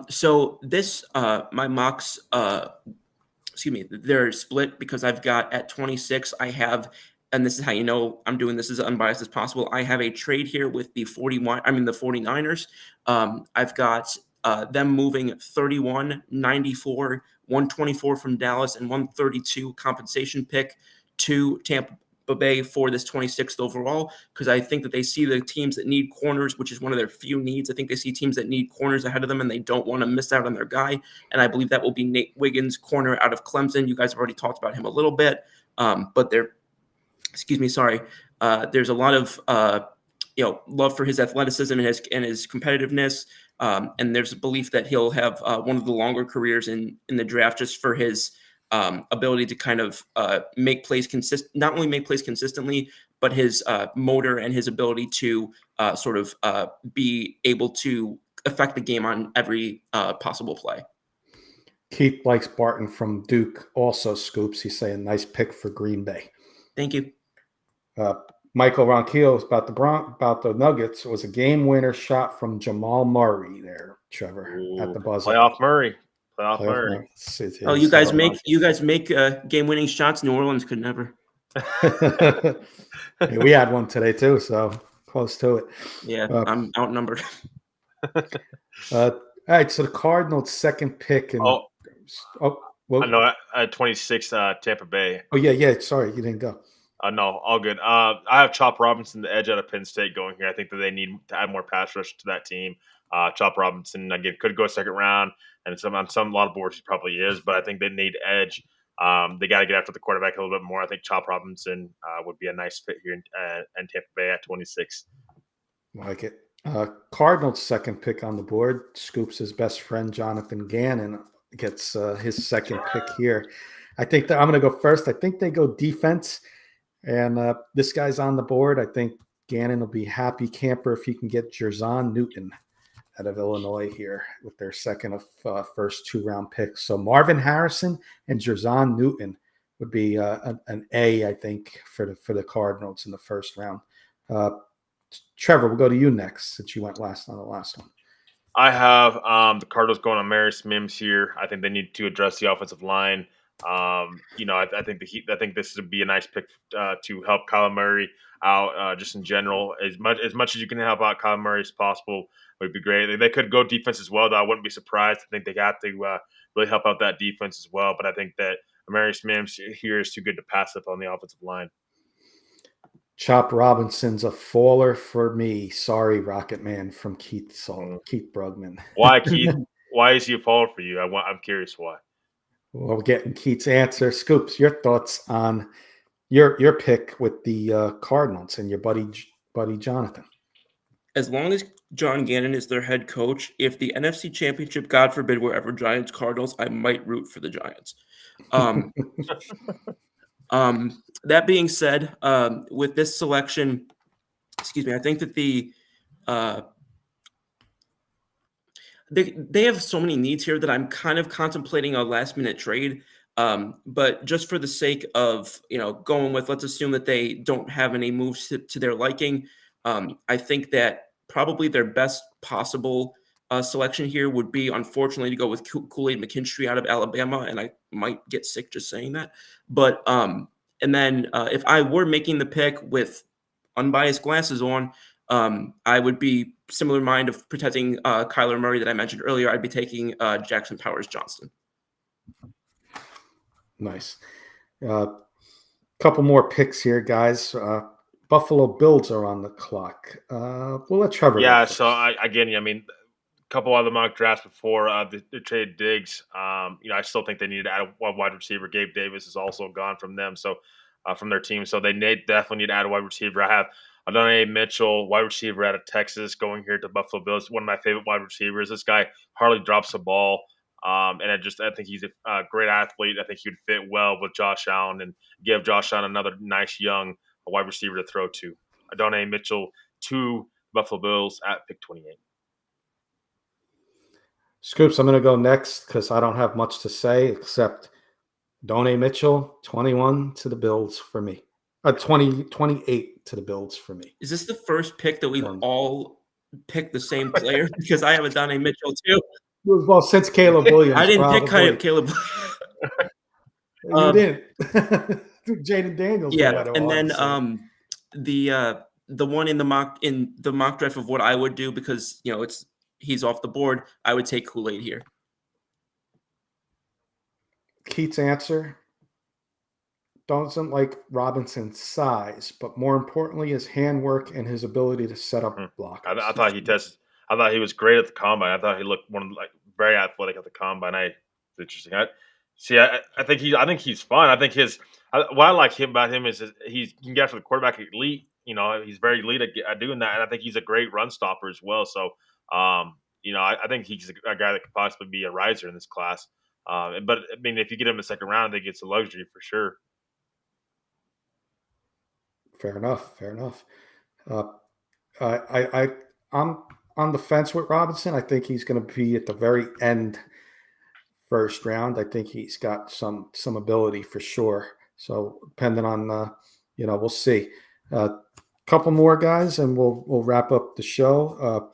So this, my mocks, they're split because I've got at 26, I have and this is how you know I'm doing this as unbiased as possible. I have a trade here with the 49ers. I've got them moving 31, 94, 124 from Dallas, and 132 compensation pick to Tampa Bay for this 26th overall, because I think that they see the teams that need corners, which is one of their few needs. I think they see teams that need corners ahead of them, and they don't want to miss out on their guy. And I believe that will be Nate Wiggins, corner out of Clemson. You guys have already talked about him a little bit, but there's a lot of love for his athleticism and his competitiveness, and there's a belief that he'll have one of the longer careers in the draft, just for his ability to kind of make plays not only make plays consistently, but his motor and his ability to be able to affect the game on every possible play. Keith likes Barton from Duke also, Scoops. He's saying nice pick for Green Bay. Thank you. Michael Ronquillo about the Nuggets. It was a game winner shot from Jamal Murray there, Trevor, at the buzzer. Playoff Murray. You guys make game winning shots. New Orleans could never. Yeah, we had one today too, so close to it. Yeah, I'm outnumbered. All right, so the Cardinals' second pick and I know at 26, Tampa Bay. Oh yeah. Sorry, you didn't go. No, all good. I have Chop Robinson, the edge out of Penn State, going here. I think that they need to add more pass rush to that team. Chop Robinson, again, could go second round, and on a lot of boards he probably is, but I think they need edge. They got to get after the quarterback a little bit more. I think Chop Robinson would be a nice fit here in Tampa Bay at 26. Like it. Cardinals' second pick on the board. Scoops' best friend, Jonathan Gannon, gets his second pick here. I think that I'm going to go first. I think they go defense. And this guy's on the board. I think Gannon will be happy camper if he can get Jerzon Newton out of Illinois here with their second of first 2-round picks. So Marvin Harrison and Jerzon Newton would be an A, I think, for the Cardinals in the first round. Trevor, we'll go to you next since you went last on the last one. I have the Cardinals going on Marius Mims here. I think they need to address the offensive line. I think this would be a nice pick to help Kyler Murray out just in general. As much as you can help out Kyler Murray as possible would be great. They could go defense as well, though. I wouldn't be surprised. I think they got to really help out that defense as well. But I think that Marius Mims here is too good to pass up on the offensive line. Chop Robinson's a faller for me. Sorry, Rocket Man from Keith Brugman. Why, Keith? Why is he a faller for you? I'm curious why. Well, we're getting Keith's answer. Scoops, your thoughts on your pick with the Cardinals and your buddy Jonathan? As long as John Gannon is their head coach, if the NFC Championship, God forbid, were ever Giants Cardinals, I might root for the Giants. That being said, with this selection, I think that they have so many needs here that I'm kind of contemplating a last minute trade. But just for the sake of, going with, let's assume that they don't have any moves to their liking. I think that probably their best possible selection here would be, unfortunately, to go with Kool-Aid McKinstry out of Alabama. And I might get sick just saying that. But and then if I were making the pick with unbiased glasses on, I would be similar mind of protecting Kyler Murray that I mentioned earlier. I'd be taking Jackson Powers Johnston. Nice. Couple more picks here, guys. Buffalo Bills are on the clock. We'll let Trevor. Yeah. So a couple other mock drafts before the trade Diggs. I still think they need to add a wide receiver. Gabe Davis is also gone from them. So from their team. So they definitely need to add a wide receiver. I have Adonai Mitchell, wide receiver out of Texas, going here to Buffalo Bills. One of my favorite wide receivers. This guy hardly drops the ball. And I think he's a great athlete. I think he would fit well with Josh Allen and give Josh Allen another nice young wide receiver to throw to. Adonai Mitchell to Buffalo Bills at pick 28. Scoops, I'm going to go next because I don't have much to say except Adonai Mitchell, 21 to the Bills for me. 28 to the Bills for me. Is this the first pick that we've all picked the same player? Because I have Adonai Mitchell too. Well, since Caleb Williams. I didn't pick Caleb. You didn't. Jaden Daniels. Yeah, went and on then to say. the one in the mock draft of what I would do, because he's off the board, I would take Kool-Aid here. Keith's answer doesn't like Robinson's size, but more importantly, his handwork and his ability to set up blockers. I thought he was great at the combine. I thought he looked very athletic at the combine. It's interesting. I think he's fine. I think what I like about him is he can get after the quarterback elite. He's very elite at doing that, and I think he's a great run stopper as well. So, I think he's a guy that could possibly be a riser in this class. But I mean, if you get him in the second round, I think it's a luxury for sure. Fair enough. I'm on the fence with Robinson. I think he's going to be at the very end, first round. I think he's got some ability for sure. So depending on, we'll see. Couple more guys, and we'll wrap up the show.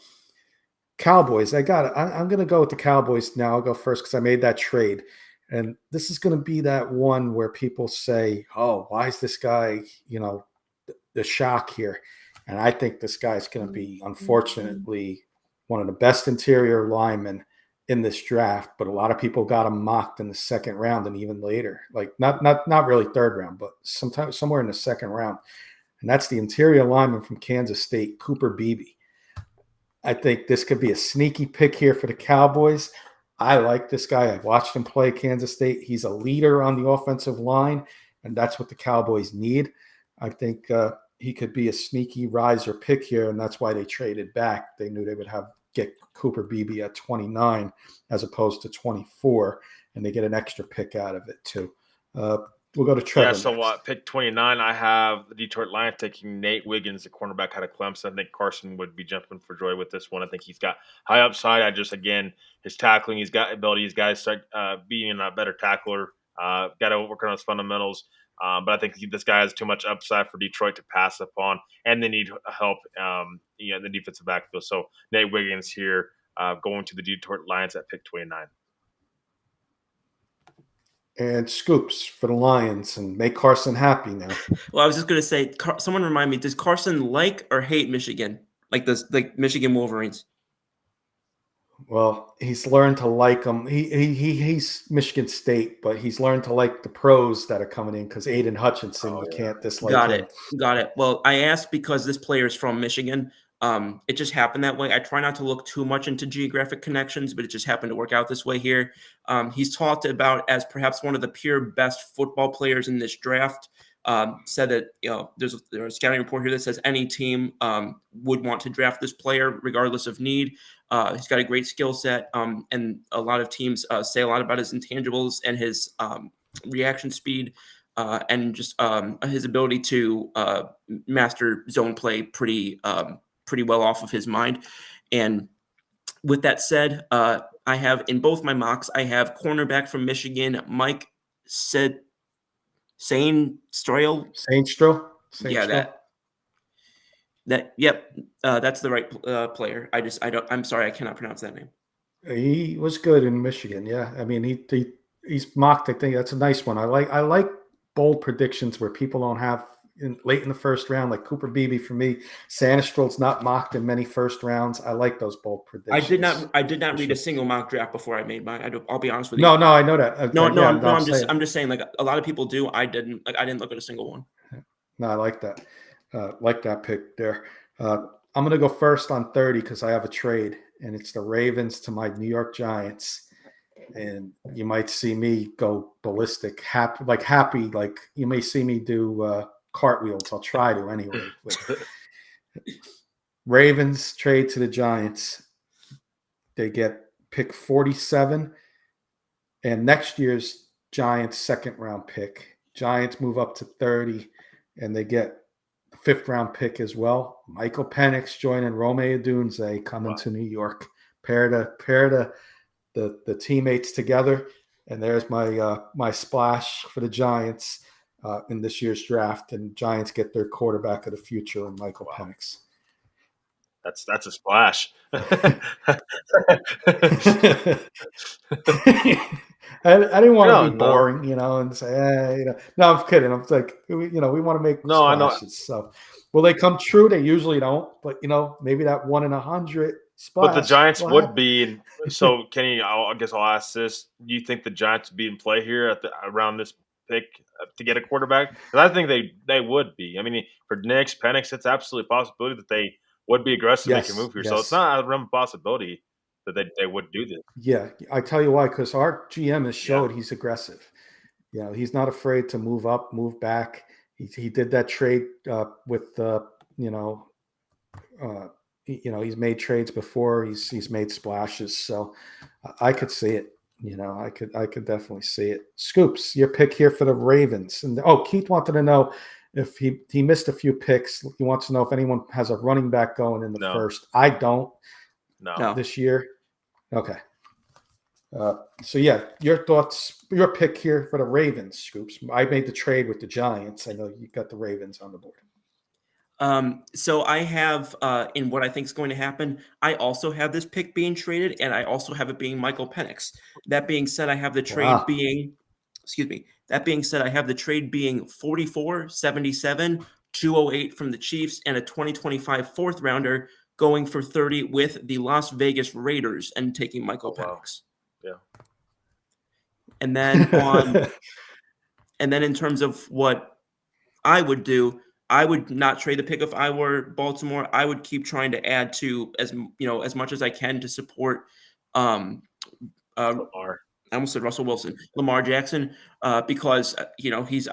Cowboys. I'm going to go with the Cowboys now. I'll go first because I made that trade. And this is going to be that one where people say, oh, why is this guy, the shock here? And I think this guy's going to be, unfortunately, one of the best interior linemen in this draft. But a lot of people got him mocked in the second round and even later. Like not really third round, but somewhere in the second round. And that's the interior lineman from Kansas State, Cooper Beebe. I think this could be a sneaky pick here for the Cowboys. I like this guy. I've watched him play Kansas State. He's a leader on the offensive line, and that's what the Cowboys need. I think he could be a sneaky riser pick here, and that's why they traded back. They knew they would get Cooper Beebe at 29 as opposed to 24, and they get an extra pick out of it too. We'll go to Trevor. Yeah, so pick 29, I have the Detroit Lions taking Nate Wiggins, the cornerback out of Clemson. I think Carson would be jumping for joy with this one. I think he's got high upside. His tackling, he's got ability. He's got to start being a better tackler. Got to work on his fundamentals. But I think this guy has too much upside for Detroit to pass upon, and they need help in the defensive backfield. So Nate Wiggins here going to the Detroit Lions at pick 29. And Scoops for the Lions and make Carson happy now. Well, I was just going to say, someone remind me, does Carson like or hate Michigan? Like Michigan Wolverines? Well, he's learned to like them. He's Michigan State, but he's learned to like the pros that are coming in because Aiden Hutchinson, you can't dislike him. Got it. Well, I asked because this player is from Michigan. It just happened that way. I try not to look too much into geographic connections, but it just happened to work out this way here. He's talked about as perhaps one of the pure best football players in this draft. Said that there's a scouting report here that says any team would want to draft this player regardless of need. He's got a great skill set, and a lot of teams say a lot about his intangibles and his reaction speed. And just his ability to master zone play pretty well off of his mind. And with that said, I have in both my mocks, I have cornerback from Michigan, Mike Sainstro. Yep. That's the right player. I'm sorry, I cannot pronounce that name. He was good in Michigan. Yeah. I mean, he's mocked. I think that's a nice one. I like bold predictions where people don't have late in the first round, like Cooper Beebe for me. Sandstrom's not mocked in many first rounds. I like those bold predictions. I did not read a single mock draft before I made mine. I'll be honest with you. No, I know that. Okay, I'm just saying, like a lot of people do. I didn't look at a single one. No, I like that. Like that pick there. I'm going to go first on 30 because I have a trade, and it's the Ravens to my New York Giants. And you might see me go ballistic, happy. Like you may see me do cartwheels. I'll try to anyway. Ravens trade to the Giants. They get pick 47, and next year's Giants second round pick. Giants move up to 30, and they get the fifth round pick as well. Michael Penix joining Rome Odunze coming to New York. Pair the teammates together, and there's my splash for the Giants in this year's draft. And Giants get their quarterback of the future in Michael Penix. That's a splash. I didn't want to be No. boring, and say, No, I'm kidding. I'm like, we want to make No, I know. splashes. So, will they come true? They usually don't, but maybe that 1 in 100 But the splash Giants will would happen. be. So, Kenny, I guess I'll ask this: do you think the Giants would be in play here around this pick to get a quarterback? Because I think they would be. I mean, for Penix, it's absolutely a possibility that they would be aggressive, make a Yes, move here. So it's yes. not a realm of possibility that they would do this. Yeah, I tell you why, because our GM has Yeah. showed he's aggressive. He's not afraid to move up, move back. He did that trade with he's made trades before. He's made splashes, so I could see it. I could definitely see it. Scoops, your pick here for the Ravens. And Keith wanted to know if he missed a few picks. He wants to know if anyone has a running back going in the No. first. I don't No. this year. Okay. So yeah, your thoughts, your pick here for the Ravens, Scoops. I made the trade with the Giants. I know you got the Ravens on the board. So I have in what I think is going to happen, I also have this pick being traded, and I also have it being Michael Penix. That being said, I have the trade being, that being said, I have the trade being 44, 77, 208 from the Chiefs, and a 2025 fourth rounder going for 30 with the Las Vegas Raiders and taking Michael Penix. Yeah. And then in terms of what I would do, I would not trade the pick if I were Baltimore. I would keep trying to add to as much as I can to support Lamar. I almost said Russell Wilson, Lamar Jackson, because he's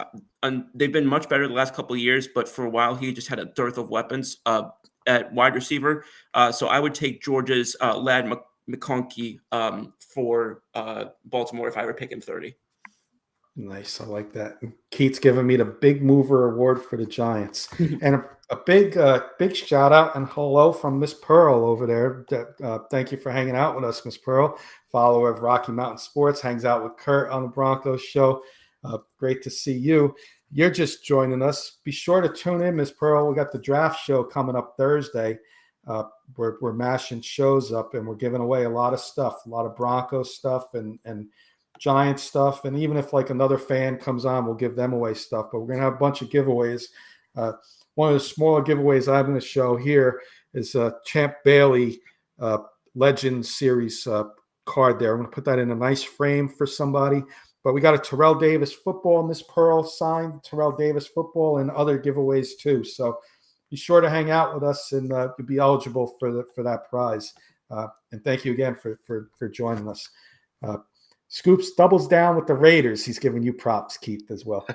they've been much better the last couple of years, but for a while he just had a dearth of weapons at wide receiver. So I would take Georgia's Lad McConkey for Baltimore if I were picking 30. Nice. I like that. Keith's giving me the Big Mover Award for the Giants. And a big shout out and hello from Miss Pearl over there. Thank you for hanging out with us, Miss Pearl. Follower of Rocky Mountain Sports, hangs out with Kurt on the Broncos show. Great to see you. You're just joining us. Be sure to tune in, Miss Pearl. We got the draft show coming up Thursday. We're mashing shows up and we're giving away a lot of stuff, a lot of Broncos stuff and Giants stuff, and even if like another fan comes on, we'll give them away stuff. But we're gonna have a bunch of giveaways. One of the smaller giveaways I'm going to show here is Champ Bailey Legend Series card. There, I'm going to put that in a nice frame for somebody. But we got a Terrell Davis football, Miss Pearl signed Terrell Davis football, and other giveaways too. So be sure to hang out with us, and you'll be eligible for that prize. And thank you again for joining us. Scoops doubles down with the Raiders. He's giving you props, Keith, as well.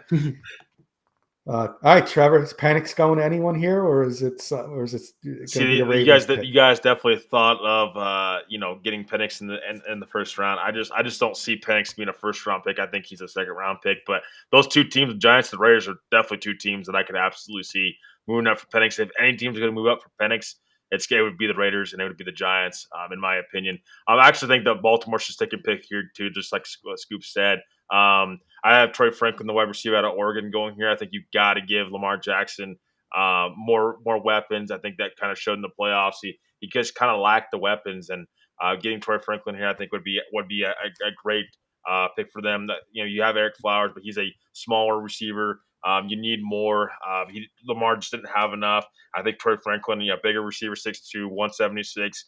All right, Trevor. Is Penix going to anyone here, or is it going to be a Raiders pick? You guys definitely thought of getting Penix in the first round. I just don't see Penix being a first round pick. I think he's a second round pick. But those two teams, the Giants and the Raiders, are definitely two teams that I could absolutely see moving up for Penix. If any team's going to move up for Penix, it would be the Raiders and it would be the Giants, in my opinion. I actually think that Baltimore should stick and pick here too, just like Scoop said. I have Troy Franklin, the wide receiver out of Oregon, going here. I think you've got to give Lamar Jackson more weapons. I think that kind of showed in the playoffs. He just kind of lacked the weapons, and getting Troy Franklin here, I think would be a great pick for them. That you have Eric Flowers, but he's a smaller receiver. You need more. Lamar just didn't have enough. I think Troy Franklin, bigger receiver, 6'2", 176,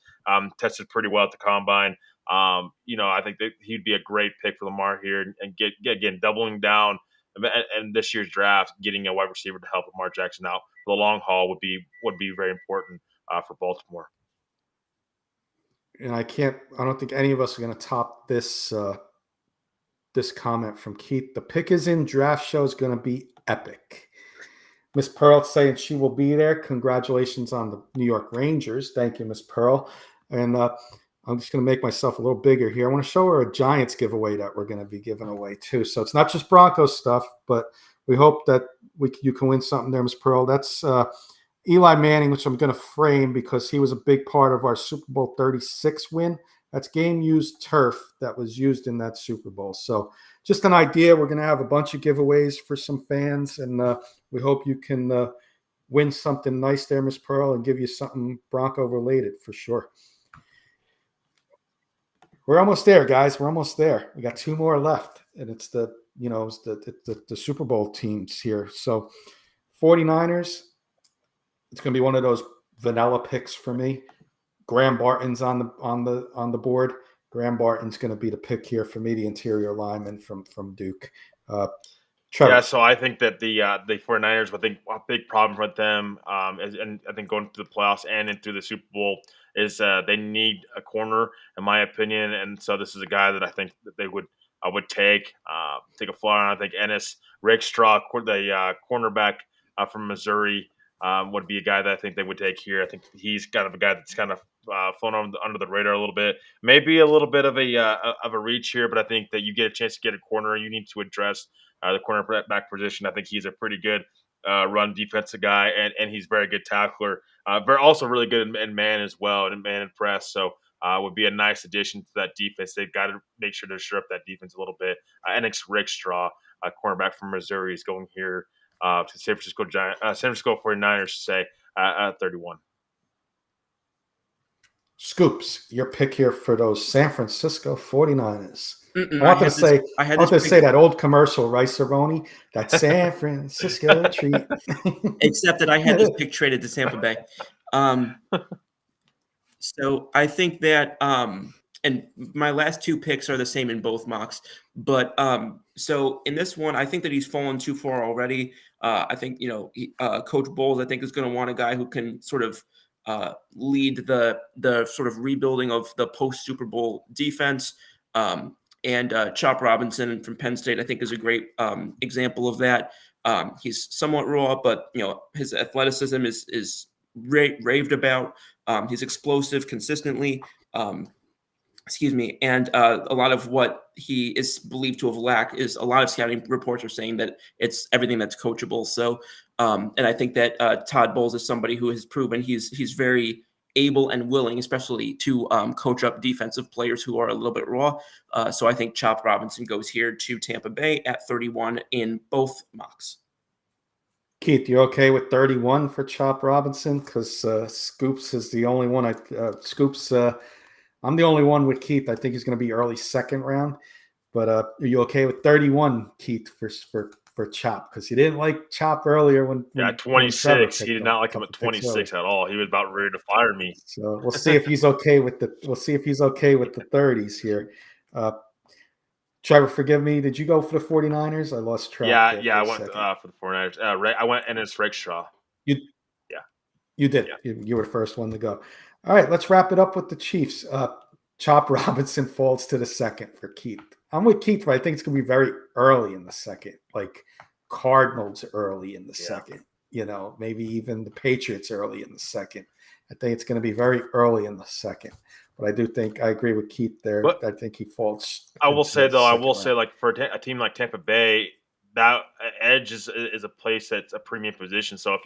tested pretty well at the combine. I think that he'd be a great pick for Lamar here, and get again doubling down and this year's draft, getting a wide receiver to help Lamar Jackson out for the long haul would be very important for Baltimore. And I don't think any of us are going to top this this comment from Keith. The pick is in. Draft show is going to be epic. Miss Pearl saying she will be there. Congratulations on the New York Rangers. Thank you, Miss Pearl. And I'm just going to make myself a little bigger here. I want to show her a Giants giveaway that we're going to be giving away too. So it's not just Broncos stuff, but we hope that you can win something there, Miss Pearl. That's Eli Manning, which I'm going to frame because he was a big part of our Super Bowl 36 win. That's game-used turf that was used in that Super Bowl. So just an idea. We're going to have a bunch of giveaways for some fans, and we hope you can win something nice there, Miss Pearl, and give you something Bronco-related for sure. We're almost there, guys. We're almost there. We got 2 more left, and it's the Super Bowl teams here. So 49ers, it's going to be one of those vanilla picks for me. Graham Barton's on the board. Graham Barton's going to be the pick here for me, the interior lineman from Duke. Trevor. Yeah, so I think that the 49ers, I think a big problem with them, and I think going through the playoffs and into the Super Bowl is they need a corner, in my opinion. And so this is a guy that I think that they would take a flyer on. I think Ennis Rakestraw, the cornerback from Missouri, would be a guy that I think they would take here. I think he's kind of a guy that's kind of flown under the radar a little bit. Maybe a little bit of a reach here, but I think that you get a chance to get a corner, you need to address the cornerback position. I think he's a pretty good run defensive guy, and he's a very good tackler. Also really good in man as well, and man and press. So would be a nice addition to that defense. They've got to make sure to shore up that defense a little bit. Enix Rakestraw, a cornerback from Missouri, is going here to San Francisco 49ers, say, at 31. Scoops, your pick here for those San Francisco 49ers. Mm-mm, I wanted to say that old commercial, Rice-A-Roni, that San Francisco treat. Except that I had this pick traded to Tampa Bay. So I think that, and my last 2 picks are the same in both mocks. But so in this one, I think that he's fallen too far already. I think, Coach Bowles, I think, is going to want a guy who can sort of lead the sort of rebuilding of the post Super Bowl defense. And Chop Robinson from Penn State, I think, is a great example of that. He's somewhat raw, but his athleticism is raved about. He's explosive consistently. And a lot of what he is believed to have lacked is a lot of scouting reports are saying that it's everything that's coachable. So, and I think that Todd Bowles is somebody who has proven he's very able and willing, especially to coach up defensive players who are a little bit raw. So I think Chop Robinson goes here to Tampa Bay at 31 in both mocks. Keith, you okay with 31 for Chop Robinson? Because Scoops is the only one. I'm the only one with Keith. I think he's going to be early second round. But are you okay with 31, Keith, for Chop? Because you didn't like Chop earlier when 26. He did not like him at 26 at all. He was about ready to fire me. So we'll see if he's okay with the 30s here. Trevor, forgive me. Did you go for the 49ers? I lost track. Yeah, I went for the 49ers. I went Ennis Rakestraw. You did. Yeah. You were the first one to go. All right, let's wrap it up with the Chiefs. Chop Robinson falls to the second for Keith. I'm with Keith, but I think it's going to be very early in the second, like Cardinals early in the second. Maybe even the Patriots early in the second. I think it's going to be very early in the second. But I agree with Keith there. But I think he falls. I will say, like for a team like Tampa Bay, that edge is a place that's a premium position. So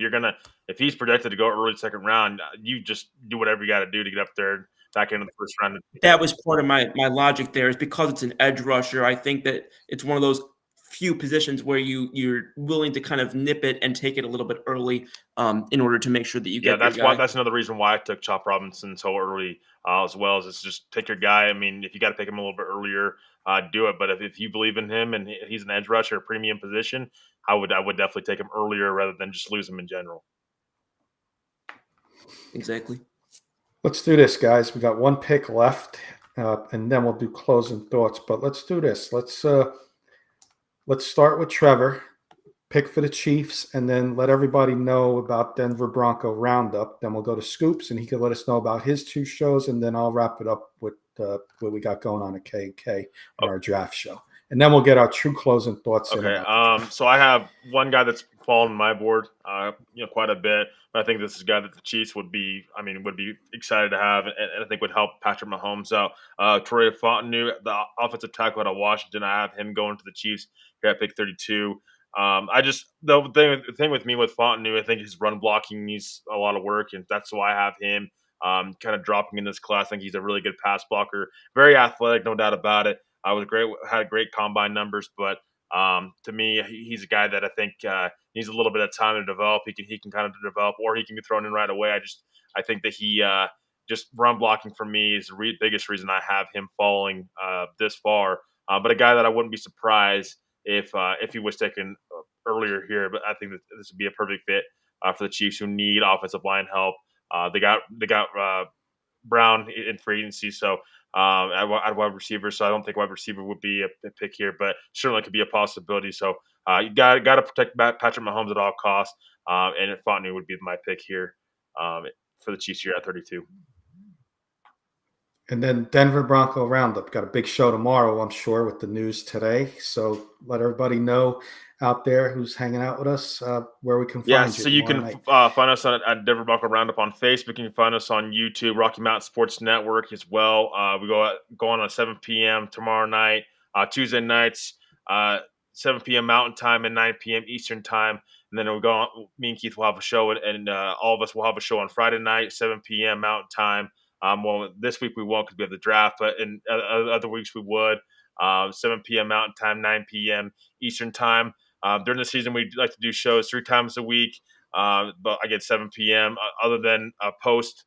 if he's projected to go early second round, you just do whatever you got to do to get up there back into the first round. That was part of my logic there, is because it's an edge rusher. I think that it's one of those few positions where you're willing to kind of nip it and take it a little bit early in order to make sure that you get. Yeah, that's another reason why I took Chop Robinson so early as well. Is just take your guy. I mean, if you got to pick him a little bit earlier, do it. But if you believe in him and he's an edge rusher, a premium position, I would definitely take him earlier rather than just lose him in general. Exactly. Let's do this, guys. We got 1 pick left, and then we'll do closing thoughts. But let's do this. Let's start with Trevor, pick for the Chiefs, and then let everybody know about Denver Bronco Roundup. Then we'll go to Scoops, and he can let us know about his 2 shows, and then I'll wrap it up with what we got going on at K&K on our draft show. And then we'll get our true closing thoughts. Okay. So I have one guy that's fallen on my board, quite a bit. But I think this is a guy that the Chiefs would be excited to have, and I think would help Patrick Mahomes out. Troy Fontenot, the offensive tackle out of Washington, I have him going to the Chiefs here at pick 32. The thing with me with Fontenot, I think his run blocking needs a lot of work, and that's why I have him kind of dropping in this class. I think he's a really good pass blocker, very athletic, no doubt about it. Had great combine numbers, but to me, he's a guy that I think needs a little bit of time to develop. He can kind of develop, or he can be thrown in right away. I think that he just run blocking for me is the biggest reason I have him falling this far. But a guy that I wouldn't be surprised if he was taken earlier here. But I think that this would be a perfect fit for the Chiefs, who need offensive line help. They got Brown in free agency, so at wide receiver. So I don't think wide receiver would be a pick here, but certainly could be a possibility. So you got to protect Patrick Mahomes at all costs, and Fontenot would be my pick here for the Chiefs here at 32. And then Denver Bronco Roundup. Got a big show tomorrow, I'm sure, with the news today. So let everybody know out there who's hanging out with us where we can find you. Yeah, so you can find us at Denver Bronco Roundup on Facebook. You can find us on YouTube, Rocky Mountain Sports Network as well. We go on at 7 p.m. tomorrow night, Tuesday nights, 7 p.m. Mountain Time and 9 p.m. Eastern Time. And then we'll go on, me and Keith will have a show, and all of us will have a show on Friday night, 7 p.m. Mountain Time. Well, this week we won't because we have the draft, but in other weeks we would. 7 p.m. Mountain Time, 9 p.m. Eastern Time. During the season, we like to do shows 3 times a week, but I get 7 p.m. Other than post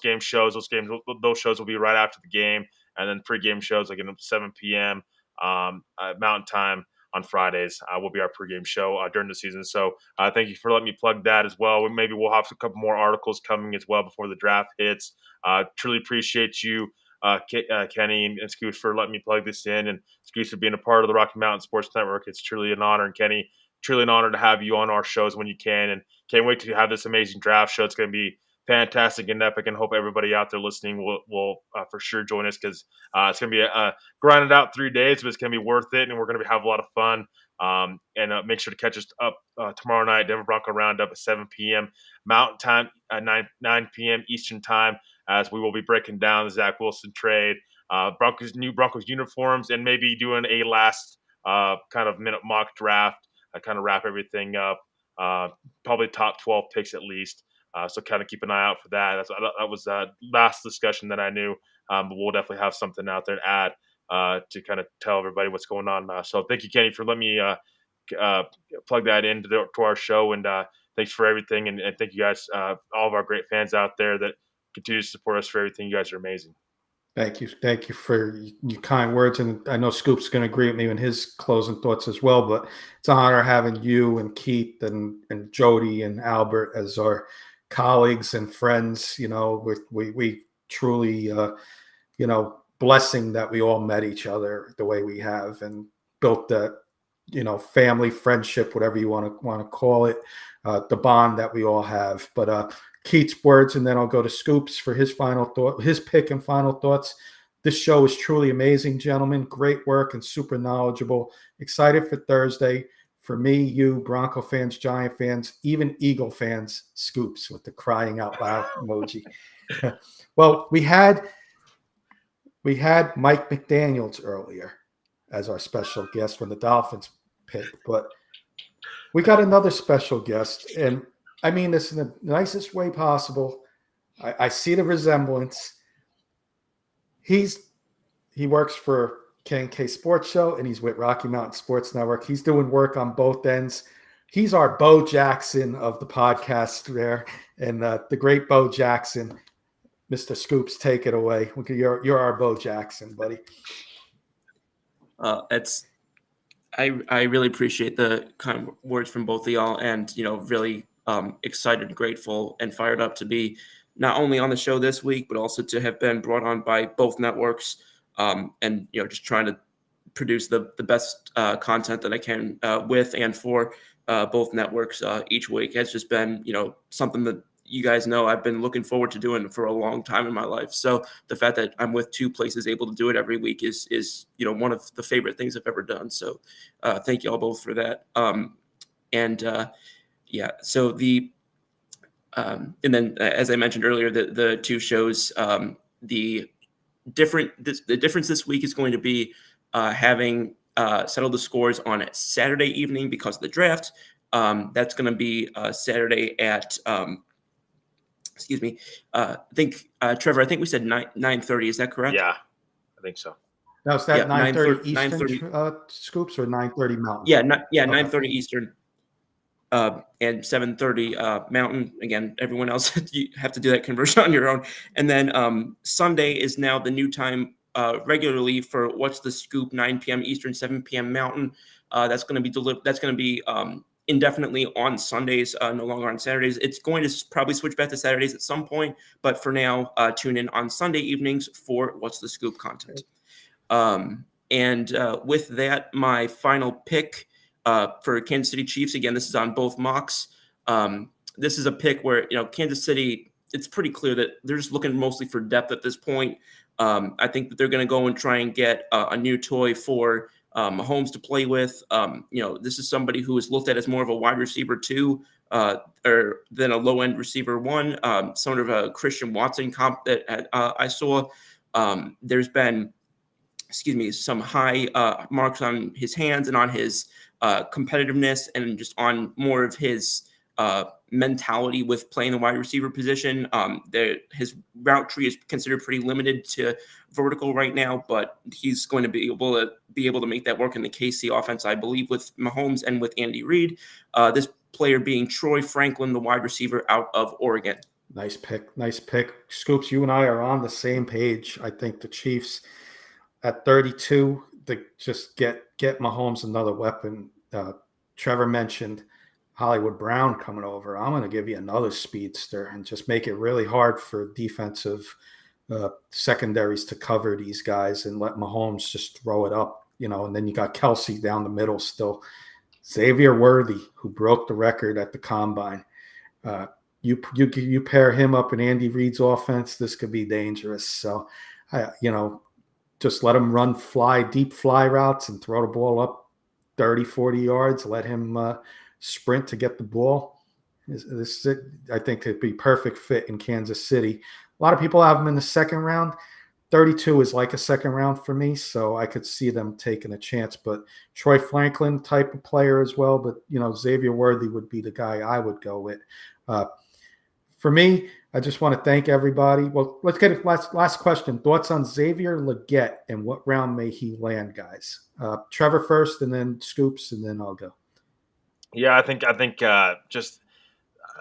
game shows, those shows will be right after the game, and then pre-game shows like at 7 p.m. Mountain Time on Fridays will be our pregame show during the season. So thank you for letting me plug that as well. Maybe we'll have a couple more articles coming as well before the draft hits. Truly appreciate you, Kenny and Scoots, for letting me plug this in, and Scoots for being a part of the Rocky Mountain Sports Network. It's truly an honor, and Kenny, truly an honor to have you on our shows when you can, and can't wait to have this amazing draft show. It's going to be fantastic and epic, and hope everybody out there listening will for sure join us, because it's going to be a grinded out 3 days, but it's going to be worth it, and we're going to have a lot of fun. And make sure to catch us up tomorrow night, Denver Bronco Roundup at 7 p.m. Mountain Time, 9 p.m. Eastern Time, as we will be breaking down the Zach Wilson trade, new Broncos uniforms, and maybe doing a last kind of minute mock draft, kind of wrap everything up, probably top 12 picks at least. So kind of keep an eye out for that. That was last discussion that I knew, but we'll definitely have something out there to add to kind of tell everybody what's going on. So thank you, Kenny, for letting me plug that into to our show, and thanks for everything, and thank you guys, all of our great fans out there that continue to support us, for everything. You guys are amazing. Thank you for your kind words, and I know Scoop's going to agree with me in his closing thoughts as well. But it's an honor having you and Keith and Jody and Albert as our colleagues and friends. You know, we truly, blessing that we all met each other the way we have and built that, family friendship, whatever you want to call it, the bond that we all have. But Keith's words, and then I'll go to Scoops for his final thought, his pick and final thoughts. This show is truly amazing, gentlemen. Great work and super knowledgeable. Excited for Thursday. For me, you, Bronco fans, Giant fans, even Eagle fans, Scoops with the crying out loud emoji. Well, we had Mike McDaniels earlier as our special guest when the Dolphins picked, but we got another special guest, and I mean this in the nicest way possible. I see the resemblance. He works for K&K Sports Show, and he's with Rocky Mountain Sports Network. He's doing work on both ends. He's our Bo Jackson of the podcast there, and the great Bo Jackson. Mr. Scoops, take it away. You're our Bo Jackson, buddy. I really appreciate the kind of words from both of y'all, and really excited, grateful, and fired up to be not only on the show this week, but also to have been brought on by both networks, and just trying to produce the best content that I can with and for both networks each week. Has just been something that you guys know I've been looking forward to doing for a long time in my life. So the fact that I'm with two places able to do it every week is one of the favorite things I've ever done. So thank you all both for that. So and then as I mentioned earlier, the two shows, the difference this week is going to be having settled the scores on Saturday evening because of the draft. That's going to be Saturday at I think Trevor, I think we said 9:30. Is that correct? Yeah, I think so. Now is that 9:30 Eastern Scoops or 9:30 Mountain? Yeah, 9:30 Eastern. and 7:30 Mountain. Again, everyone else, you have to do that conversion on your own. And then Sunday is now the new time regularly for What's the Scoop, 9 p.m. Eastern, 7 p.m. Mountain. That's going to be delivered. That's going to be indefinitely on Sundays, no longer on Saturdays. It's going to probably switch back to Saturdays at some point, but for now, tune in on Sunday evenings for What's the Scoop content. And with that, my final pick for Kansas City Chiefs, again, this is on both mocks. This is a pick where, Kansas City, it's pretty clear that they're just looking mostly for depth at this point. I think that they're going to go and try and get a new toy for Mahomes to play with. This is somebody who is looked at as more of a wide receiver 2 or than a low-end receiver 1, sort of a Christian Watson comp that I saw. There's been some high marks on his hands and on his competitiveness and just on more of his mentality with playing the wide receiver position. His route tree is considered pretty limited to vertical right now, but he's going to be able to make that work in the KC offense, I believe, with Mahomes and with Andy Reid. This player being Troy Franklin, the wide receiver out of Oregon. Nice pick. Scoops, you and I are on the same page. I think the Chiefs at 32, they just get Mahomes another weapon. Trevor mentioned Hollywood Brown coming over. I'm going to give you another speedster and just make it really hard for defensive secondaries to cover these guys and let Mahomes just throw it up, and then you got Kelsey down the middle still. Xavier Worthy, who broke the record at the Combine. You pair him up in Andy Reid's offense, this could be dangerous. So, just let him run deep fly routes and throw the ball up 30, 40 yards. Let him sprint to get the ball. This is it. I think it'd be perfect fit in Kansas City. A lot of people have him in the second round. 32 is like a second round for me, so I could see them taking a chance. But Troy Franklin type of player as well. But, Xavier Worthy would be the guy I would go with. For me, I just want to thank everybody. Well, let's get a last question. Thoughts on Xavier Legette and what round may he land, guys? Trevor first, and then Scoops, and then I'll go. Yeah, I think just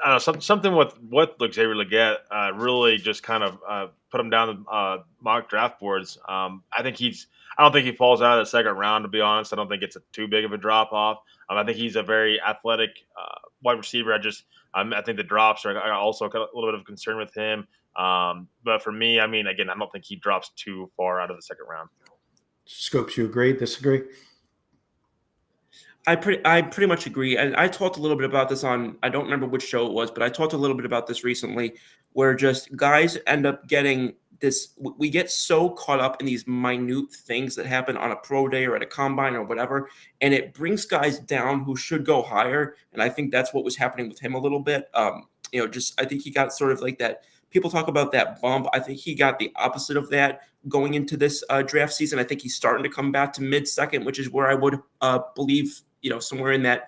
I don't know, something with what Xavier Legette really just kind of put him down the mock draft boards. I don't think he falls out of the second round, to be honest. I don't think it's too big of a drop off. I think he's a very athletic wide receiver. I think the drops are also a little bit of concern with him. But for me, again, I don't think he drops too far out of the second round. Scoops, you agree, disagree? I pretty much agree. And I talked a little bit about this on, I don't remember which show it was, but I talked a little bit about this recently, where just guys end up getting this. We get so caught up in these minute things that happen on a pro day or at a combine or whatever, and it brings guys down who should go higher. And I think that's what was happening with him a little bit. I think he got sort of like that. People talk about that bump. I think he got the opposite of that going into this draft season. I think he's starting to come back to mid-second, which is where I would believe, somewhere in that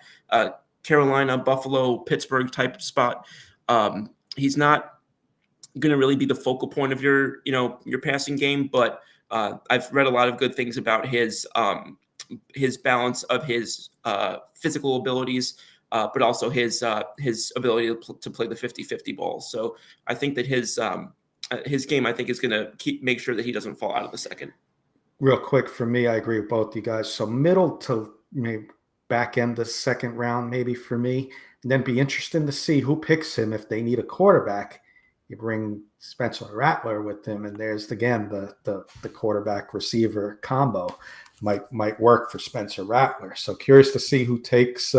Carolina, Buffalo, Pittsburgh type spot. He's not going to really be the focal point of your passing game, but I've read a lot of good things about his balance of his physical abilities, but also his ability to play the 50-50 ball. So I think that his game, I think, is going to make sure that he doesn't fall out of the second. Real quick for me, I agree with both you guys. So middle to maybe back end the second round, maybe for me, and then be interesting to see who picks him. If they need a quarterback, you bring Spencer Rattler with him, and there's again the quarterback receiver combo might work for Spencer Rattler. So curious to see who takes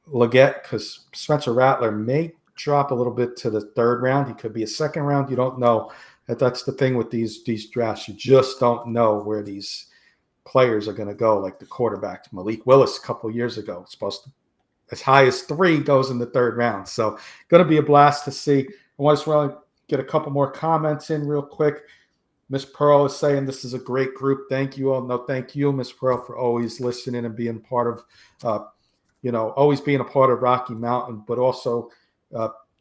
Legette, because Spencer Rattler may drop a little bit to the third round. He could be a second round. You don't know. That's the thing with these drafts. You just don't know where these players are going to go. Like the quarterback, Malik Willis, a couple of years ago, supposed to as high as 3 goes in the third round. So going to be a blast to see. I want to get a couple more comments in real quick. Miss Pearl is saying this is a great group. Thank you all. No, thank you, Miss Pearl, for always listening and being part of, always being a part of Rocky Mountain, but also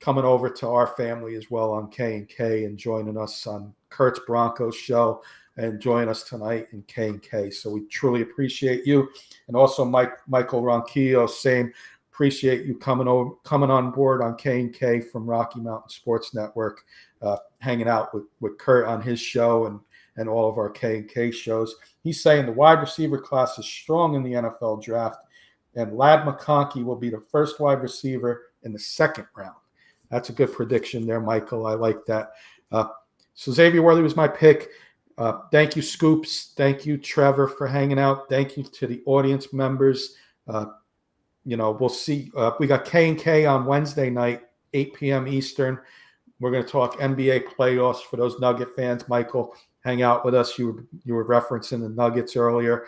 coming over to our family as well on K&K and joining us on Kurt's Broncos show and join us tonight in K&K. So we truly appreciate you. And also Michael Ronquillo saying, appreciate you coming on board on K&K from Rocky Mountain Sports Network, hanging out with Kurt on his show and all of our K&K shows. He's saying the wide receiver class is strong in the NFL draft, and Ladd McConkey will be the first wide receiver in the second round. That's a good prediction there, Michael. I like that. So Xavier Worthy was my pick. Thank you, Scoops. Thank you, Trevor, for hanging out. Thank you to the audience members. We'll see. We got K&K on Wednesday night, 8 p.m. Eastern. We're going to talk NBA playoffs for those Nugget fans. Michael, hang out with us. You were referencing the Nuggets earlier.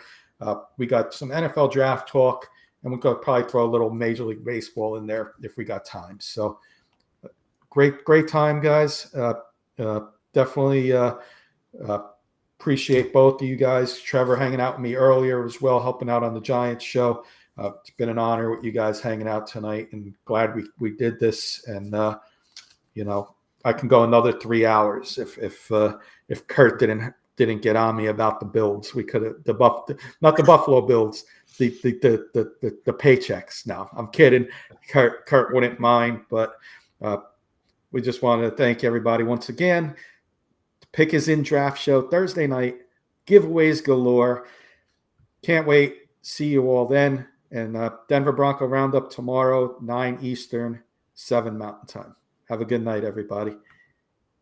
We got some NFL draft talk, and we're going to probably throw a little Major League Baseball in there if we got time. So great time, guys. Definitely appreciate both of you guys. Trevor hanging out with me earlier as well, helping out on the Giants show. It's been an honor with you guys hanging out tonight, and glad we did this. And I can go another 3 hours if Kurt didn't get on me about the Bills. We could have not the Buffalo Bills, the paychecks. No, I'm kidding. Kurt wouldn't mind, but we just wanted to thank everybody once again. The Pick is in Draft Show Thursday night. Giveaways galore. Can't wait. See you all then. And Denver Bronco Roundup tomorrow, 9 Eastern, 7 Mountain Time. Have a good night, everybody.